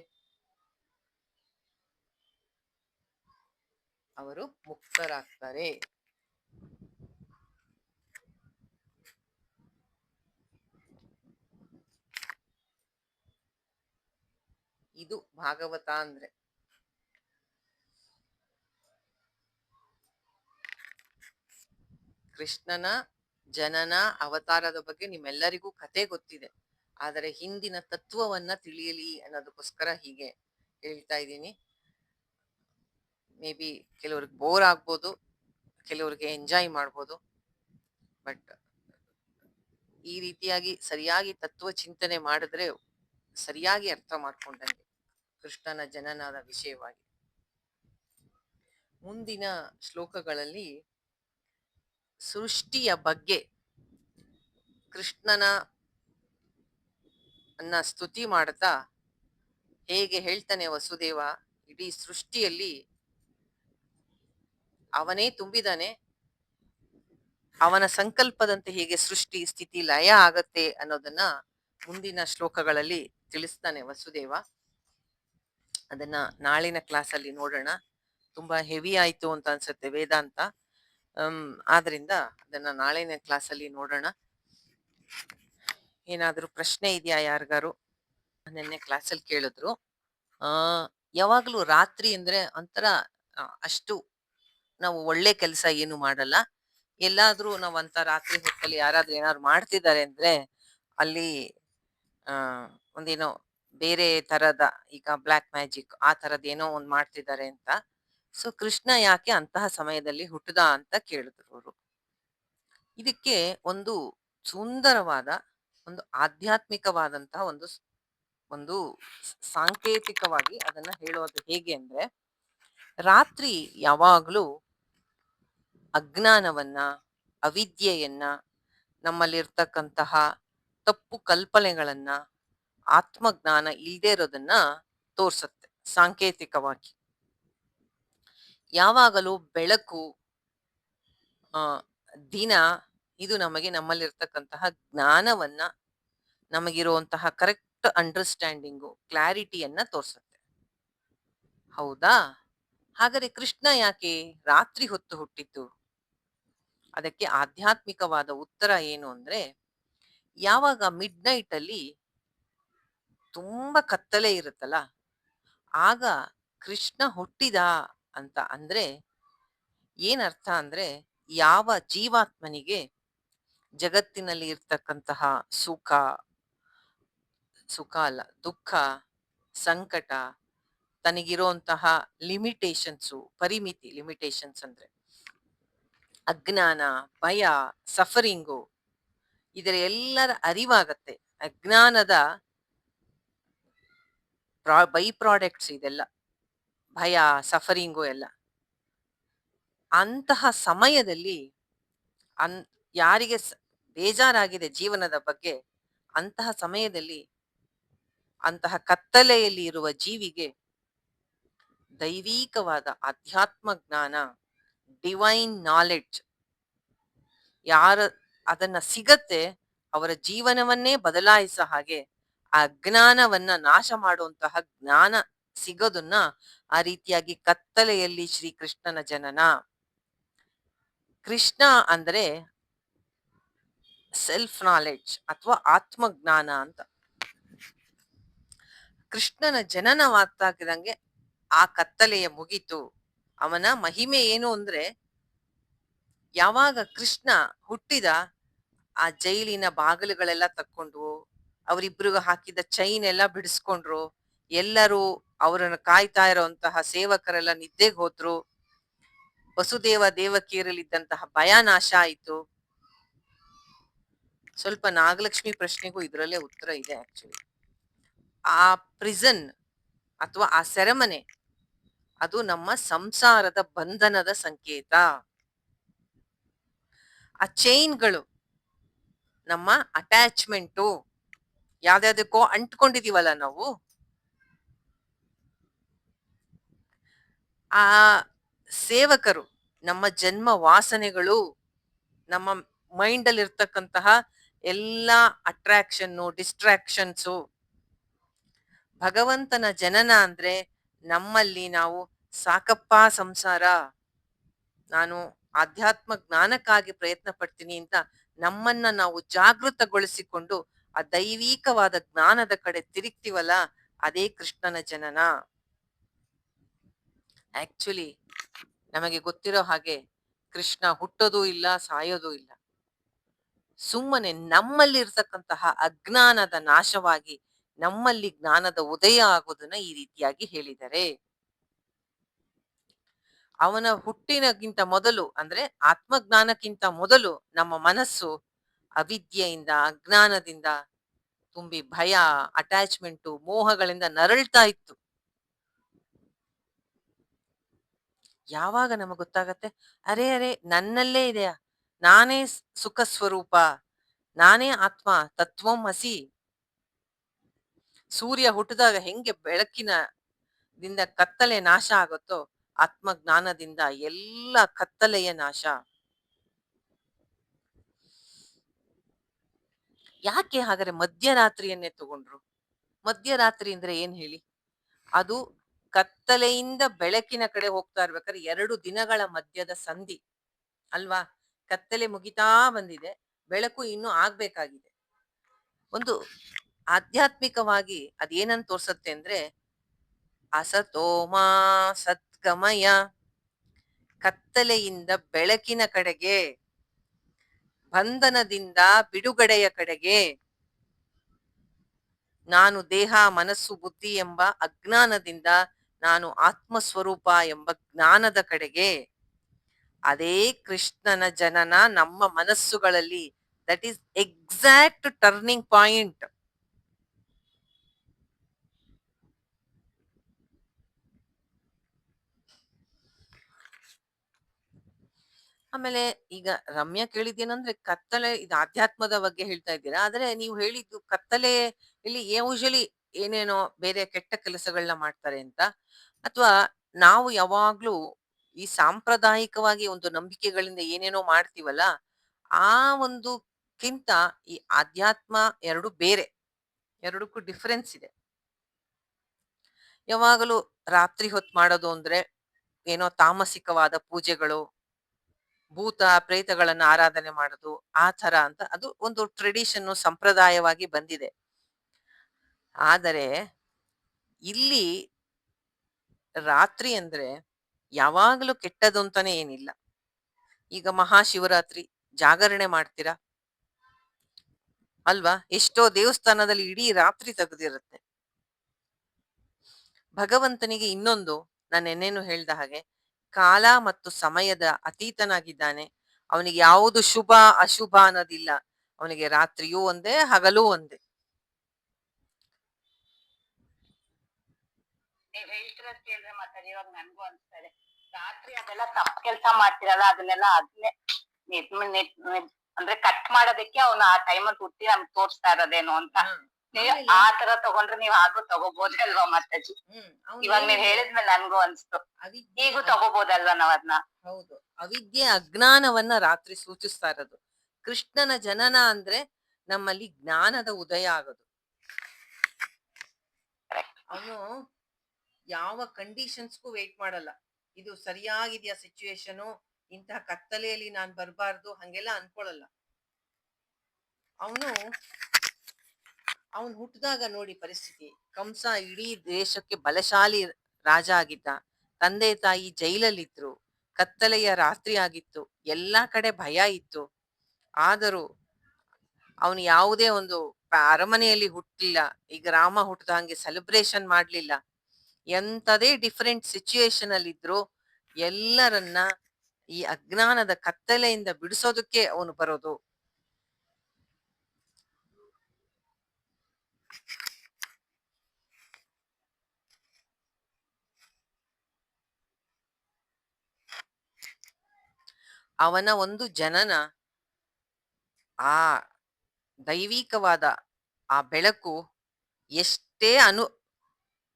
ಅವರು ಮುಕ್ತರಾಗ್ತಾರೆ. ಇದು ಭಾಗವತ ಅಂದ್ರೆ. ಕೃಷ್ಣನ ಜನನ ಅವತಾರದ ಬಗ್ಗೆ ನಿಮ್ಮೆಲ್ಲರಿಗೂ ಕತೆ ಗೊತ್ತಿದೆ. ಆದರೆ ಹಿಂದಿನ ತತ್ವವನ್ನ ತಿಳಿಯಲಿ ಅನ್ನೋದಕ್ಕೋಸ್ಕರ ಹೀಗೆ ಹೇಳ್ತಾ ಇದ್ದೀನಿ. ಮೇ ಬಿ ಕೆಲವ್ರಿಗೆ ಬೋರ್ ಆಗ್ಬೋದು, ಕೆಲವ್ರಿಗೆ ಎಂಜಾಯ್ ಮಾಡ್ಬೋದು. ಬಟ್ ಈ ರೀತಿಯಾಗಿ ಸರಿಯಾಗಿ ತತ್ವ ಚಿಂತನೆ ಮಾಡಿದ್ರೆ ಸರಿಯಾಗಿ ಅರ್ಥ ಮಾಡ್ಕೊಂಡಂಗೆ ಕೃಷ್ಣನ ಜನನದ ವಿಷಯವಾಗಿ. ಮುಂದಿನ ಶ್ಲೋಕಗಳಲ್ಲಿ ಸೃಷ್ಟಿಯ ಬಗ್ಗೆ ಕೃಷ್ಣನ ಸ್ತುತಿ ಮಾಡ್ತಾ ಹೇಗೆ ಹೇಳ್ತಾನೆ ವಸುದೇವ, ಇಡೀ ಸೃಷ್ಟಿಯಲ್ಲಿ ಅವನೇ ತುಂಬಿದಾನೆ, ಅವನ ಸಂಕಲ್ಪದಂತೆ ಹೇಗೆ ಸೃಷ್ಟಿ ಸ್ಥಿತಿ ಲಯ ಆಗತ್ತೆ ಅನ್ನೋದನ್ನ ಮುಂದಿನ ಶ್ಲೋಕಗಳಲ್ಲಿ ತಿಳಿಸ್ತಾನೆ ವಸುದೇವ. ಅದನ್ನ ನಾಳಿನ ಕ್ಲಾಸಲ್ಲಿ ನೋಡೋಣ. ತುಂಬಾ ಹೆವಿ ಆಯ್ತು ಅಂತ ಅನ್ಸುತ್ತೆ ವೇದಾಂತ. ಆದ್ರಿಂದ ಅದನ್ನ ನಾಳಿನ ಕ್ಲಾಸಲ್ಲಿ ನೋಡೋಣ. ಏನಾದ್ರೂ ಪ್ರಶ್ನೆ ಇದೆಯಾ ಯಾರಿಗಾರು? ನಿನ್ನೆ ಕ್ಲಾಸಲ್ಲಿ ಕೇಳಿದ್ರು. ಯಾವಾಗ್ಲೂ ರಾತ್ರಿ ಅಂದ್ರೆ ಒಂಥರ ಅಷ್ಟು ನಾವು ಒಳ್ಳೆ ಕೆಲಸ ಏನು ಮಾಡಲ್ಲ. ಎಲ್ಲಾದ್ರೂ ನಾವಂತ ರಾತ್ರಿ ಹೊತ್ತಲ್ಲಿ ಯಾರಾದ್ರೂ ಏನಾದ್ರು ಮಾಡ್ತಿದ್ದಾರೆ ಅಂದ್ರೆ ಅಲ್ಲಿ ಒಂದೇನೋ ಬೇರೆ ತರದ, ಈಗ ಬ್ಲ್ಯಾಕ್ ಮ್ಯಾಜಿಕ್ ಆ ತರದ್ ಏನೋ ಒಂದ್ ಮಾಡ್ತಿದ್ದಾರೆ ಅಂತ. ಸೊ ಕೃಷ್ಣ ಯಾಕೆ ಅಂತಹ ಸಮಯದಲ್ಲಿ ಹುಟ್ಟದ ಅಂತ ಕೇಳಿದ್ರು ಅವರು. ಇದಕ್ಕೆ ಒಂದು ಸುಂದರವಾದ ಒಂದು ಆಧ್ಯಾತ್ಮಿಕವಾದಂತಹ ಒಂದು ಸಾಂಕೇತಿಕವಾಗಿ ಅದನ್ನ ಹೇಳೋದು ಹೇಗೆ ಅಂದ್ರೆ, ರಾತ್ರಿ ಯಾವಾಗ್ಲೂ ಅಜ್ಞಾನವನ್ನ, ಅವಿದ್ಯೆಯನ್ನ, ನಮ್ಮಲ್ಲಿರ್ತಕ್ಕಂತಹ ತಪ್ಪು ಕಲ್ಪನೆಗಳನ್ನ, ಆತ್ಮಜ್ಞಾನ ಇಲ್ದೇ ಇರೋದನ್ನ ತೋರ್ಸತ್ತೆ ಸಾಂಕೇತಿಕವಾಗಿ. ಯಾವಾಗಲೂ ಬೆಳಕು, ದಿನ ಇದು ನಮಗೆ ನಮ್ಮಲ್ಲಿರ್ತಕ್ಕಂತಹ ಜ್ಞಾನವನ್ನ, ನಮಗಿರುವಂತಹ ಕರೆಕ್ಟ್ ಅಂಡರ್ಸ್ಟ್ಯಾಂಡಿಂಗು, ಕ್ಲಾರಿಟಿಯನ್ನ ತೋರ್ಸತ್ತೆ. ಹೌದಾ? ಹಾಗಾದ್ರೆ ಕೃಷ್ಣ ಯಾಕೆ ರಾತ್ರಿ ಹೊತ್ತು ಹುಟ್ಟಿದ್ದು? ಅದಕ್ಕೆ ಆಧ್ಯಾತ್ಮಿಕವಾದ ಉತ್ತರ ಏನು ಅಂದ್ರೆ, ಯಾವಾಗ ಮಿಡ್ ನೈಟ್ ಅಲ್ಲಿ ತುಂಬಾ ಕತ್ತಲೆ ಇರುತ್ತಲ್ಲ, ಆಗ ಕೃಷ್ಣ ಹುಟ್ಟಿದ ಅಂತ ಅಂದ್ರೆ ಏನರ್ಥ ಅಂದ್ರೆ, ಯಾವ ಜೀವಾತ್ಮನಿಗೆ ಜಗತ್ತಿನಲ್ಲಿ ಇರ್ತಕ್ಕಂತಹ ಸುಖ, ಸುಖ ಅಲ್ಲ, ದುಃಖ, ಸಂಕಟ, ತನಗಿರುವಂತಹ ಲಿಮಿಟೇಷನ್ಸು, ಪರಿಮಿತಿ, ಲಿಮಿಟೇಷನ್ಸ್ ಅಂದ್ರೆ ಅಜ್ಞಾನ, ಭಯ, ಸಫರಿಂಗು, ಇದರ ಎಲ್ಲರ ಅರಿವಾಗತ್ತೆ. ಅಜ್ಞಾನದ ಬೈ ಪ್ರಾಡಕ್ಟ್ಸ್ ಇದೆಲ್ಲ, ಭಯ, ಸಫರಿಂಗು ಎಲ್ಲ. ಅಂತಹ ಸಮಯದಲ್ಲಿ ಅನ್ ಯಾರಿಗೆ ಬೇಜಾರಾಗಿದೆ ಜೀವನದ ಬಗ್ಗೆ, ಅಂತಹ ಸಮಯದಲ್ಲಿ ಅಂತಹ ಕತ್ತಲೆಯಲ್ಲಿ ಇರುವ ಜೀವಿಗೆ ದೈವೀಕವಾದ ಅಧ್ಯಾತ್ಮ ಜ್ಞಾನ, ಡಿವೈನ್ ನಾಲೆಡ್ಜ್ ಯಾರ ಅದನ್ನ ಸಿಗತ್ತೆ, ಅವರ ಜೀವನವನ್ನೇ ಬದಲಾಯಿಸ ಹಾಗೆ ಆ ಅಜ್ಞಾನವನ್ನ ನಾಶ ಮಾಡುವಂತಹ ಜ್ಞಾನ ಸಿಗೋದನ್ನ, ಆ ರೀತಿಯಾಗಿ ಕತ್ತಲೆಯಲ್ಲಿ ಶ್ರೀಕೃಷ್ಣನ ಜನನ. ಕೃಷ್ಣ ಅಂದ್ರೆ ಸೆಲ್ಫ್ ನಾಲೆಡ್ಜ್ ಅಥವಾ ಆತ್ಮಜ್ಞಾನ ಅಂತ. ಕೃಷ್ಣನ ಜನನವಾಗ್ತಾಗಿದಂಗೆ ಆ ಕತ್ತಲೆಯ ಮುಗೀತು. ಅವನ ಮಹಿಮೆ ಏನು ಅಂದ್ರೆ, ಯಾವಾಗ ಕೃಷ್ಣ ಹುಟ್ಟಿದ, ಆ ಜೈಲಿನ ಬಾಗಿಲುಗಳೆಲ್ಲ ತಕ್ಕೊಂಡ್ವು, ಅವರಿಬ್ರಿಗೂ ಹಾಕಿದ ಚೈನ್ ಎಲ್ಲ ಬಿಡಿಸ್ಕೊಂಡ್ರು, ಎಲ್ಲರೂ ಅವರನ್ನು ಕಾಯ್ತಾ ಇರುವಂತಹ ಸೇವಕರೆಲ್ಲ ನಿದ್ದೆಗೆ ಹೋದ್ರು, ವಸುದೇವ ದೇವಕಿಯರಲ್ಲಿದ್ದಂತಹ ಭಯ ನಾಶ ಆಯಿತು. ಸ್ವಲ್ಪ ನಾಗಲಕ್ಷ್ಮಿ ಪ್ರಶ್ನೆಗೂ ಇದರಲ್ಲೇ ಉತ್ತರ ಇದೆ ಆಕ್ಚುಲಿ. ಆ ಪ್ರಿಸನ್ ಅಥವಾ ಆ ಸೆರೆಮನೆ, ಅದು ನಮ್ಮ ಸಂಸಾರದ ಬಂಧನದ ಸಂಕೇತ. ಆ ಚೈನ್ಗಳು ನಮ್ಮ ಅಟ್ಯಾಚ್ಮೆಂಟು, ಯಾವ್ದಾದಕ್ಕೋ ಅಂಟ್ಕೊಂಡಿದೀವಲ್ಲ ನಾವು, ಆ ಸೇವಕರು ನಮ್ಮ ಜನ್ಮ ವಾಸನೆಗಳು, ನಮ್ಮ ಮೈಂಡ್ ಅಲ್ಲಿ ಇರ್ತಕ್ಕಂತಹ ಎಲ್ಲಾ ಅಟ್ರಾಕ್ಷನ್ನು, ಡಿಸ್ಟ್ರಾಕ್ಷನ್ಸು. ಭಗವಂತನ ಜನನ ಅಂದ್ರೆ ನಮ್ಮಲ್ಲಿ ನಾವು ಸಾಕಪ್ಪ ಸಂಸಾರ, ನಾನು ಆಧ್ಯಾತ್ಮ ಜ್ಞಾನಕ್ಕಾಗಿ ಪ್ರಯತ್ನ ಪಡ್ತೀನಿ ಅಂತ ನಮ್ಮನ್ನ ನಾವು ಜಾಗೃತಗೊಳಿಸಿಕೊಂಡು ಆ ದೈವೀಕವಾದ ಜ್ಞಾನದ ಕಡೆ ತಿರುಗ್ತೀವಲ್ಲ, ಅದೇ ಕೃಷ್ಣನ ಜನನ. ಆಕ್ಚುಲಿ ನಮಗೆ ಗೊತ್ತಿರೋ ಹಾಗೆ ಕೃಷ್ಣ ಹುಟ್ಟೋದು ಇಲ್ಲ, ಸಾಯೋದು ಇಲ್ಲ. ಸುಮ್ಮನೆ ನಮ್ಮಲ್ಲಿ ಇರ್ತಕ್ಕಂತಹ ಅಜ್ಞಾನದ ನಾಶವಾಗಿ ನಮ್ಮಲ್ಲಿ ಜ್ಞಾನದ ಉದಯ ಆಗೋದನ್ನ ಈ ರೀತಿಯಾಗಿ ಹೇಳಿದ್ದಾರೆ. ಅವನ ಹುಟ್ಟಿನಗಿಂತ ಮೊದಲು ಅಂದ್ರೆ ಆತ್ಮಜ್ಞಾನಕ್ಕಿಂತ ಮೊದಲು ನಮ್ಮ ಮನಸ್ಸು ಅವಿದ್ಯೆಯಿಂದ, ಅಜ್ಞಾನದಿಂದ ತುಂಬಿ ಭಯ, ಅಟ್ಯಾಚ್ಮೆಂಟು, ಮೋಹಗಳಿಂದ ನರಳ್ತಾ ಇತ್ತು. ಯಾವಾಗ ನಮಗೆ ಗೊತ್ತಾಗತ್ತೆ, ಅರೆ ಅರೆ ನನ್ನಲ್ಲೇ ಇದೆಯಾ, ನಾನೇ ಸುಖ ಸ್ವರೂಪ, ನಾನೇ ಆತ್ಮ, ತತ್ವಂ ಅಸಿ. ಸೂರ್ಯ ಹುಟ್ಟಿದಾಗ ಹೆಂಗೆ ಬೆಳಕಿನ ದಿಂದ ಕತ್ತಲೆ ನಾಶ ಆಗುತ್ತೋ, ಆತ್ಮಜ್ಞಾನದಿಂದ ಎಲ್ಲ ಕತ್ತಲೆಯ ನಾಶ. ಯಾಕೆ ಹಾಗಾದ್ರೆ ಮಧ್ಯರಾತ್ರಿಯನ್ನೇ ತಗೊಂಡ್ರು? ಮಧ್ಯರಾತ್ರಿ ಅಂದ್ರೆ ಏನ್ ಹೇಳಿ? ಅದು ಕತ್ತಲೆಯಿಂದ ಬೆಳಕಿನ ಕಡೆ ಹೋಗ್ತಾ ಇರ್ಬೇಕಾದ್ರೆ 2 ದಿನಗಳ ಮಧ್ಯದ ಸಂಧಿ ಅಲ್ವಾ? ಕತ್ತಲೆ ಮುಗಿತಾ ಬಂದಿದೆ, ಬೆಳಕು ಇನ್ನೂ ಆಗ್ಬೇಕಾಗಿದೆ. ಒಂದು ಆಧ್ಯಾತ್ಮಿಕವಾಗಿ ಅದೇನಂತ ತೋರ್ಸತ್ತೆ ಅಂದ್ರೆ, ಅಸತೋಮಾ ಸದ್ಗಮಯ, ಕತ್ತಲೆಯಿಂದ ಬೆಳಕಿನ ಕಡೆಗೆ, ಬಂಧನದಿಂದ ಬಿಡುಗಡೆಯ ಕಡೆಗೆ, ನಾನು ದೇಹ, ಮನಸ್ಸು, ಬುದ್ಧಿ ಎಂಬ ಅಜ್ಞಾನದಿಂದ ನಾನು ಆತ್ಮಸ್ವರೂಪ ಎಂಬ ಜ್ಞಾನದ ಕಡೆಗೆ. ಅದೇ ಕೃಷ್ಣನ ಜನನ ನಮ್ಮ ಮನಸ್ಸುಗಳಲ್ಲಿ. That is exact turning point. ಆಮೇಲೆ ಈಗ ರಮ್ಯಾ ಕೇಳಿದ್ದೇನಂದ್ರೆ, ಕತ್ತಲೆ ಇದು ಆಧ್ಯಾತ್ಮದ ಬಗ್ಗೆ ಹೇಳ್ತಾ ಇದ್ದೀರಾ, ಆದ್ರೆ ನೀವು ಹೇಳಿದ್ದು ಕತ್ತಲೆ ಇಲ್ಲಿ ಯೂಶಲಿ ಏನೇನೋ ಬೇರೆ ಕೆಟ್ಟ ಕೆಲಸಗಳನ್ನ ಮಾಡ್ತಾರೆ ಅಂತ, ಅಥವಾ ನಾವು ಯಾವಾಗ್ಲೂ ಈ ಸಾಂಪ್ರದಾಯಿಕವಾಗಿ ಒಂದು ನಂಬಿಕೆಗಳಿಂದ ಏನೇನೋ ಮಾಡ್ತೀವಲ್ಲ, ಆ ಒಂದು ಕಿಂತ ಈ ಆಧ್ಯಾತ್ಮ ಎರಡು ಬೇರೆ, ಎರಡಕ್ಕೂ ಡಿಫರೆನ್ಸ್ ಇದೆ. ಯಾವಾಗಲೂ ರಾತ್ರಿ ಹೊತ್ತು ಮಾಡೋದು ಅಂದ್ರೆ ಏನೋ ತಾಮಸಿಕವಾದ ಪೂಜೆಗಳು, ಭೂತ ಪ್ರೇತಗಳನ್ನ ಆರಾಧನೆ ಮಾಡೋದು, ಆ ತರ ಅಂತ ಅದು ಒಂದು ಟ್ರೆಡಿಷನ್, ಸಂಪ್ರದಾಯವಾಗಿ ಬಂದಿದೆ. ಆದರೆ ಇಲ್ಲಿ ರಾತ್ರಿ ಅಂದ್ರೆ ಯಾವಾಗಲೂ ಕೆಟ್ಟದು ಅಂತಾನೆ ಏನಿಲ್ಲ. ಈಗ ಮಹಾಶಿವರಾತ್ರಿ ಜಾಗರಣೆ ಮಾಡ್ತೀರಾ ಅಲ್ವಾ? ಎಷ್ಟೋ ದೇವಸ್ಥಾನದಲ್ಲಿ ಇಡೀ ರಾತ್ರಿ ತೆಗ್ದಿರುತ್ತೆ. ಭಗವಂತನಿಗೆ ಇನ್ನೊಂದು ನಾನು ನೆನ್ನೆನೂ ಹೇಳ್ದ ಹಾಗೆ ಕಾಲ ಮತ್ತು ಸಮಯದ ಅತೀತನಾಗಿದ್ದಾನೆ. ಅವನಿಗೆ ಯಾವುದು ಶುಭ ಅಶುಭ ಅನ್ನೋದಿಲ್ಲ. ಅವನಿಗೆ ರಾತ್ರಿಯೂ ಒಂದೇ ಹಗಲೂ ಒಂದೇ. ನೀವ್ ಹೇಳ್ತಿರೋದ್ ಕೇಳಿದ್ರೆ ಮಾತಾಡಿ ಇವಾಗ ನನ್ಗೂ ಅನ್ಸ್ತಾ ಇದೆ. ರಾತ್ರಿ ಅದೆಲ್ಲ ತಪ್ಪ್ ಕೆಲ್ಸ ಮಾಡ್ತಿರಲ್ಲ ಅದನ್ನೆಲ್ಲ ಅದ್ನೇ ನಿಟ್ ನಿಟ್ ನಿಟ್ ಅಂದ್ರೆ ಕಟ್ ಮಾಡೋದಕ್ಕೆ ಅವ್ನು ಆ ಟೈಮಲ್ಲಿ ಹುಟ್ಟಿ ನಮ್ಗ್ ತೋರಿಸ್ತಾ ಇರೋದೇನೋ ಅಂತ. ನೀವ್ ಆಮೇಲೆ ಆ ತರ ತಗೊಂಡ್ರೆ ನೀವ್ ಹಾಗೂ ತಗೋಬೋದಲ್ವಾ ಮಾತಾಜಿ? ಇವಾಗ ನೀವ್ ಹೇಳಿದ್ಮೇಲೆ ನನ್ಗೂ ಅನ್ಸ್ತು. ಅವಿದ್ಯೆ ಈಗೂ ತಗೋಬೋದಲ್ವಾ ನಾವ್ ಅದ್ನ? ಹೌದು. ಅವಿದ್ಯೆ ಅಜ್ಞಾನವನ್ನ ರಾತ್ರಿ ಸೂಚಿಸ್ತಾ ಇರೋದು. ಕೃಷ್ಣನ ಜನನ ಅಂದ್ರೆ ನಮ್ಮಲ್ಲಿ ಜ್ಞಾನದ ಉದಯ ಆಗೋದು. ಅವನು ಯಾವ ಕಂಡೀಷನ್ಸ್‌ಗೂ ವೇಟ್ ಮಾಡಲ್ಲ. ಇದು ಸರಿಯಾಗಿದೆಯಾ ಸಿಚುಯೇಷನು, ಇಂತಹ ಕತ್ತಲೆಯಲ್ಲಿ ನಾನ್ ಬರ್ಬಾರ್ದು ಹಂಗೆಲ್ಲ ಅನ್ಕೊಳಲ್ಲ. ಅವನು ಅವನು ಹುಟ್ಟಿದಾಗ ನೋಡಿ ಪರಿಸ್ಥಿತಿ. ಕಂಸ ಇಡೀ ದೇಶಕ್ಕೆ ಬಲಶಾಲಿ ರಾಜ ಆಗಿದ್ದ. ತಂದೆ ತಾಯಿ ಜೈಲಲ್ಲಿದ್ರು. ಕತ್ತಲೆಯ ರಾತ್ರಿ ಆಗಿತ್ತು. ಎಲ್ಲಾ ಕಡೆ ಭಯ ಇತ್ತು. ಆದರೂ ಅವನು ಯಾವುದೇ ಒಂದು ಅರಮನೆಯಲ್ಲಿ ಹುಟ್ಟಲಿಲ್ಲ. ಈಗ ರಾಮ ಹುಟ್ಟಿದ ಹಂಗೆ ಸೆಲೆಬ್ರೇಷನ್ ಮಾಡ್ಲಿಲ್ಲ. ಎಂತದೇ ಡಿಫರೆಂಟ್ ಸಿಚುಯೇಷನ್ ಅಲ್ಲಿ ಇದ್ರು ಎಲ್ಲರನ್ನ ಈ ಅಜ್ಞಾನದ ಕತ್ತಲೆಯಿಂದ ಬಿಡಿಸೋದಕ್ಕೆ ಅವನು ಬರೋದು. ಅವನ ಒಂದು ಜನನ ಆ ದೈವಿಕವಾದ ಆ ಬೆಳಕು ಎಷ್ಟೇ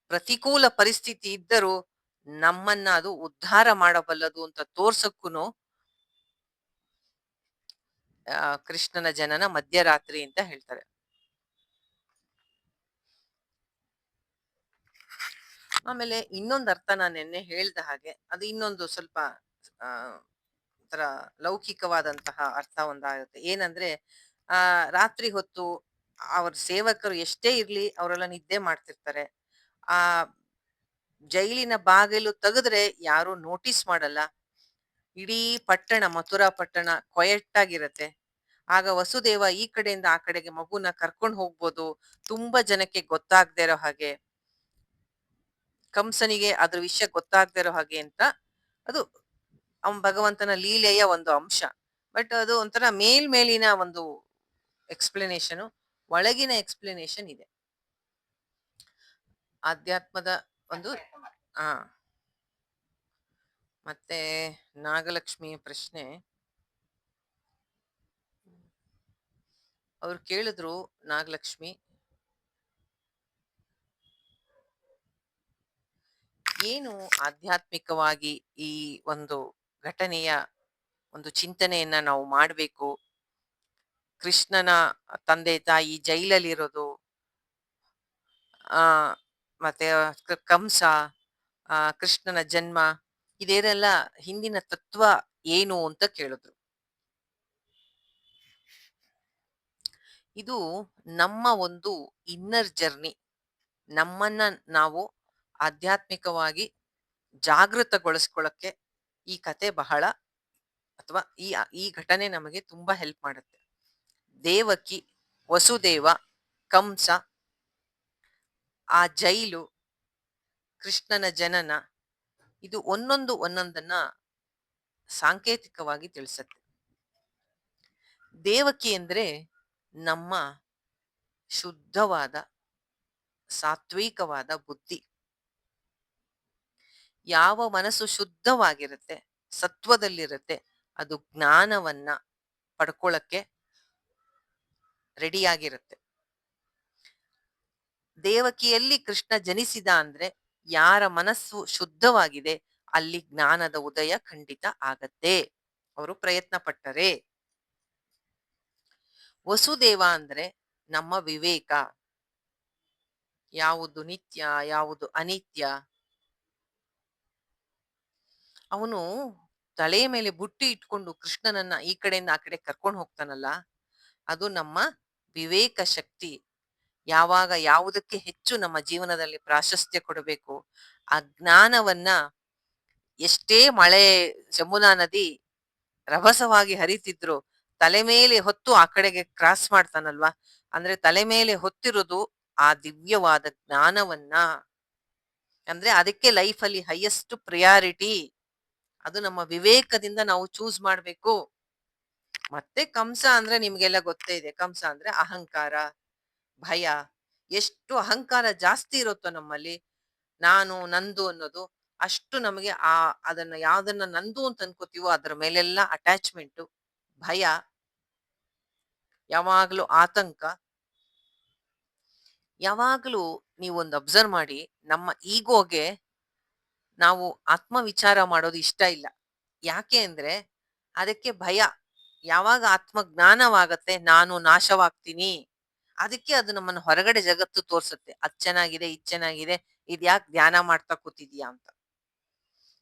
ಪ್ರತಿಕೂಲ ಪರಿಸ್ಥಿತಿ ಇದ್ದರೂ ನಮ್ಮನ್ನ ಅದು ಉದ್ಧಾರ ಮಾಡಬಲ್ಲದು ಅಂತ ತೋರ್ಸಕ್ಕೂನು ಕೃಷ್ಣನ ಜನನ ಮಧ್ಯರಾತ್ರಿ ಅಂತ ಹೇಳ್ತಾರೆ. ಆಮೇಲೆ ಇನ್ನೊಂದು ಅರ್ಥ ನಾನು ನಿನ್ನೆ ಹೇಳ್ದ ಹಾಗೆ ಅದು ಇನ್ನೊಂದು ಸ್ವಲ್ಪ ಆ ತರ ಲೌಕಿಕವಾದಂತಹ ಅರ್ಥ ಒಂದಾಗುತ್ತೆ. ಏನಂದ್ರೆ ಆ ರಾತ್ರಿ ಹೊತ್ತು ಅವ್ರ ಸೇವಕರು ಎಷ್ಟೇ ಇರ್ಲಿ ಅವರೆಲ್ಲ ನಿದ್ದೆ ಮಾಡ್ತಿರ್ತಾರೆ. ಆ ಜೈಲಿನ ಬಾಗಿಲು ತೆಗೆದ್ರೆ ಯಾರು ನೋಟಿಸ್ ಮಾಡಲ್ಲ. ಇಡೀ ಪಟ್ಟಣ ಮಥುರಾ ಪಟ್ಟಣ ಕ್ವಯಟ್ ಆಗಿರತ್ತೆ. ಆಗ ವಸುದೇವ ಈ ಕಡೆಯಿಂದ ಆ ಕಡೆಗೆ ಮಗುನ ಕರ್ಕೊಂಡು ಹೋಗ್ಬೋದು. ತುಂಬಾ ಜನಕ್ಕೆ ಗೊತ್ತಾಗ್ದೇ ಇರೋ ಹಾಗೆ, ಕಂಸನಿಗೆ ಅದ್ರ ವಿಷಯ ಗೊತ್ತಾಗ್ದೇ ಇರೋ ಹಾಗೆ ಅಂತ ಅದು ಭಗವಂತನ ಲೀಲೆಯ ಒಂದು ಅಂಶ. ಬಟ್ ಅದು ಒಂಥರ ಮೇಲ್ಮೇಲಿನ ಒಂದು ಎಕ್ಸ್‌ಪ್ಲನೇಷನ್, ಒಳಗಿನ ಎಕ್ಸ್‌ಪ್ಲನೇಷನ್ ಇದೆ. ಆಧ್ಯಾತ್ಮದ ಒಂದು ಆ ಮತ್ತೆ ನಾಗಲಕ್ಷ್ಮಿಯ ಪ್ರಶ್ನೆ ಅವ್ರು ಕೇಳಿದ್ರು. ನಾಗಲಕ್ಷ್ಮಿ ಏನು ಆಧ್ಯಾತ್ಮಿಕವಾಗಿ ಈ ಒಂದು ಘಟನೆಯ ಒಂದು ಚಿಂತನೆಯನ್ನ ನಾವು ಮಾಡಬೇಕು. ಕೃಷ್ಣನ ತಂದೆ ತಾಯಿ ಜೈಲಲ್ಲಿರೋದು, ಆ ಮತ್ತೆ ಕಂಸ, ಕೃಷ್ಣನ ಜನ್ಮ, ಇದೇನೆಲ್ಲ ಹಿಂದಿನ ತತ್ವ ಏನು ಅಂತ ಕೇಳಿದ್ರು. ಇದು ನಮ್ಮ ಒಂದು ಇನ್ನರ್ ಜರ್ನಿ. ನಮ್ಮನ್ನ ನಾವು ಆಧ್ಯಾತ್ಮಿಕವಾಗಿ ಜಾಗೃತಗೊಳಿಸ್ಕೊಳ್ಳಕ್ಕೆ ಈ ಕತೆ ಬಹಳ ಅಥವಾ ಈ ಘಟನೆ ನಮಗೆ ತುಂಬಾ ಹೆಲ್ಪ್ ಮಾಡುತ್ತೆ. ದೇವಕಿ, ವಸುದೇವ, ಕಂಸ, ಆ ಜೈಲು, ಕೃಷ್ಣನ ಜನನ, ಇದು ಒಂದೊಂದನ್ನ ಸಾಂಕೇತಿಕವಾಗಿ ತಿಳಿಸುತ್ತೆ. ದೇವಕಿ ಅಂದ್ರೆ ನಮ್ಮ ಶುದ್ಧವಾದ ಸಾತ್ವಿಕವಾದ ಬುದ್ಧಿ. ಯಾವ ಮನಸ್ಸು ಶುದ್ಧವಾಗಿರುತ್ತೆ, ಸತ್ವದಲ್ಲಿರುತ್ತೆ, ಅದು ಜ್ಞಾನವನ್ನ ಪಡ್ಕೊಳ್ಳಕ್ಕೆ ರೆಡಿಯಾಗಿರುತ್ತೆ. ದೇವಕಿಯಲ್ಲಿ ಕೃಷ್ಣ ಜನಿಸಿದ ಅಂದ್ರೆ ಯಾರ ಮನಸ್ಸು ಶುದ್ಧವಾಗಿದೆ ಅಲ್ಲಿ ಜ್ಞಾನದ ಉದಯ ಖಂಡಿತ ಆಗತ್ತೆ, ಅವರು ಪ್ರಯತ್ನ ಪಟ್ಟರೆ. ವಸುದೇವ ಅಂದ್ರೆ ನಮ್ಮ ವಿವೇಕ, ಯಾವುದು ನಿತ್ಯ ಯಾವುದು ಅನಿತ್ಯ. ಅವನು ತಲೆ ಮೇಲೆ ಬುಟ್ಟಿ ಇಟ್ಕೊಂಡು ಕೃಷ್ಣನನ್ನ ಈ ಕಡೆಯಿಂದ ಆ ಕಡೆ ಕರ್ಕೊಂಡು ಹೋಗ್ತಾನಲ್ಲ, ಅದು ನಮ್ಮ ವಿವೇಕ ಶಕ್ತಿ. ಯಾವಾಗ ಯಾವುದಕ್ಕೆ ಹೆಚ್ಚು ನಮ್ಮ ಜೀವನದಲ್ಲಿ ಪ್ರಾಶಸ್ತ್ಯ ಕೊಡಬೇಕು, ಆ ಜ್ಞಾನವನ್ನ ಎಷ್ಟೇ ಮಳೆ, ಜಮುನಾ ನದಿ ರಭಸವಾಗಿ ಹರಿತಿದ್ರು ತಲೆ ಮೇಲೆ ಹೊತ್ತು ಆ ಕಡೆಗೆ ಕ್ರಾಸ್ ಮಾಡ್ತಾನಲ್ವಾ, ಅಂದ್ರೆ ತಲೆ ಮೇಲೆ ಹೊತ್ತಿರೋದು ಆ ದಿವ್ಯವಾದ ಜ್ಞಾನವನ್ನ. ಅಂದ್ರೆ ಅದಕ್ಕೆ ಲೈಫಲ್ಲಿ ಹೈಯೆಸ್ಟ್ ಪ್ರಿಯಾರಿಟಿ. ಅದು ನಮ್ಮ ವಿವೇಕದಿಂದ ನಾವು ಚೂಸ್ ಮಾಡ್ಬೇಕು. ಮತ್ತೆ ಕಂಸ ಅಂದ್ರೆ ನಿಮ್ಗೆಲ್ಲ ಗೊತ್ತೇ ಇದೆ. ಕಂಸ ಅಂದ್ರೆ ಅಹಂಕಾರ, ಭಯ. ಎಷ್ಟು ಅಹಂಕಾರ ಜಾಸ್ತಿ ಇರುತ್ತೋ ನಮ್ಮಲ್ಲಿ, ನಾನು ನಂದು ಅನ್ನೋದು, ಅಷ್ಟು ನಮಗೆ ಅದನ್ನ ಯಾವ್ದನ್ನ ನಂದು ಅಂತ ಅನ್ಕೋತೀವೋ ಅದ್ರ ಮೇಲೆಲ್ಲ ಅಟ್ಯಾಚ್ಮೆಂಟ್, ಭಯ, ಯಾವಾಗ್ಲೂ ಆತಂಕ. ಯಾವಾಗ್ಲೂ ನೀವೊಂದು ಅಬ್ಸರ್ವ್ ಮಾಡಿ, ನಮ್ಮ ಈಗೋಗೆ ನಾವು ಆತ್ಮವಿಚಾರ ಮಾಡೋದು ಇಷ್ಟ ಇಲ್ಲ. ಯಾಕೆ ಅಂದ್ರೆ ಅದಕ್ಕೆ ಭಯ. ಯಾವಾಗ ಆತ್ಮಜ್ಞಾನವಾಗತ್ತೆ, ನಾನು ನಾಶವಾಗ್ತೀನಿ, ಅದಕ್ಕೆ ಅದು ನಮ್ಮನ್ನು ಹೊರಗಡೆ ಜಗತ್ತು ತೋರ್ಸುತ್ತೆ. ಅದ್ ಚೆನ್ನಾಗಿದೆ, ಇದ್ ಚೆನ್ನಾಗಿದೆ, ಇದ್ಯಾಕ್ ಧ್ಯಾನ ಮಾಡ್ತಾ ಕೂತಿದ್ಯಾ ಅಂತ.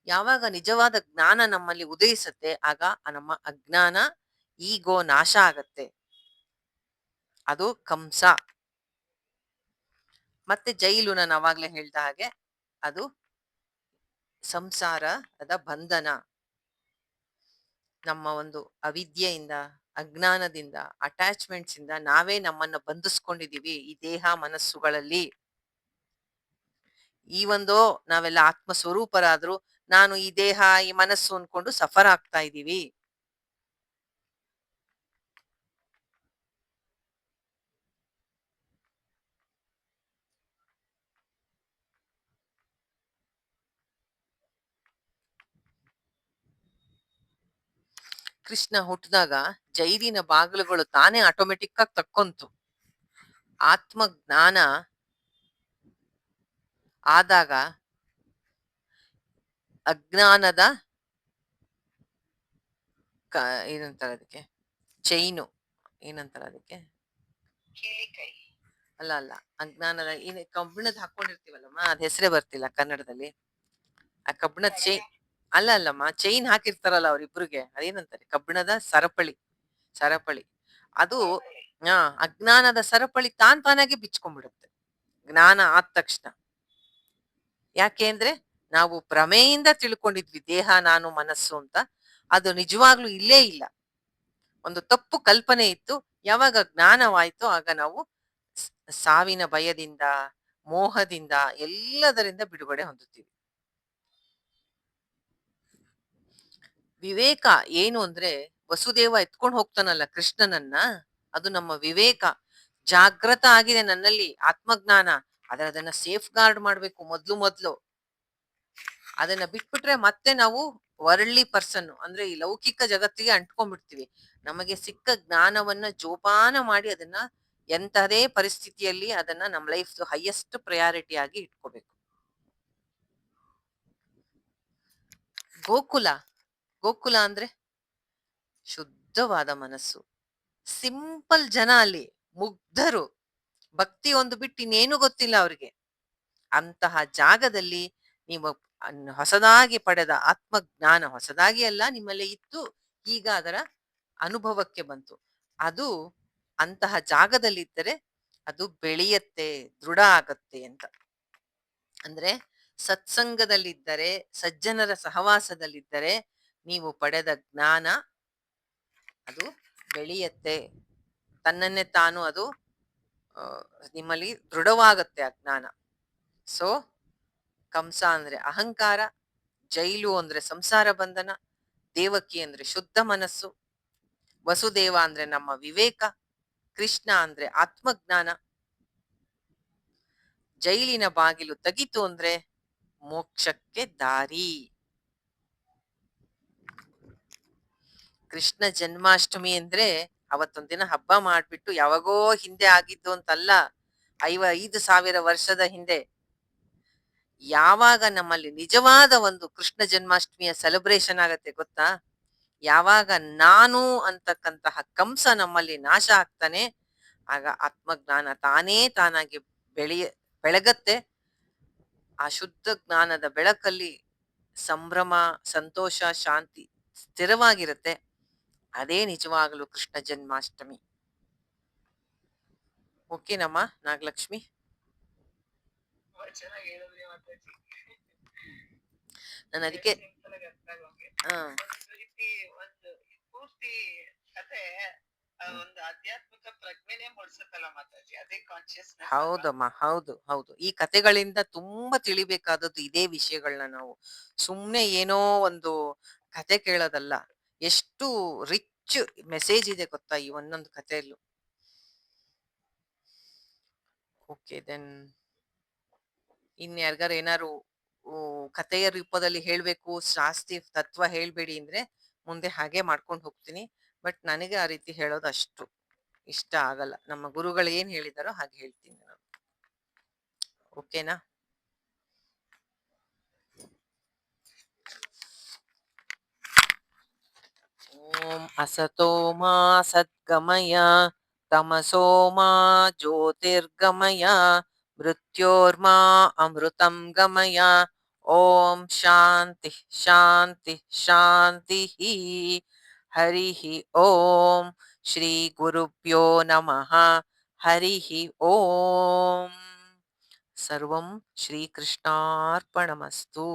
ಯಾವಾಗ ನಿಜವಾದ ಜ್ಞಾನ ನಮ್ಮಲ್ಲಿ ಉದಯಿಸತ್ತೆ, ಆಗ ನಮ್ಮ ಅಜ್ಞಾನ, ಈಗೋ ನಾಶ ಆಗತ್ತೆ. ಅದು ಕಂಸ. ಮತ್ತೆ ಜೈಲು, ನಾನು ಅವಾಗ್ಲೇ ಹೇಳ್ದ ಹಾಗೆ, ಅದು ಸಂಸಾರದ ಬಂಧನ. ನಮ್ಮ ಒಂದು ಅವಿದ್ಯೆಯಿಂದ, ಅಜ್ಞಾನದಿಂದ, ಅಟ್ಯಾಚ್ಮೆಂಟ್ಸ್ ಇಂದ ನಾವೇ ನಮ್ಮನ್ನ ಬಂಧಿಸ್ಕೊಂಡಿದೀವಿ ಈ ದೇಹ ಮನಸ್ಸುಗಳಲ್ಲಿ. ಈ ಒಂದು ನಾವೆಲ್ಲ ಆತ್ಮ ಸ್ವರೂಪರಾದ್ರು ನಾನು ಈ ದೇಹ, ಈ ಮನಸ್ಸು ಅನ್ಕೊಂಡು ಸಫರ್ ಆಗ್ತಾ ಇದೀವಿ. ಕೃಷ್ಣ ಹುಟ್ಟಿದಾಗ ಜೈಲಿನ ಬಾಗಿಲುಗಳು ತಾನೇ ಆಟೋಮೆಟಿಕ್ ಆಗಿ ತಕ್ಕೊಂತು. ಆತ್ಮ ಜ್ಞಾನ ಆದಾಗ ಅಜ್ಞಾನದ ಏನಂತಾರೆ ಅದಕ್ಕೆ, ಚೈನು, ಏನಂತಾರೆ ಅದಕ್ಕೆ, ಕೀಲಿಕೈ. ಅಲ್ಲ ಅಲ್ಲ, ಅಜ್ಞಾನದ ಕಬ್ಬಿಣದ ಹಾಕೊಂಡಿರ್ತೀವಲ್ಲಮ್ಮ, ಅದ್ ಹೆಸರೇ ಬರ್ತಿಲ್ಲ ಕನ್ನಡದಲ್ಲಿ. ಆ ಕಬ್ಬಿಣದ ಅಲ್ಲ ಅಲ್ಲಮ್ಮ, ಚೈನ್ ಹಾಕಿರ್ತಾರಲ್ಲ ಅವ್ರಿಬ್ರಿಗೆ, ಅದೇನಂತಾರೆ, ಕಬ್ಬಿಣದ ಸರಪಳಿ. ಸರಪಳಿ ಅದು ಅಜ್ಞಾನದ ಸರಪಳಿ ತಾನಾಗೆ ಬಿಚ್ಕೊಂಡ್ಬಿಡುತ್ತೆ ಜ್ಞಾನ ಆದ ತಕ್ಷಣ. ಯಾಕೆ ಅಂದ್ರೆ ನಾವು ಭ್ರಮೆಯಿಂದ ತಿಳ್ಕೊಂಡಿದ್ವಿ ದೇಹ, ನಾನು ಮನಸ್ಸು ಅಂತ. ಅದು ನಿಜವಾಗ್ಲೂ ಇಲ್ಲೇ ಇಲ್ಲ, ಒಂದು ತಪ್ಪು ಕಲ್ಪನೆ ಇತ್ತು. ಯಾವಾಗ ಜ್ಞಾನವಾಯ್ತೋ ಆಗ ನಾವು ಸಾವಿನ ಭಯದಿಂದ, ಮೋಹದಿಂದ, ಎಲ್ಲದರಿಂದ ಬಿಡುಗಡೆ ಹೊಂದುತ್ತೀವಿ. ವಿವೇಕ ಏನು ಅಂದ್ರೆ, ವಸುದೇವ ಎತ್ಕೊಂಡು ಹೋಗ್ತಾನಲ್ಲ ಕೃಷ್ಣನನ್ನ, ಅದು ನಮ್ಮ ವಿವೇಕ. ಜಾಗೃತ ಆಗಿದೆ ನನ್ನಲ್ಲಿ ಆತ್ಮಜ್ಞಾನ, ಆದ್ರೆ ಅದನ್ನ ಸೇಫ್ ಗಾರ್ಡ್ ಮಾಡ್ಬೇಕು ಮೊದ್ಲು. ಅದನ್ನ ಬಿಟ್ಬಿಟ್ರೆ ಮತ್ತೆ ನಾವು ವರ್ಲ್ಡ್ಲಿ ಪರ್ಸನ್, ಅಂದ್ರೆ ಈ ಲೌಕಿಕ ಜಗತ್ತಿಗೆ ಅಂಟ್ಕೊಂಡ್ಬಿಡ್ತೀವಿ. ನಮಗೆ ಸಿಕ್ಕ ಜ್ಞಾನವನ್ನ ಜೋಪಾನ ಮಾಡಿ ಅದನ್ನ ಎಂತದೇ ಪರಿಸ್ಥಿತಿಯಲ್ಲಿ ಅದನ್ನ ನಮ್ಮ ಲೈಫ್ ಹೈಯೆಸ್ಟ್ ಪ್ರಯಾರಿಟಿ ಆಗಿ ಇಟ್ಕೋಬೇಕು. ಗೋಕುಲ, ಗೋಕುಲ ಅಂದ್ರೆ ಶುದ್ಧವಾದ ಮನಸ್ಸು, ಸಿಂಪಲ್ ಜನ ಅಲ್ಲಿ, ಮುಗ್ಧರು, ಭಕ್ತಿ ಒಂದು ಬಿಟ್ಟು ಇನ್ನೇನು ಗೊತ್ತಿಲ್ಲ ಅವ್ರಿಗೆ. ಅಂತಹ ಜಾಗದಲ್ಲಿ ನೀವು ಹೊಸದಾಗಿ ಪಡೆದ ಆತ್ಮಜ್ಞಾನ, ಹೊಸದಾಗಿ ಅಲ್ಲ, ನಿಮ್ಮಲ್ಲಿ ಇತ್ತು, ಈಗ ಅದರ ಅನುಭವಕ್ಕೆ ಬಂತು. ಅದು ಅಂತಹ ಜಾಗದಲ್ಲಿದ್ದರೆ ಅದು ಬೆಳೆಯತ್ತೆ, ದೃಢ ಆಗತ್ತೆ ಅಂತ. ಅಂದ್ರೆ ಸತ್ಸಂಗದಲ್ಲಿದ್ದರೆ, ಸಜ್ಜನರ ಸಹವಾಸದಲ್ಲಿದ್ದರೆ ನೀವು ಪಡೆದ ಜ್ಞಾನ ಅದು ಬೆಳೆಯತ್ತೆ, ತನ್ನನ್ನೇ ತಾನು ಅದು ನಿಮ್ಮಲ್ಲಿ ದೃಢವಾಗತ್ತೆ ಆ ಜ್ಞಾನ. ಸೊ ಕಂಸ ಅಂದ್ರೆ ಅಹಂಕಾರ, ಜೈಲು ಅಂದ್ರೆ ಸಂಸಾರ ಬಂಧನ, ದೇವಕಿ ಅಂದ್ರೆ ಶುದ್ಧ ಮನಸ್ಸು, ವಸುದೇವ ಅಂದ್ರೆ ನಮ್ಮ ವಿವೇಕ, ಕೃಷ್ಣ ಅಂದ್ರೆ ಆತ್ಮಜ್ಞಾನ. ಜೈಲಿನ ಬಾಗಿಲು ತೆಗಿತು ಅಂದ್ರೆ ಮೋಕ್ಷಕ್ಕೆ ದಾರಿ. ಕೃಷ್ಣ ಜನ್ಮಾಷ್ಟಮಿ ಅಂದ್ರೆ ಅವತ್ತೊಂದಿನ ಹಬ್ಬ ಮಾಡ್ಬಿಟ್ಟು ಯಾವಾಗೋ ಹಿಂದೆ ಆಗಿದ್ದು ಅಂತಲ್ಲ, 5,000 ವರ್ಷದ ಹಿಂದೆ. ಯಾವಾಗ ನಮ್ಮಲ್ಲಿ ನಿಜವಾದ ಒಂದು ಕೃಷ್ಣ ಜನ್ಮಾಷ್ಟಮಿಯ ಸೆಲೆಬ್ರೇಷನ್ ಆಗತ್ತೆ ಗೊತ್ತಾ, ಯಾವಾಗ ನಾನು ಅಂತಕ್ಕಂತಹ ಕಂಸ ನಮ್ಮಲ್ಲಿ ನಾಶ ಆಗ್ತಾನೆ, ಆಗ ಆತ್ಮಜ್ಞಾನ ತಾನಾಗಿ ಬೆಳಗತ್ತೆ. ಆ ಶುದ್ಧ ಜ್ಞಾನದ ಬೆಳಕಲ್ಲಿ ಸಂಭ್ರಮ, ಸಂತೋಷ, ಶಾಂತಿ ಸ್ಥಿರವಾಗಿರುತ್ತೆ. ಅದೇ ನಿಜವಾಗಲೂ ಕೃಷ್ಣ ಜನ್ಮಾಷ್ಟಮಿ. ಓಕೆನಮ್ಮ ನಾಗಲಕ್ಷ್ಮಿ? ತುಂಬಾ ಚೆನ್ನಾಗಿ ಹೇಳಿದ್ರಿ ಮಾತಾಜಿ. ನಾನು ವೆರಿ ಅದಕ್ಕೆ ಸಿಂಪಲ್ ಆಗಿ ಅರ್ಥ ಆಗೋಂಗೆ. ಹಾ ಒಂದು ರೀತಿ ಒಂದು ಈ ಪೂರ್ತಿ ಕತೆ ಒಂದು ಆಧ್ಯಾತ್ಮಿಕ ಪ್ರಜ್ಞೆನೇ ಮೂಡಿಸುತ್ತಲ್ಲ ಮಾತಾಜಿ, ಅದೇ ಕಾನ್ಶಿಯಸ್ನೆಸ್ ಅಲ್ವಾ? ಹೌದಮ್ಮ, ಹೌದು ಹೌದು. ಈ ಕತೆಗಳಿಂದ ತುಂಬಾ ತಿಳಿಬೇಕಾದದ್ದು ಇದೇ ವಿಷಯಗಳನ್ನ ನಾವು. ಸುಮ್ನೆ ಏನೋ ಒಂದು ಕತೆ ಕೇಳೋದಲ್ಲ. ಎಷ್ಟು ರಿಚ್ ಮೆಸೇಜ್ ಇದೆ ಗೊತ್ತಾ ಈ ಒಂದೊಂದು ಕಥೆಯಲ್ಲೂ. ಓಕೆ ದೆನ್ ಇನ್ ಯಾರಿಗಾರ ಏನಾರು ಕಥೆಯ ರೂಪದಲ್ಲಿ ಹೇಳ್ಬೇಕು, ಜಾಸ್ತಿ ತತ್ವ ಹೇಳ್ಬೇಡಿ ಅಂದ್ರೆ ಮುಂದೆ ಹಾಗೆ ಮಾಡ್ಕೊಂಡು ಹೋಗ್ತೀನಿ. ಬಟ್ ನನಗೆ ಆ ರೀತಿ ಹೇಳೋದು ಅಷ್ಟು ಇಷ್ಟ ಆಗಲ್ಲ. ನಮ್ಮ ಗುರುಗಳು ಏನ್ ಹೇಳಿದಾರೋ ಹಾಗೆ ಹೇಳ್ತೀನಿ ನಾನು. ಓಕೆನಾ? ಓಂ ಅಸತೋ ಮಾ ಸದ್ಗಮಯ ತಮಸೋ ಮಾ ಜ್ಯೋತಿರ್ಗಮಯ ಮೃತ್ಯೋರ್ಮಾ ಅಮೃತಂ ಗಮಯ. ಓಂ ಶಾಂತಿ ಶಾಂತಿ ಶಾಂತಿ. ಹರಿ ಓಂ ಶ್ರೀ ಗುರುಭ್ಯೋ ನಮಃ. ಹರಿ ಓಂ. ಸರ್ವಂ ಶ್ರೀಕೃಷ್ಣಾರ್ಪಣಮಸ್ತು.